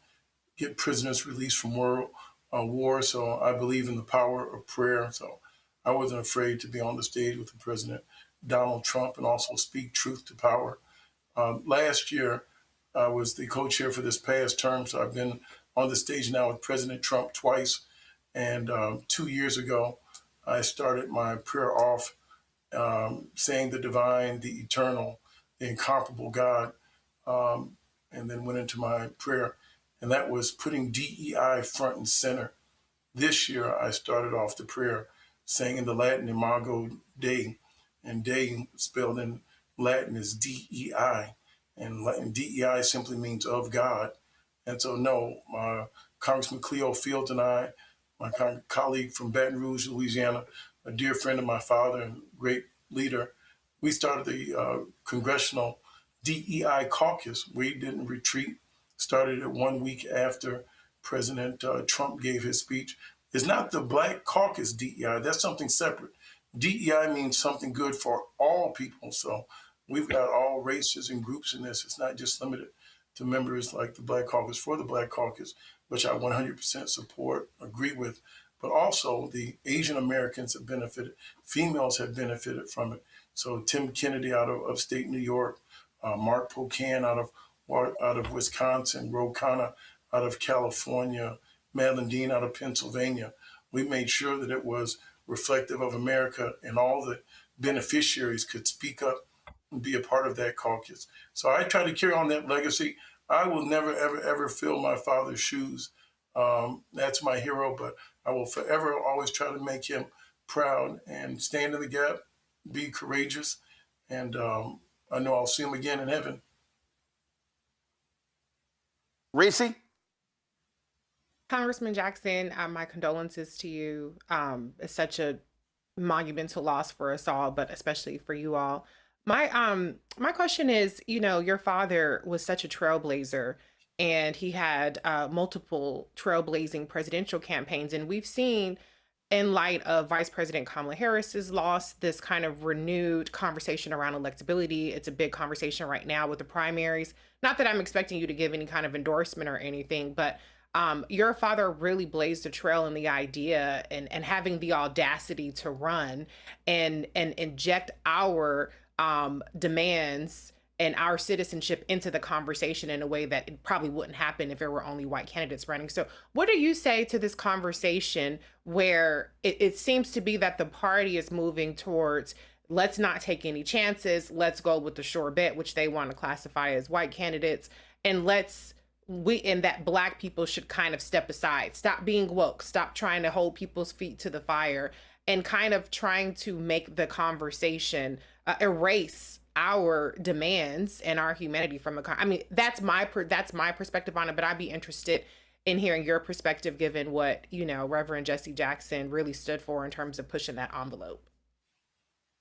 get prisoners released from war. So I believe in the power of prayer. So I wasn't afraid to be on the stage with the President Donald Trump and also speak truth to power. Last year, I was the co-chair for this past term. So I've been on the stage now with President Trump twice. And 2 years ago, I started my prayer off saying the divine, the eternal, the incomparable God, and then went into my prayer. And that was putting DEI front and center. This year, I started off the prayer saying in the Latin Imago Dei, and Dei spelled in Latin is DEI, and DEI simply means of God. And so, no, Congressman Cleo Fields and I, my colleague from Baton Rouge, Louisiana, a dear friend of my father and great leader, we started the Congressional DEI Caucus. We didn't retreat. Started it 1 week after President Trump gave his speech. It's not the Black Caucus DEI. That's something separate. DEI means something good for all people. So we've got all races and groups in this. It's not just limited to members like the Black Caucus for the Black Caucus, which I 100% support, agree with. But also the Asian Americans have benefited. Females have benefited from it. So Tim Kennedy out of upstate New York, Mark Pocan out of Wisconsin, Ro Khanna out of California, Madeline Dean out of Pennsylvania. We made sure that it was reflective of America and all the beneficiaries could speak up and be a part of that caucus. So I try to carry on that legacy. I will never, ever, ever fill my father's shoes. That's my hero, but I will forever always try to make him proud and stand in the gap, be courageous, and I know I'll see him again in heaven. Reese? Congressman Jackson, my condolences to you. It's such a monumental loss for us all, but especially for you all. My question is, your father was such a trailblazer, and he had multiple trailblazing presidential campaigns, and we've seen in light of Vice President Kamala Harris's loss, this kind of renewed conversation around electability. It's a big conversation right now with the primaries. Not that I'm expecting you to give any kind of endorsement or anything, but your father really blazed a trail in the idea and having the audacity to run and inject our demands and our citizenship into the conversation in a way that it probably wouldn't happen if there were only white candidates running. So what do you say to this conversation where it seems to be that the party is moving towards, let's not take any chances, let's go with the sure bet, which they want to classify as white candidates, and that Black people should kind of step aside, stop being woke, stop trying to hold people's feet to the fire, and kind of trying to make the conversation erase our demands and our humanity from the I mean, that's my perspective on it, but I'd be interested in hearing your perspective given what, Reverend Jesse Jackson really stood for in terms of pushing that envelope.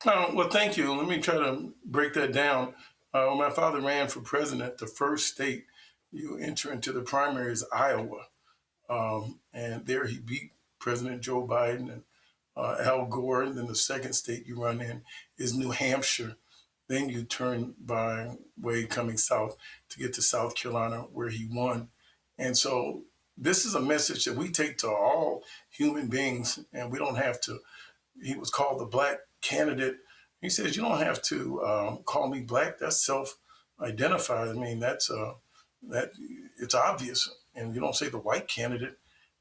Well, thank you. Let me try to break that down. When my father ran for president, the first state you enter into the primary is Iowa. And there he beat President Joe Biden and Al Gore. And then the second state you run in is New Hampshire. Then you turn by way coming south to get to South Carolina, where he won. And so this is a message that we take to all human beings, and we don't have to. He was called the Black candidate. He says, you don't have to call me Black. That's self-identified. I mean, that it's obvious. And you don't say the white candidate.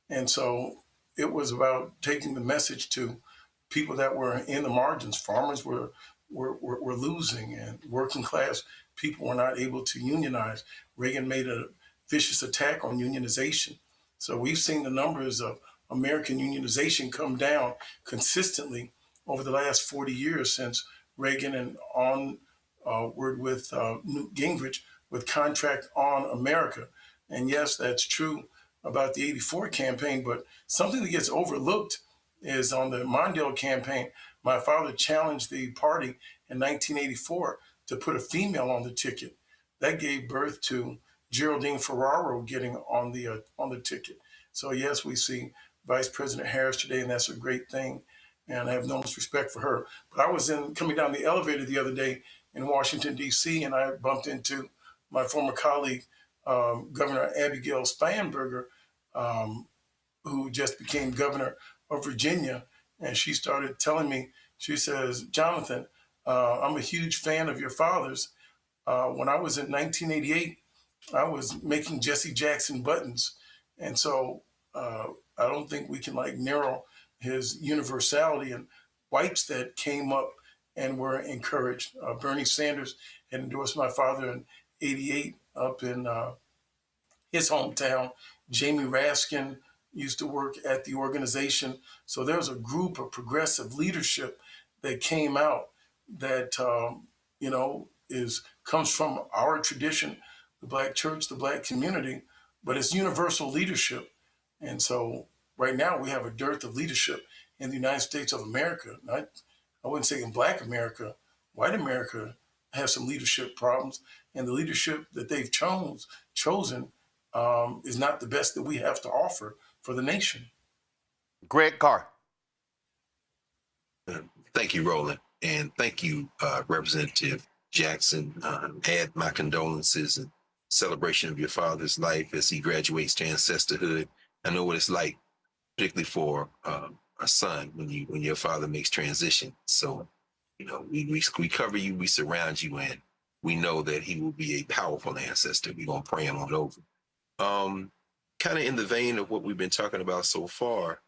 And so it was about taking the message to people that were in the margins. Farmers were losing, and working class people were not able to unionize. Reagan made a vicious attack on unionization. So we've seen the numbers of American unionization come down consistently over the last 40 years since Reagan, and onward with Newt Gingrich with Contract on America. And yes, that's true about the '84 campaign, but something that gets overlooked is on the Mondale campaign. My father challenged the party in 1984 to put a female on the ticket. That gave birth to Geraldine Ferraro getting on the ticket. So yes, we see Vice President Harris today, and that's a great thing. And I have enormous respect for her. But I was coming down the elevator the other day in Washington, D.C., and I bumped into my former colleague, Governor Abigail Spanberger, who just became governor of Virginia. And she started telling me, she says, Jonathan, I'm a huge fan of your father's. When I was in 1988, I was making Jesse Jackson buttons. And so I don't think we can narrow his universality, and whites that came up and were encouraged. Bernie Sanders had endorsed my father in '88 up in his hometown. Jamie Raskin used to work at the organization. So there's a group of progressive leadership that came out that, comes from our tradition, the Black church, the Black community, but it's universal leadership. And so right now we have a dearth of leadership in the United States of America. I wouldn't say in Black America. White America has some leadership problems, and the leadership that they've chosen is not the best that we have to offer for the nation. Greg Carr. Thank you, Roland. And thank you, Representative Jackson. Add my condolences and celebration of your father's life as he graduates to ancestorhood. I know what it's like, particularly for a son when your father makes transition. So, we cover you, we surround you, and we know that he will be a powerful ancestor. We're going to pray him on over. Kind of in the vein of what we've been talking about so far,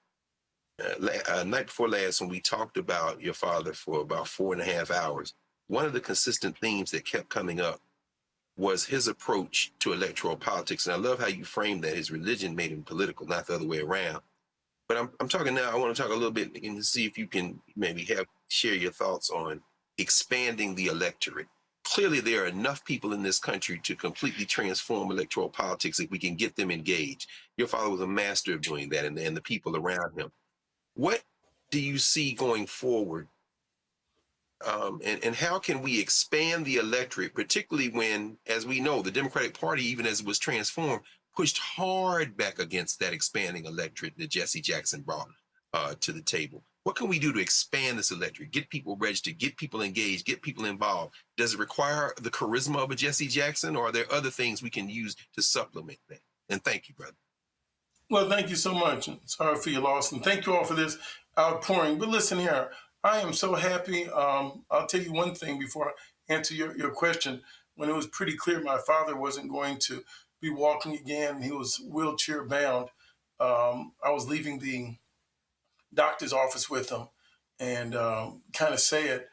night before last, when we talked about your father for about 4.5 hours, one of the consistent themes that kept coming up was his approach to electoral politics. And I love how you framed that. His religion made him political, not the other way around. But I'm talking now, I want to talk a little bit and see if you can maybe share your thoughts on expanding the electorate. Clearly, there are enough people in this country to completely transform electoral politics if we can get them engaged. Your father was a master of doing that, and the people around him. What do you see going forward? And how can we expand the electorate, particularly when, as we know, the Democratic Party, even as it was transformed, pushed hard back against that expanding electorate that Jesse Jackson brought? to the table. What can we do to expand this electorate, get people registered, get people engaged, get people involved? Does it require the charisma of a Jesse Jackson, or are there other things we can use to supplement that? And thank you, brother. Well, thank you so much. Sorry for your loss, and thank you all for this outpouring. But listen here, I am so happy. I'll tell you one thing before I answer your question. When it was pretty clear my father wasn't going to be walking again, he was wheelchair bound, I was leaving the doctor's office with him and kind of say it.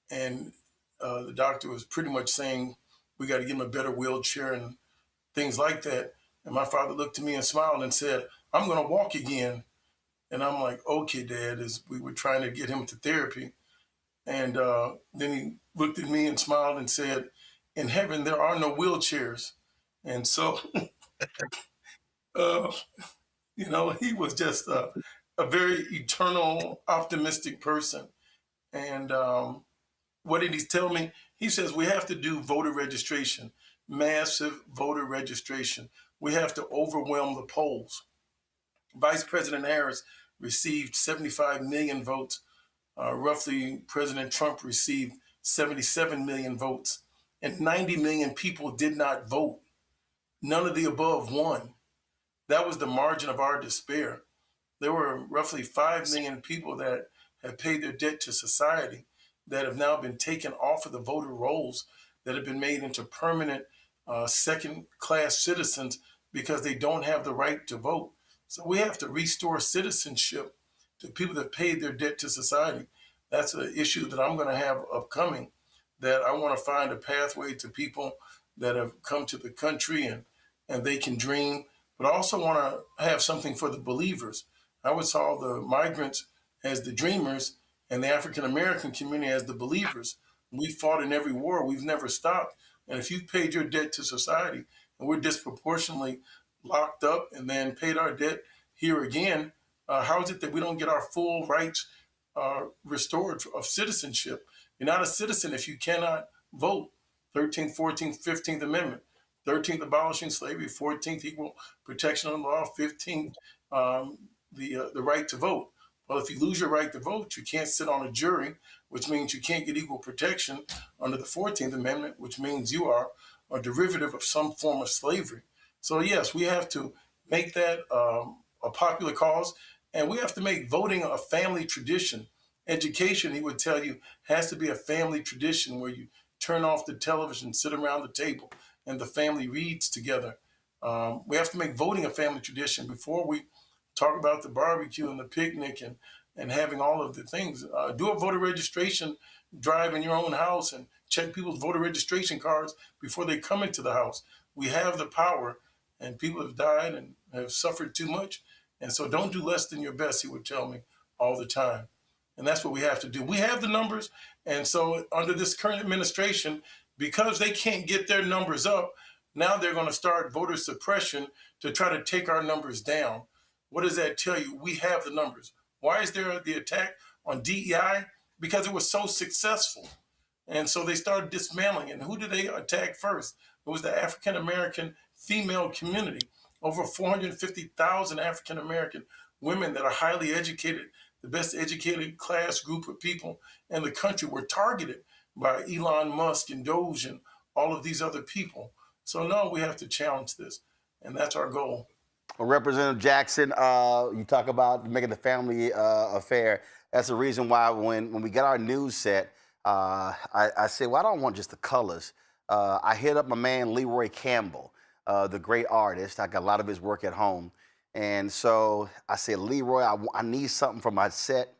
And the doctor was pretty much saying, we got to give him a better wheelchair and things like that. And my father looked at me and smiled and said, I'm going to walk again. And I'm like, okay, Dad, as we were trying to get him to therapy. And then he looked at me and smiled and said, in heaven, there are no wheelchairs. And so, he was just a very eternal, optimistic person. And what did he tell me? He says, we have to do voter registration, massive voter registration. We have to overwhelm the polls. Vice President Harris received 75 million votes. Roughly, President Trump received 77 million votes. And 90 million people did not vote. None of the above won. That was the margin of our despair. There were roughly 5 million people that have paid their debt to society that have now been taken off of the voter rolls, that have been made into permanent second-class citizens because they don't have the right to vote. So we have to restore citizenship to people that paid their debt to society. That's an issue that I'm going to have upcoming, that I want to find a pathway to people that have come to the country and they can dream, but I also want to have something for the believers. I would saw the migrants as the dreamers and the African-American community as the believers. We fought in every war. We've never stopped. And if you've paid your debt to society and we're disproportionately locked up and then paid our debt here again, how is it that we don't get our full rights restored of citizenship? You're not a citizen if you cannot vote. 13th, 14th, 15th Amendment. 13th, abolishing slavery. 14th, equal protection under law. 15th, the right to vote. Well, if you lose your right to vote, you can't sit on a jury, which means you can't get equal protection under the 14th Amendment, which means you are a derivative of some form of slavery. So yes, we have to make that a popular cause, and we have to make voting a family tradition. Education, he would tell you, has to be a family tradition where you turn off the television, sit around the table, and the family reads together. We have to make voting a family tradition before we talk about the barbecue and the picnic and having all of the things. Do a voter registration drive in your own house and check people's voter registration cards before they come into the house. We have the power, and people have died and have suffered too much. And so don't do less than your best, he would tell me all the time. And that's what we have to do. We have the numbers. And so under this current administration, because they can't get their numbers up, now they're going to start voter suppression to try to take our numbers down. What does that tell you? We have the numbers. Why is there the attack on DEI? Because it was so successful. And so they started dismantling. And who did they attack first? It was the African-American female community. Over 450,000 African-American women that are highly educated, the best educated class group of people in the country, were targeted by Elon Musk and Doge and all of these other people. So no, we have to challenge this. And that's our goal. Well, Representative Jackson, you talk about making the family affair. That's the reason why when we got our news set, I said, well, I don't want just the colors. I hit up my man Leroy Campbell, the great artist. I got a lot of his work at home. And so I said, Leroy, I need something for my set,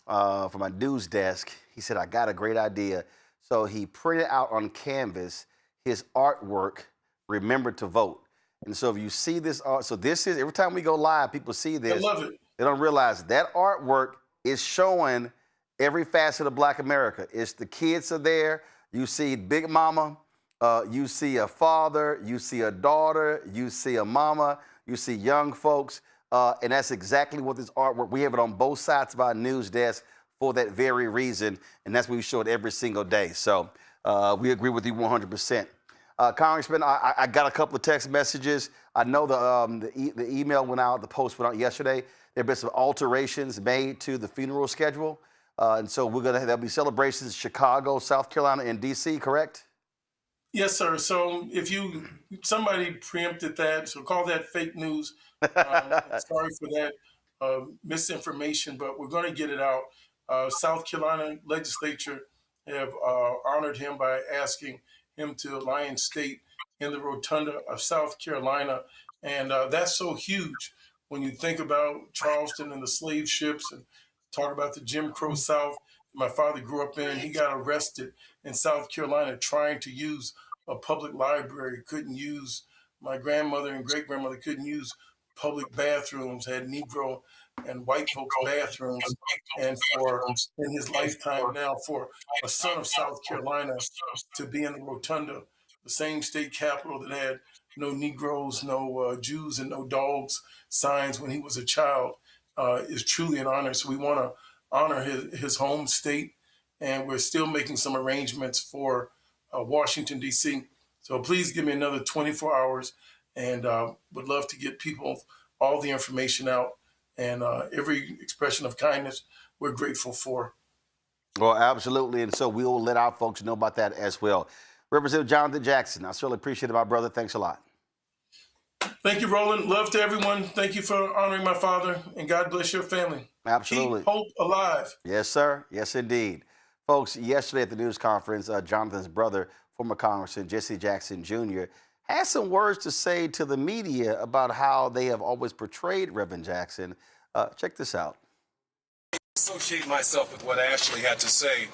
for my news desk. He said, I got a great idea. So he printed out on canvas his artwork, Remember to Vote. And so if you see this art, so this is, every time we go live, people see this. I love it. They don't realize that artwork is showing every facet of Black America. It's the kids are there. You see Big Mama. You see a father. You see a daughter. You see a mama. You see young folks. And that's exactly what this artwork, we have it on both sides of our news desk for that very reason. And that's what we show it every single day. So we agree with you 100%. Congressman, I got a couple of text messages. I know the email went out, the post went out yesterday. there have been some alterations made to the funeral schedule. And so there'll be celebrations in Chicago, South Carolina, and D.C., correct? Yes, sir. So if somebody preempted that, so call that fake news. Sorry for that misinformation, but we're going to get it out. South Carolina legislature have honored him by asking him to lie in state in the rotunda of South Carolina. And that's so huge when you think about Charleston and the slave ships and talk about the Jim Crow South my father grew up in. He got arrested in South Carolina trying to use a public library, couldn't use, my grandmother and great grandmother couldn't use public bathrooms, had Negro and white folks bathrooms. And in his lifetime now, for a son of South Carolina to be in the rotunda, the same state capital that had no Negroes, no Jews, and no dogs signs when he was a child, is truly an honor. So we want to honor his home state, and we're still making some arrangements for Washington, D.C. So please give me another 24 hours, and would love to get people all the information out, and every expression of kindness we're grateful for. Well, absolutely, and so we will let our folks know about that as well. Representative Jonathan Jackson, I certainly appreciate it, my brother. Thanks a lot. Thank you, Roland. Love to everyone. Thank you for honoring my father, and God bless your family. Absolutely. Keep hope alive. Yes, sir. Yes, indeed. Folks, yesterday at the news conference, Jonathan's brother, former Congressman Jesse Jackson Jr., had some words to say to the media about how they have always portrayed Reverend Jackson. Check this out. Associate myself with what Ashley had to say,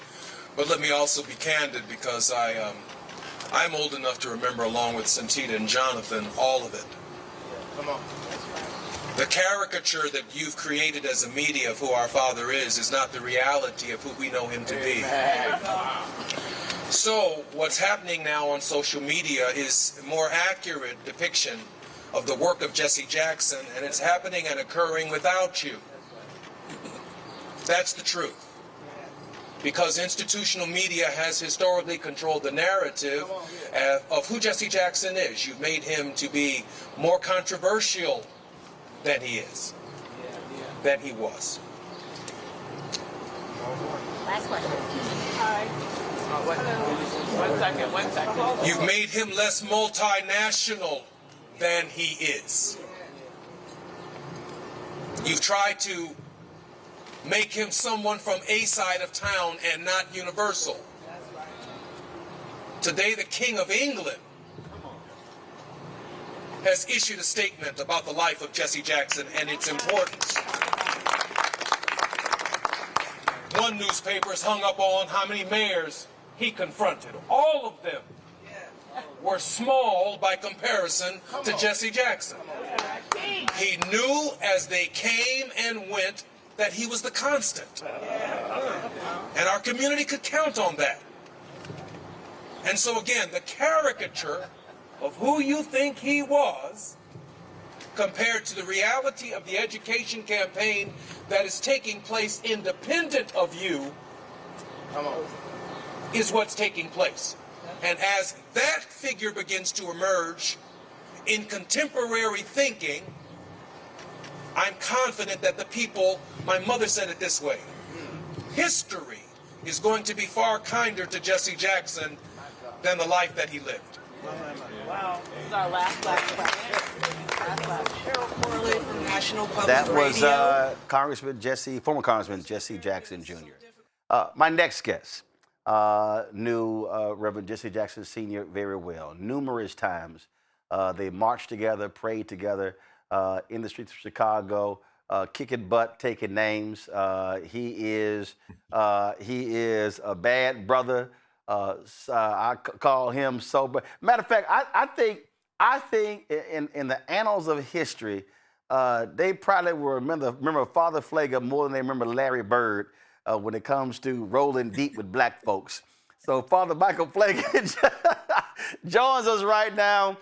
but let me also be candid, because I'm old enough to remember, along with Santita and Jonathan, all of it. Come on. The caricature that you've created as a media of who our father is not the reality of who we know him to be. So what's happening now on social media is a more accurate depiction of the work of Jesse Jackson, and it's happening and occurring without you. That's the truth. Because institutional media has historically controlled the narrative of who Jesse Jackson is. You've made him to be more controversial than he is, than he was. Last question. Hi. One second. You've made him less multinational than he is. You've tried to make him someone from a side of town and not universal. Today, the King of England has issued a statement about the life of Jesse Jackson and its importance. One newspaper is hung up on how many mayors he confronted. All of them were small by comparison to Jesse Jackson. He knew as they came and went that he was the constant. And our community could count on that. And so again, the caricature of who you think he was compared to the reality of the education campaign that is taking place independent of you is what's taking place. And as that figure begins to emerge in contemporary thinking, I'm confident that the people, my mother said it this way, history is going to be far kinder to Jesse Jackson than the life that he lived. Wow. This is our last question. Cheryl Corley from National Public That was Radio. former Congressman Jesse Jackson Jr. My next guest knew Reverend Jesse Jackson Sr. very well. Numerous times they marched together, prayed together in the streets of Chicago, kicking butt, taking names. He is a bad brother. I call him sober. Matter of fact, I think in the annals of history, they probably will remember Father Pfleger more than they remember Larry Bird when it comes to rolling deep with black folks. So Father Michael Pfleger joins us right now.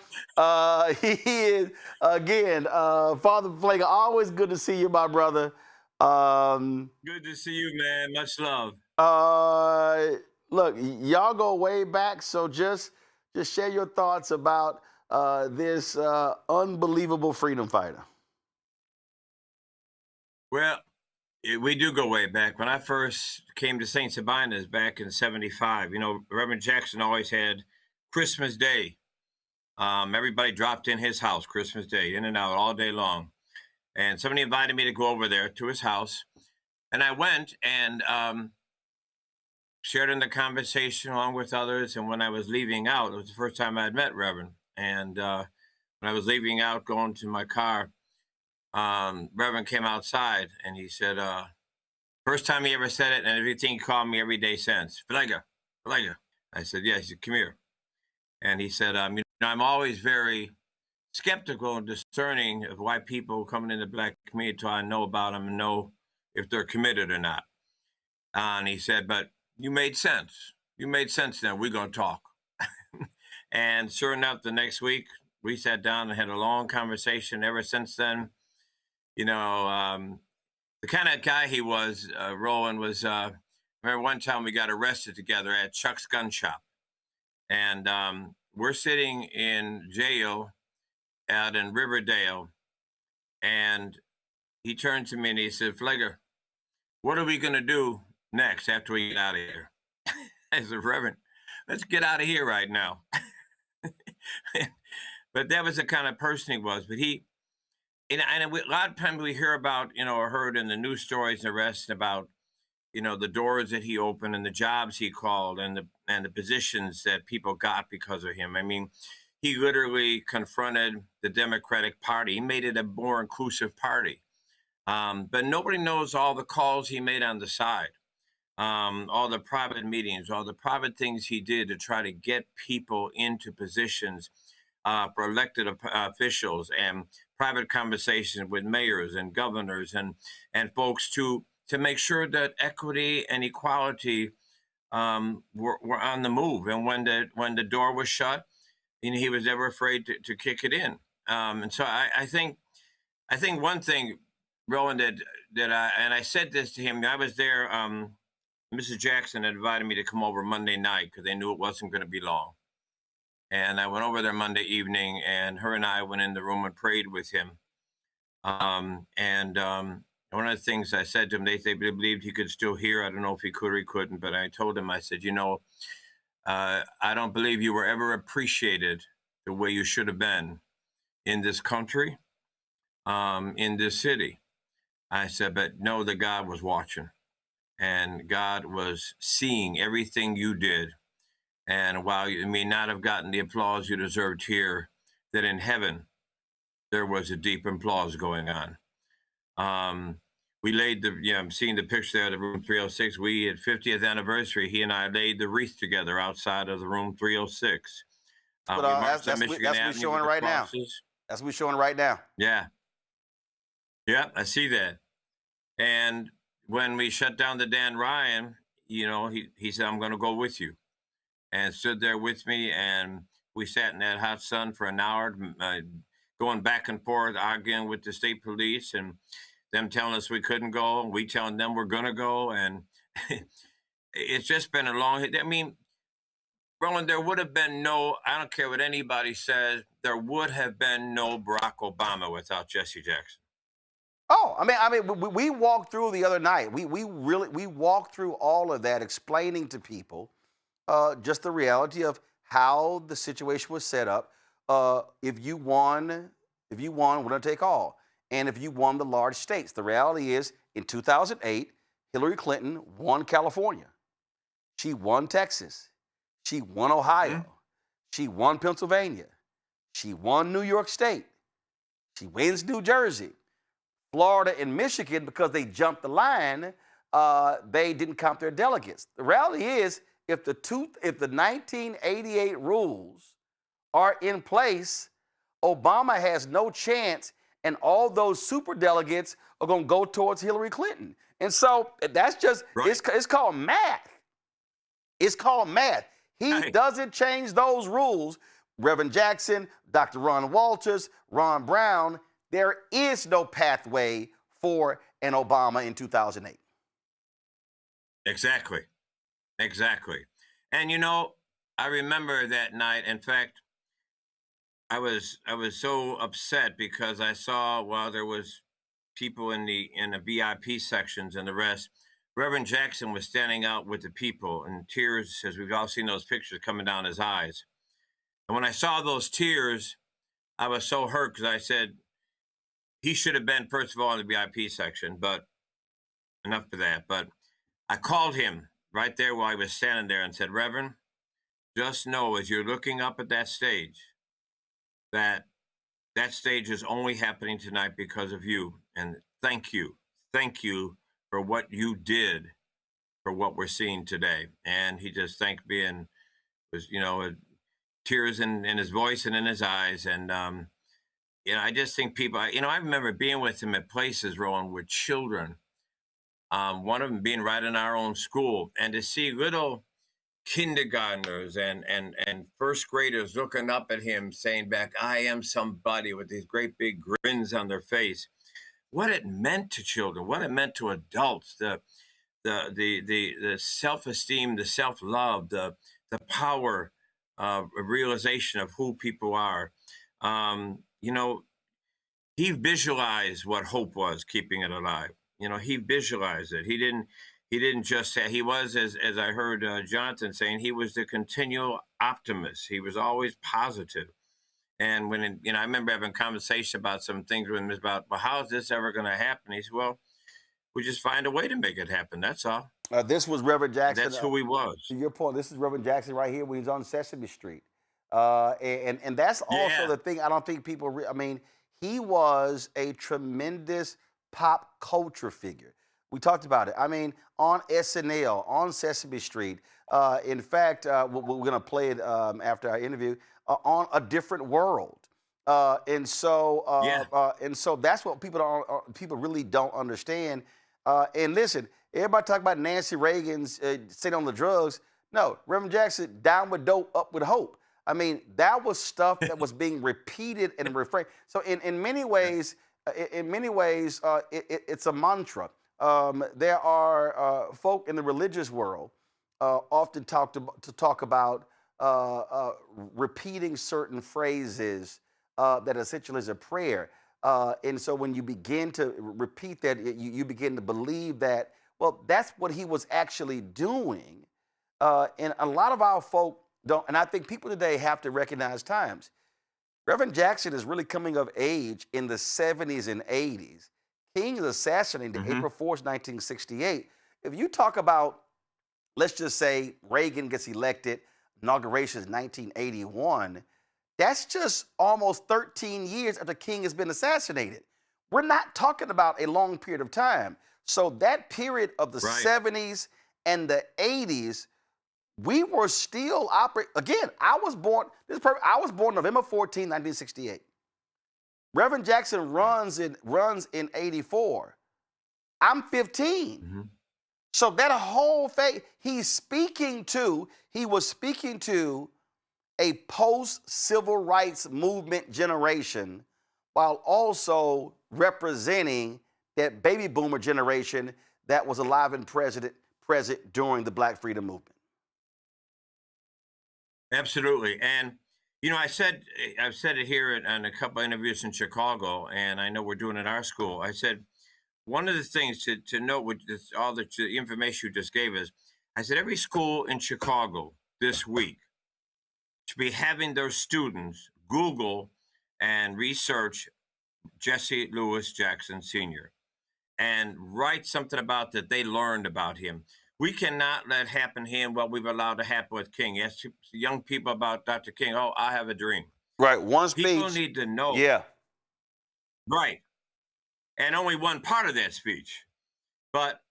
He is, again, Father Pfleger, always good to see you, my brother. Good to see you, man. Much love. Look, y'all go way back, so just share your thoughts about this unbelievable freedom fighter. Well, we do go way back. When I first came to St. Sabina's back in '75, you know, Reverend Jackson always had Christmas Day. Everybody dropped in his house Christmas Day, in and out all day long. And somebody invited me to go over there to his house. And I went and shared in the conversation along with others. And when I was leaving out, it was the first time I had met Reverend. And when I was leaving out, going to my car, Reverend came outside and he said, first time he ever said it, and everything he called me every day since, Pfleger, Pfleger. I said, yeah. He said, come here. And he said, you know, I'm always very skeptical and discerning of why people coming in the Black community till I know about them and know if they're committed or not. And he said, but you made sense. You made sense then. We're going to talk. And sure enough, the next week, we sat down and had a long conversation. Ever since then, you know, the kind of guy he was, Roland, was, remember one time we got arrested together at Chuck's gun shop. And we're sitting in jail out in Riverdale. And he turned to me and he said, Pfleger, what are we going to do next after we get out of here? I said, Reverend, let's get out of here right now. But that was the kind of person he was. But he, and a lot of times we hear about, you know, or heard in the news stories and the rest about, you know, the doors that he opened and the jobs he called and the positions that people got because of him. I mean, he literally confronted the Democratic Party. He made it a more inclusive party. But nobody knows all the calls he made on the side, all the private meetings, all the private things he did to try to get people into positions for elected officials, and private conversations with mayors and governors and folks to make sure that equity and equality were on the move. And when the door was shut, you know, he was never afraid to kick it in. And so I think one thing, Roland, that I said this to him, I was there, Mrs. Jackson had invited me to come over Monday night because they knew it wasn't going to be long. And I went over there Monday evening, and her and I went in the room and prayed with him. One of the things I said to him, they believed he could still hear. I don't know if he could or he couldn't, but I told him, I said, you know, I don't believe you were ever appreciated the way you should have been in this country, in this city. I said, but know that God was watching, and God was seeing everything you did. And while you may not have gotten the applause you deserved here, that in heaven, there was a deep applause going on. We laid I'm seeing the picture there of the room 306. We, at 50th anniversary, he and I laid the wreath together outside of the room 306. But that's what we're showing right now. That's what we're showing right now. Yeah. Yeah, I see that. And when we shut down the Dan Ryan, you know, he said, I'm going to go with you. And stood there with me, and we sat in that hot sun for an hour, going back and forth, arguing with the state police, and them telling us we couldn't go, and we telling them we're going to go. And it's just been a long, I mean, Roland, there would have been no, I don't care what anybody says, there would have been no Barack Obama without Jesse Jackson. Oh, I mean, we walked through the other night. We walked through all of that, explaining to people just the reality of how the situation was set up. If you won, we're going to take all. And if you won the large states, the reality is, in 2008, Hillary Clinton won California. She won Texas. She won Ohio. She won Pennsylvania. She won New York State. She wins New Jersey. Florida and Michigan, because they jumped the line, they didn't count their delegates. The reality is, if the 1988 rules are in place, Obama has no chance, and all those superdelegates are going to go towards Hillary Clinton. And so that's just, right. It's called math. It's called math. He doesn't change those rules. Reverend Jackson, Dr. Ron Walters, Ron Brown, there is no pathway for an Obama in 2008. Exactly. Exactly. And, you know, I remember that night. In fact, I was so upset because I saw while there was people in the VIP sections and the rest, Reverend Jackson was standing out with the people, and tears, as we've all seen those pictures, coming down his eyes. And when I saw those tears, I was so hurt because I said, he should have been, first of all, in the VIP section, but enough for that. But I called him right there while he was standing there and said, Reverend, just know as you're looking up at that stage, that stage is only happening tonight because of you. And thank you. Thank you for what you did for what we're seeing today. And he just thanked me and was, tears in his voice and in his eyes. And, I just think people, I remember being with him at places, Roland, with children, one of them being right in our own school, and to see little kindergartners and first graders looking up at him saying back, I am somebody, with these great big grins on their face. What it meant to children, what it meant to adults, the self-esteem, the self-love, the power of realization of who people are. He visualized what hope was, keeping it alive. He visualized it. He didn't just say, he was, as I heard Jonathan saying, he was the continual optimist. He was always positive. And when, I remember having a conversation about some things with him about, well, how is this ever going to happen? He said, well, we just find a way to make it happen. That's all. This was Reverend Jackson. That's who he was. To your point, this is Reverend Jackson right here when he's on Sesame Street. And that's also the thing I don't think people, he was a tremendous pop culture figure. We talked about it. On SNL, on Sesame Street. In fact, we're going to play it after our interview, on A Different World. And so that's what people really don't understand. And listen, everybody talk about Nancy Reagan's sitting on the drugs. No, Reverend Jackson, down with dope, up with hope. That was stuff that was being repeated and reframed. So in many ways, it's a mantra. There are folk in the religious world often talk about repeating certain phrases that essentially is a prayer. And so when you begin to repeat that, you begin to believe that, well, that's what he was actually doing. And a lot of our folk don't, and I think people today have to recognize times. Reverend Jackson is really coming of age in the 70s and 80s. King is assassinated April 4th, 1968. If you talk about, let's just say Reagan gets elected, inauguration is 1981, that's just almost 13 years after King has been assassinated. We're not talking about a long period of time. So that period of the 70s and the 80s, we were still operating. Again, I was born November 14, 1968. Reverend Jackson runs in 84. I'm 15. So that whole phase, he was speaking to a post-civil rights movement generation while also representing that baby boomer generation that was alive and present during the Black Freedom Movement. Absolutely. And, I've said it here in a couple of interviews in Chicago, and I know we're doing it at our school. I said, one of the things to note with all the information you just gave us, I said, every school in Chicago this week should be having their students Google and research Jesse Louis Jackson Sr. and write something about that they learned about him. We cannot let happen here what we've allowed to happen with King. Ask young people about Dr. King. Oh, I have a dream. Right. One speech. People need to know. Yeah. Right. And only one part of that speech. But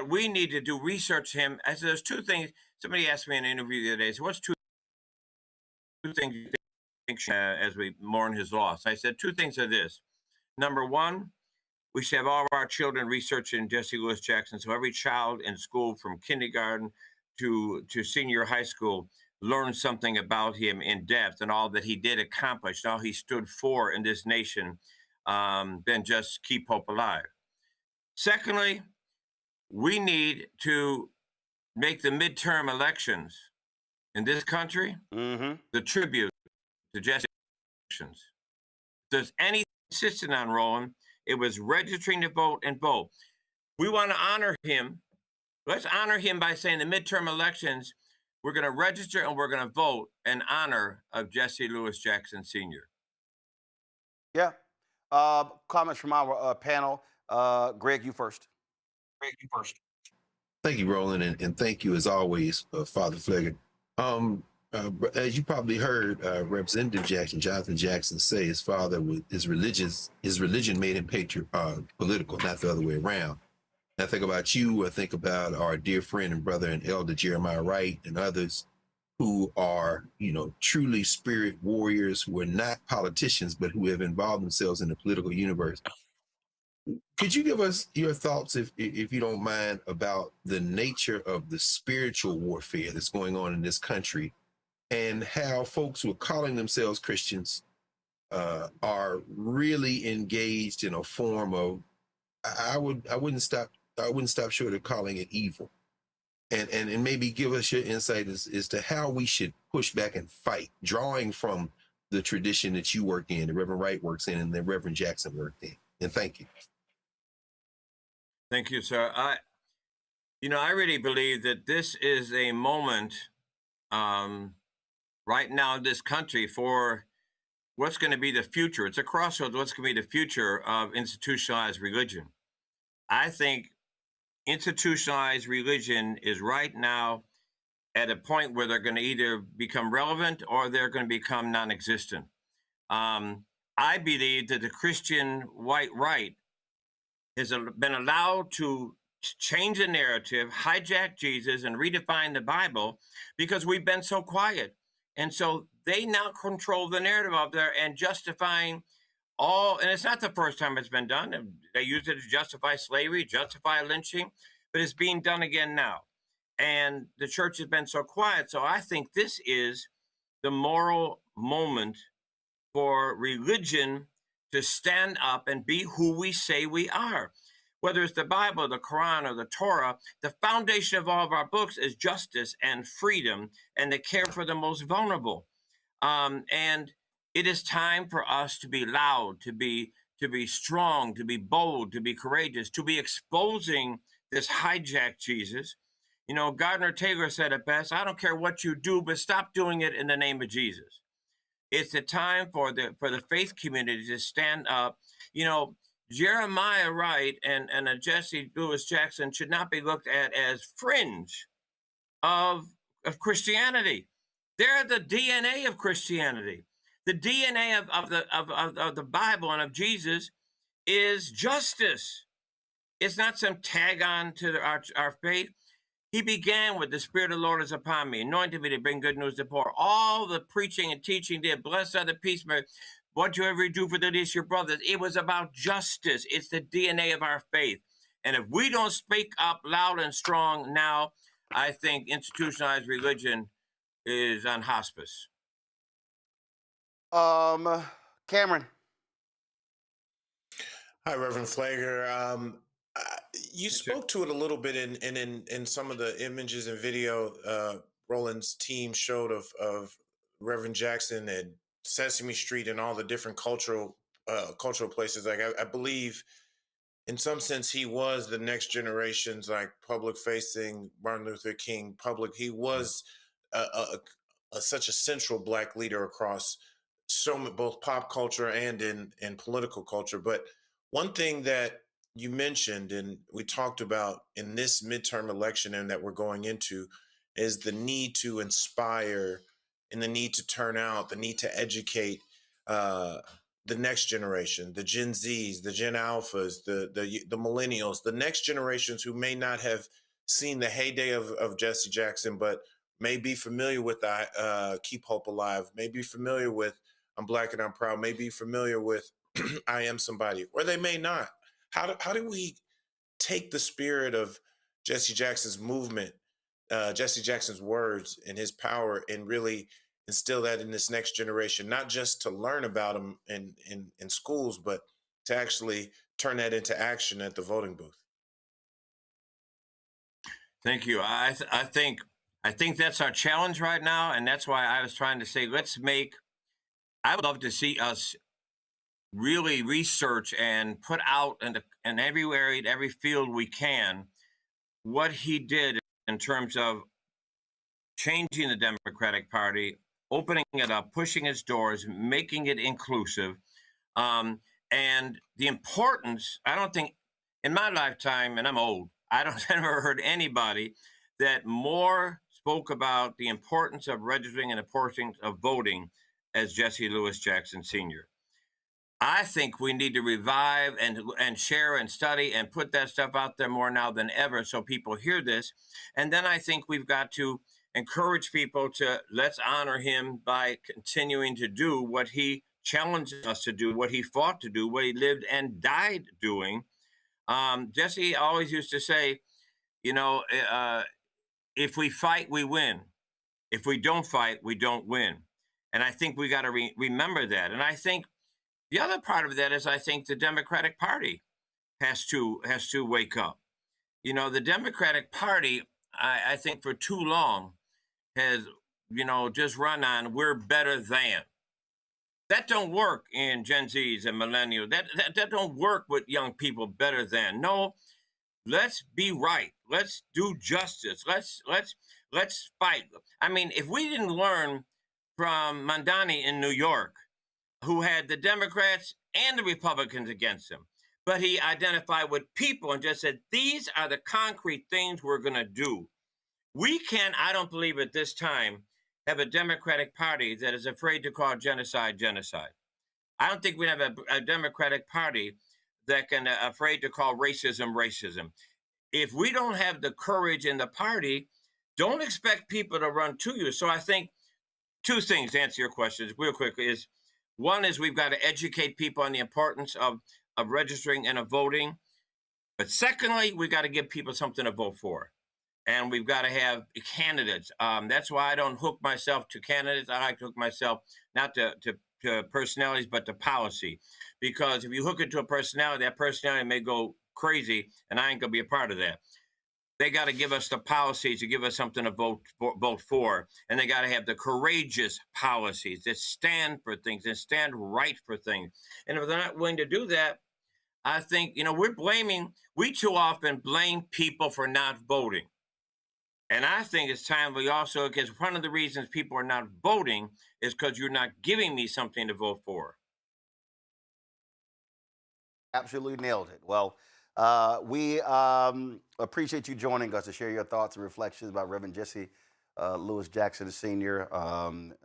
we need to do research him. I said, there's two things. Somebody asked me in an interview the other day, so what's two things you think as we mourn his loss? I said, two things are this. Number one, we should have all of our children researching Jesse Louis Jackson. So every child in school from kindergarten to senior high school learn something about him in depth and all that he did accomplish, and all he stood for in this nation, then just keep hope alive. Secondly, we need to make the midterm elections in this country the tribute to Jesse elections. If there's any insisting on Roland, It was registering to vote and vote. We want to honor him. Let's honor him by saying the midterm elections, we're going to register and we're going to vote in honor of Jesse Louis Jackson Sr. Yeah. Comments from our panel. Greg, you first. Thank you, Roland, and thank you as always, Father Pfleger. As you probably heard Representative Jackson, Jonathan Jackson, say his father was his religion made him political, not the other way around. I think about you. I think about our dear friend and brother and elder Jeremiah Wright and others who are, truly spirit warriors who are not politicians, but who have involved themselves in the political universe. Could you give us your thoughts, if you don't mind, about the nature of the spiritual warfare that's going on in this country, and how folks who are calling themselves Christians are really engaged in a form of, I wouldn't stop short of calling it evil, and maybe give us your insight as to how we should push back and fight, drawing from the tradition that you work in, the Reverend Wright works in, and the Reverend Jackson worked in. And thank you. Thank you, sir. I really believe that this is a moment right now in this country for what's going to be the future. It's a crossroads. What's going to be the future of institutionalized religion? I think institutionalized religion is right now at a point where they're going to either become relevant or they're going to become non-existent. I believe that the Christian white right has been allowed to change the narrative, hijack Jesus, and redefine the Bible because we've been so quiet. And so they now control the narrative out there and justifying all, and it's not the first time it's been done. They used it to justify slavery, justify lynching, but it's being done again now. And the church has been so quiet. So I think this is the moral moment for religion to stand up and be who we say we are. Whether it's the Bible, the Quran, or the Torah, the foundation of all of our books is justice and freedom and the care for the most vulnerable. And it is time for us to be loud, to be strong, to be bold, to be courageous, to be exposing this hijacked Jesus. Gardner Taylor said it best, I don't care what you do, but stop doing it in the name of Jesus. It's the time for the faith community to stand up. Jeremiah Wright and Jesse Louis Jackson should not be looked at as fringe of Christianity. They're the DNA of Christianity. The DNA of the Bible and of Jesus is justice. It's not some tag on to our faith. He began with the Spirit of the Lord is upon me, anointed me to bring good news to the poor. All the preaching and teaching did, blessed are the peacemakers, whatsoever you do for the least of your brothers. It was about justice. It's the DNA of our faith. And if we don't speak up loud and strong now, I think institutionalized religion is on hospice. Cameron. Hi, Reverend Pfleger. You spoke to it a little bit in some of the images and video Roland's team showed of Reverend Jackson and Sesame Street and all the different cultural places. Like I believe, in some sense, he was the next generation's public-facing Martin Luther King public. He was such a central Black leader across both pop culture and in political culture. But one thing that you mentioned and we talked about in this midterm election and that we're going into is the need to inspire and the need to turn out, the need to educate the next generation, the Gen Zs, the Gen Alphas, the millennials, the next generations who may not have seen the heyday of Jesse Jackson, but may be familiar with Keep Hope Alive, may be familiar with I'm Black and I'm Proud, may be familiar with I Am Somebody, or they may not. How do we take the spirit of Jesse Jackson's movement, Jesse Jackson's words and his power, and really instill that in this next generation, not just to learn about him in schools, but to actually turn that into action at the voting booth? Thank you. I think that's our challenge right now, and that's why I was trying to say, I would love to see us really research and put out in every area, every field we can, what he did in terms of changing the Democratic Party, opening it up, pushing its doors, making it inclusive. And the importance, I don't think, in my lifetime, and I'm old, I don't ever heard anybody that more spoke about the importance of registering and the importance of voting as Jesse Louis Jackson Sr. I think we need to revive and share and study and put that stuff out there more now than ever so people hear this. And then I think we've got to encourage people to let's honor him by continuing to do what he challenged us to do, what he fought to do, what he lived and died doing. Jesse always used to say, you know, if we fight, we win. If we don't fight, we don't win. And I think we got to remember that. And I think the other part of that is I think the Democratic Party has to wake up. You know, the Democratic Party, I think for too long has, you know, just run on we're better than. That don't work in Gen Zs and millennials. That don't work with young people better than. No, let's be right. Let's do justice. Let's fight. I mean, if we didn't learn from Mandani in New York, who had the Democrats and the Republicans against him, but he identified with people and just said, these are the concrete things we're going to do. We can, I don't believe at this time, have a Democratic Party that is afraid to call genocide genocide. I don't think we have a Democratic Party that can afraid to call racism racism. If we don't have the courage in the party, don't expect people to run to you. So I think two things to answer your questions real quickly is, one is we've got to educate people on the importance of registering and of voting. But secondly, we got to give people something to vote for. And we've got to have candidates. That's why I don't hook myself to candidates. I like to hook myself not to personalities, but to policy. Because if you hook it to a personality, that personality may go crazy, and I ain't going to be a part of that. They got to give us the policies to give us something to vote for. And they got to have the courageous policies that stand for things and stand right for things. And if they're not willing to do that, I think, you know, we too often blame people for not voting. And I think it's time we also, because one of the reasons people are not voting is because you're not giving me something to vote for. Absolutely nailed it. Well, we appreciate you joining us to share your thoughts and reflections about Reverend Jesse Louis Jackson Sr.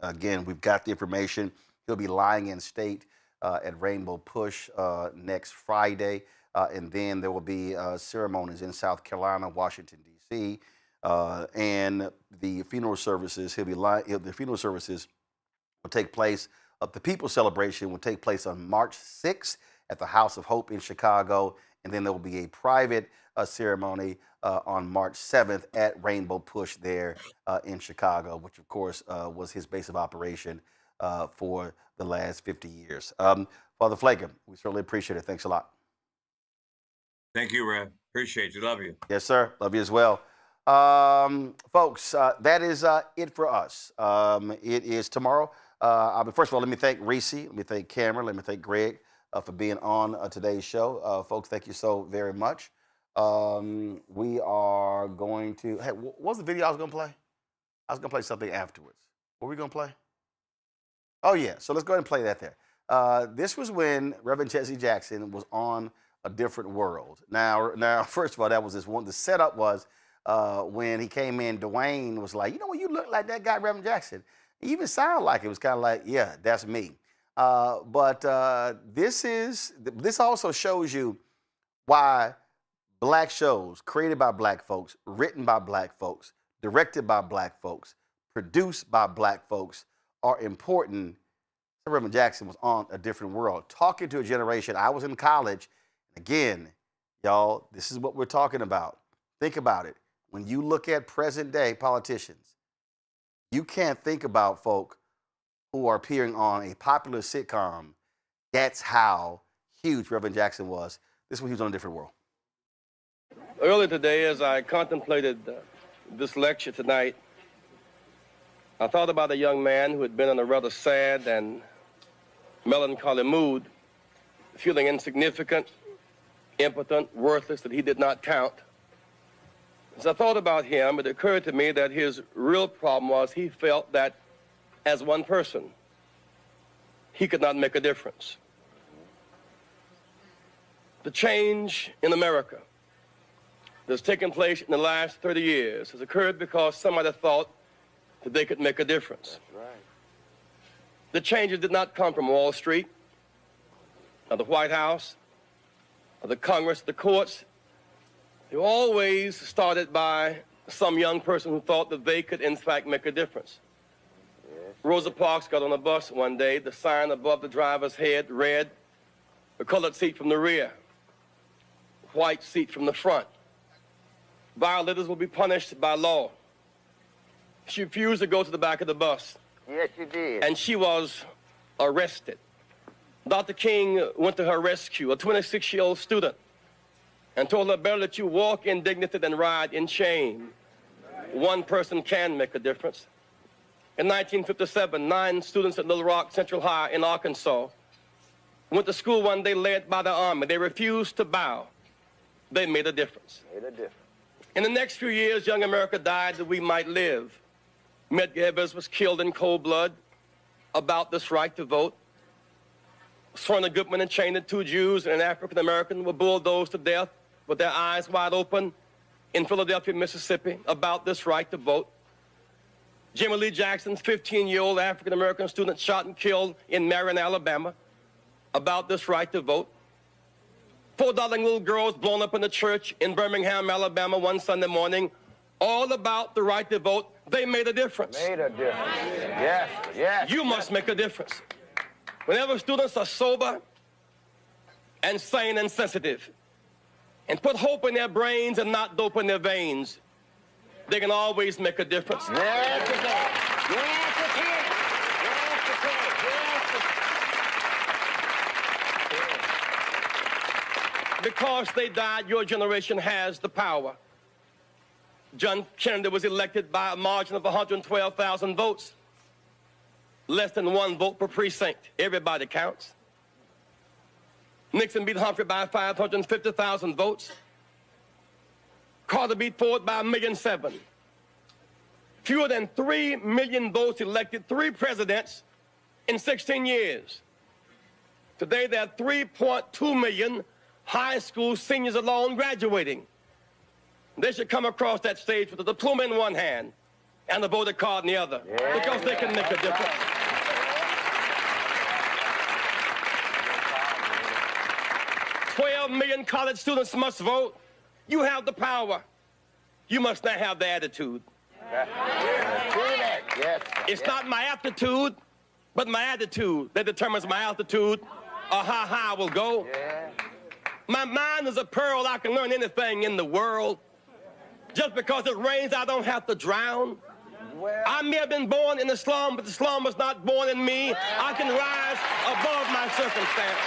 Again, we've got the information. He'll be lying in state at Rainbow Push next Friday. And then there will be ceremonies in South Carolina, Washington, D.C., and the funeral services. The funeral services will take place. The People's Celebration will take place on March 6th at the House of Hope in Chicago, and then there will be a private ceremony on March 7th at Rainbow Push there in Chicago, which of course was his base of operation for the last 50 years. Father Pfleger, we certainly appreciate it. Thanks a lot. Thank you, Rev. Appreciate you. Love you. Yes, sir. Love you as well. Folks, that is it for us. It is tomorrow. First of all, let me thank Reese, let me thank Cameron, let me thank Greg for being on today's show. Folks, thank you so very much. We are going to, hey, what was the video I was going to play? I was going to play something afterwards. What were we going to play? Oh, yeah. So let's go ahead and play that there. This was when Reverend Jesse Jackson was on A Different World. Now, first of all, that was this one. The setup was when he came in, Dwayne was like, you know what, you look like that guy, Reverend Jackson. He even sounded like it was kind of like, yeah, that's me. But this also shows you why black shows created by black folks, written by black folks, directed by black folks, produced by black folks are important. Reverend Jackson was on A Different World, talking to a generation. I was in college. Again, y'all, this is what we're talking about. Think about it. When you look at present day politicians, you can't think about folk who are appearing on a popular sitcom. That's how huge Reverend Jackson was. This is when he was on A Different World. Earlier today, as I contemplated this lecture tonight, I thought about a young man who had been in a rather sad and melancholy mood feeling insignificant, impotent, worthless, that he did not count. As I thought about him, it occurred to me that his real problem was he felt that as one person, he could not make a difference. The change in America that's taken place in the last 30 years has occurred because somebody thought that they could make a difference. That's right. The changes did not come from Wall Street, or the White House, or the Congress, the courts. They always started by some young person who thought that they could, in fact, make a difference. Yes. Rosa Parks got on a bus one day. The sign above the driver's head read, "The colored seat from the rear, white seat from the front. Violators will be punished by law." She refused to go to the back of the bus. Yes, you did. And she was arrested. Dr. King went to her rescue, a 26-year-old student, and told her, "Better let you walk in dignity than ride in shame." One person can make a difference. In 1957, 9 students at Little Rock Central High in Arkansas went to school one day led by the Army. They refused to bow. They made a difference. Made a difference. In the next few years, young America died that we might live. Medgar Evers was killed in cold blood about this right to vote. Sorna Goodman and chained 2 Jews and an African American were bulldozed to death with their eyes wide open in Philadelphia, Mississippi, about this right to vote. Jimmy Lee Jackson's 15-year-old African American student shot and killed in Marion, Alabama, about this right to vote. 4 darling little girls blown up in the church in Birmingham, Alabama, one Sunday morning, all about the right to vote. They made a difference. Made a difference. Yes, yes. You must make a difference. Whenever students are sober and sane and sensitive and put hope in their brains and not dope in their veins, they can always make a difference. Yes, it can. Yes, it can. Yes, it can. Yes, it can. Because they died, your generation has the power. John Kennedy was elected by a margin of 112,000 votes. Less than 1 vote per precinct. Everybody counts. Nixon beat Humphrey by 550,000 votes. Carter beat Ford by 1.7 million. Fewer than 3 million votes elected 3 presidents in 16 years. Today, there are 3.2 million high school seniors alone graduating. They should come across that stage with a diploma in one hand and a voter card in the other, because they can make a difference. 12 million college students must vote. You have the power. You must not have the attitude. Yes. It's not my aptitude, but my attitude that determines my altitude or how high I will go. Yeah. My mind is a pearl. I can learn anything in the world. Just because it rains, I don't have to drown. Well, I may have been born in the slum, but the slum was not born in me. I can rise above my circumstance.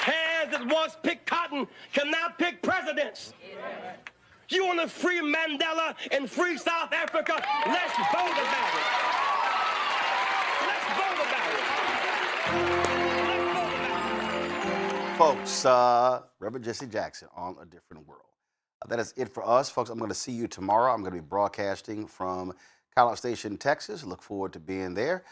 Hands that once picked cotton can now pick presidents. You want to free Mandela and free South Africa? Let's vote about it. Let's vote about it. Folks, Reverend Jesse Jackson on A Different World. That is it for us, folks. I'm going to see you tomorrow. I'm going to be broadcasting from College Station, Texas. Look forward to being there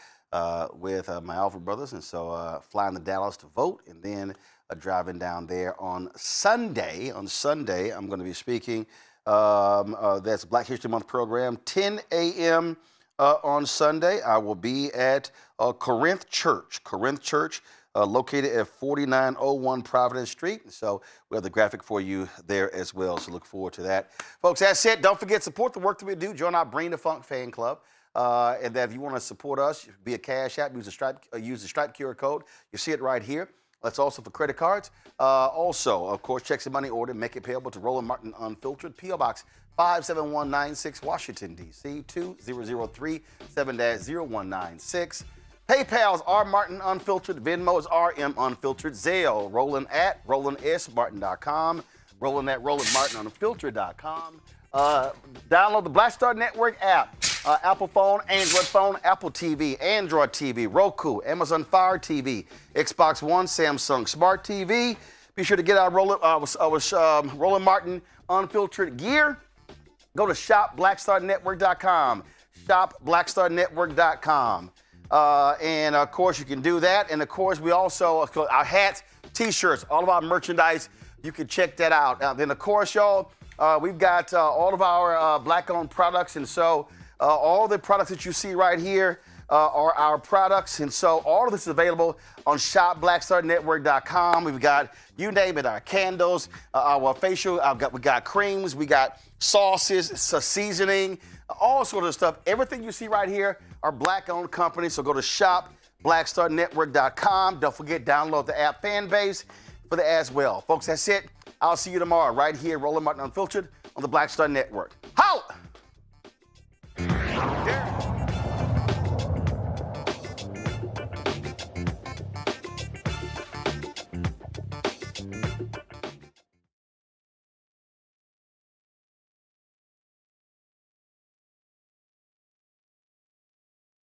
with my Alpha brothers. And so flying to Dallas to vote, and then driving down there on Sunday. On Sunday, I'm going to be speaking. That's Black History Month program, 10 a.m. On Sunday. I will be at Corinth Church. Located at 4901 Providence Street. So we have the graphic for you there as well. So look forward to that. Folks, that's it. Don't forget, support the work that we do. Join our Bring the Funk fan club. And that if you want to support us, via Cash App, use the Stripe QR code. You see it right here. That's also for credit cards. Also, of course, checks and money order. Make it payable to Roland Martin Unfiltered. P.O. Box 57196, Washington, D.C. 20037 0196. PayPal's R Martin Unfiltered. Venmo is RM Unfiltered. Zelle, Roland at RolandSMartin.com. Roland at RolandMartinUnfiltered.com. Download the Black Star Network app. Apple phone, Android phone, Apple TV, Android TV, Roku, Amazon Fire TV, Xbox One, Samsung Smart TV. Be sure to get our Roland Martin unfiltered gear. Go to shopblackstarnetwork.com. Shopblackstarnetwork.com. And of course, you can do that. And of course, we also, our hats, t-shirts, all of our merchandise, you can check that out. Then of course, y'all, we've got all of our black-owned products. And so all the products that you see right here are our products. And so all of this is available on shopblackstarnetwork.com. We've got, you name it, our candles, our facial, we got creams, we got sauces, seasoning, all sorts of stuff. Everything you see right here are black-owned companies. So go to shopblackstarnetwork.com. Don't forget, download the app Fanbase for the as well. Folks, that's it. I'll see you tomorrow right here, Roland Martin Unfiltered on the Black Star Network.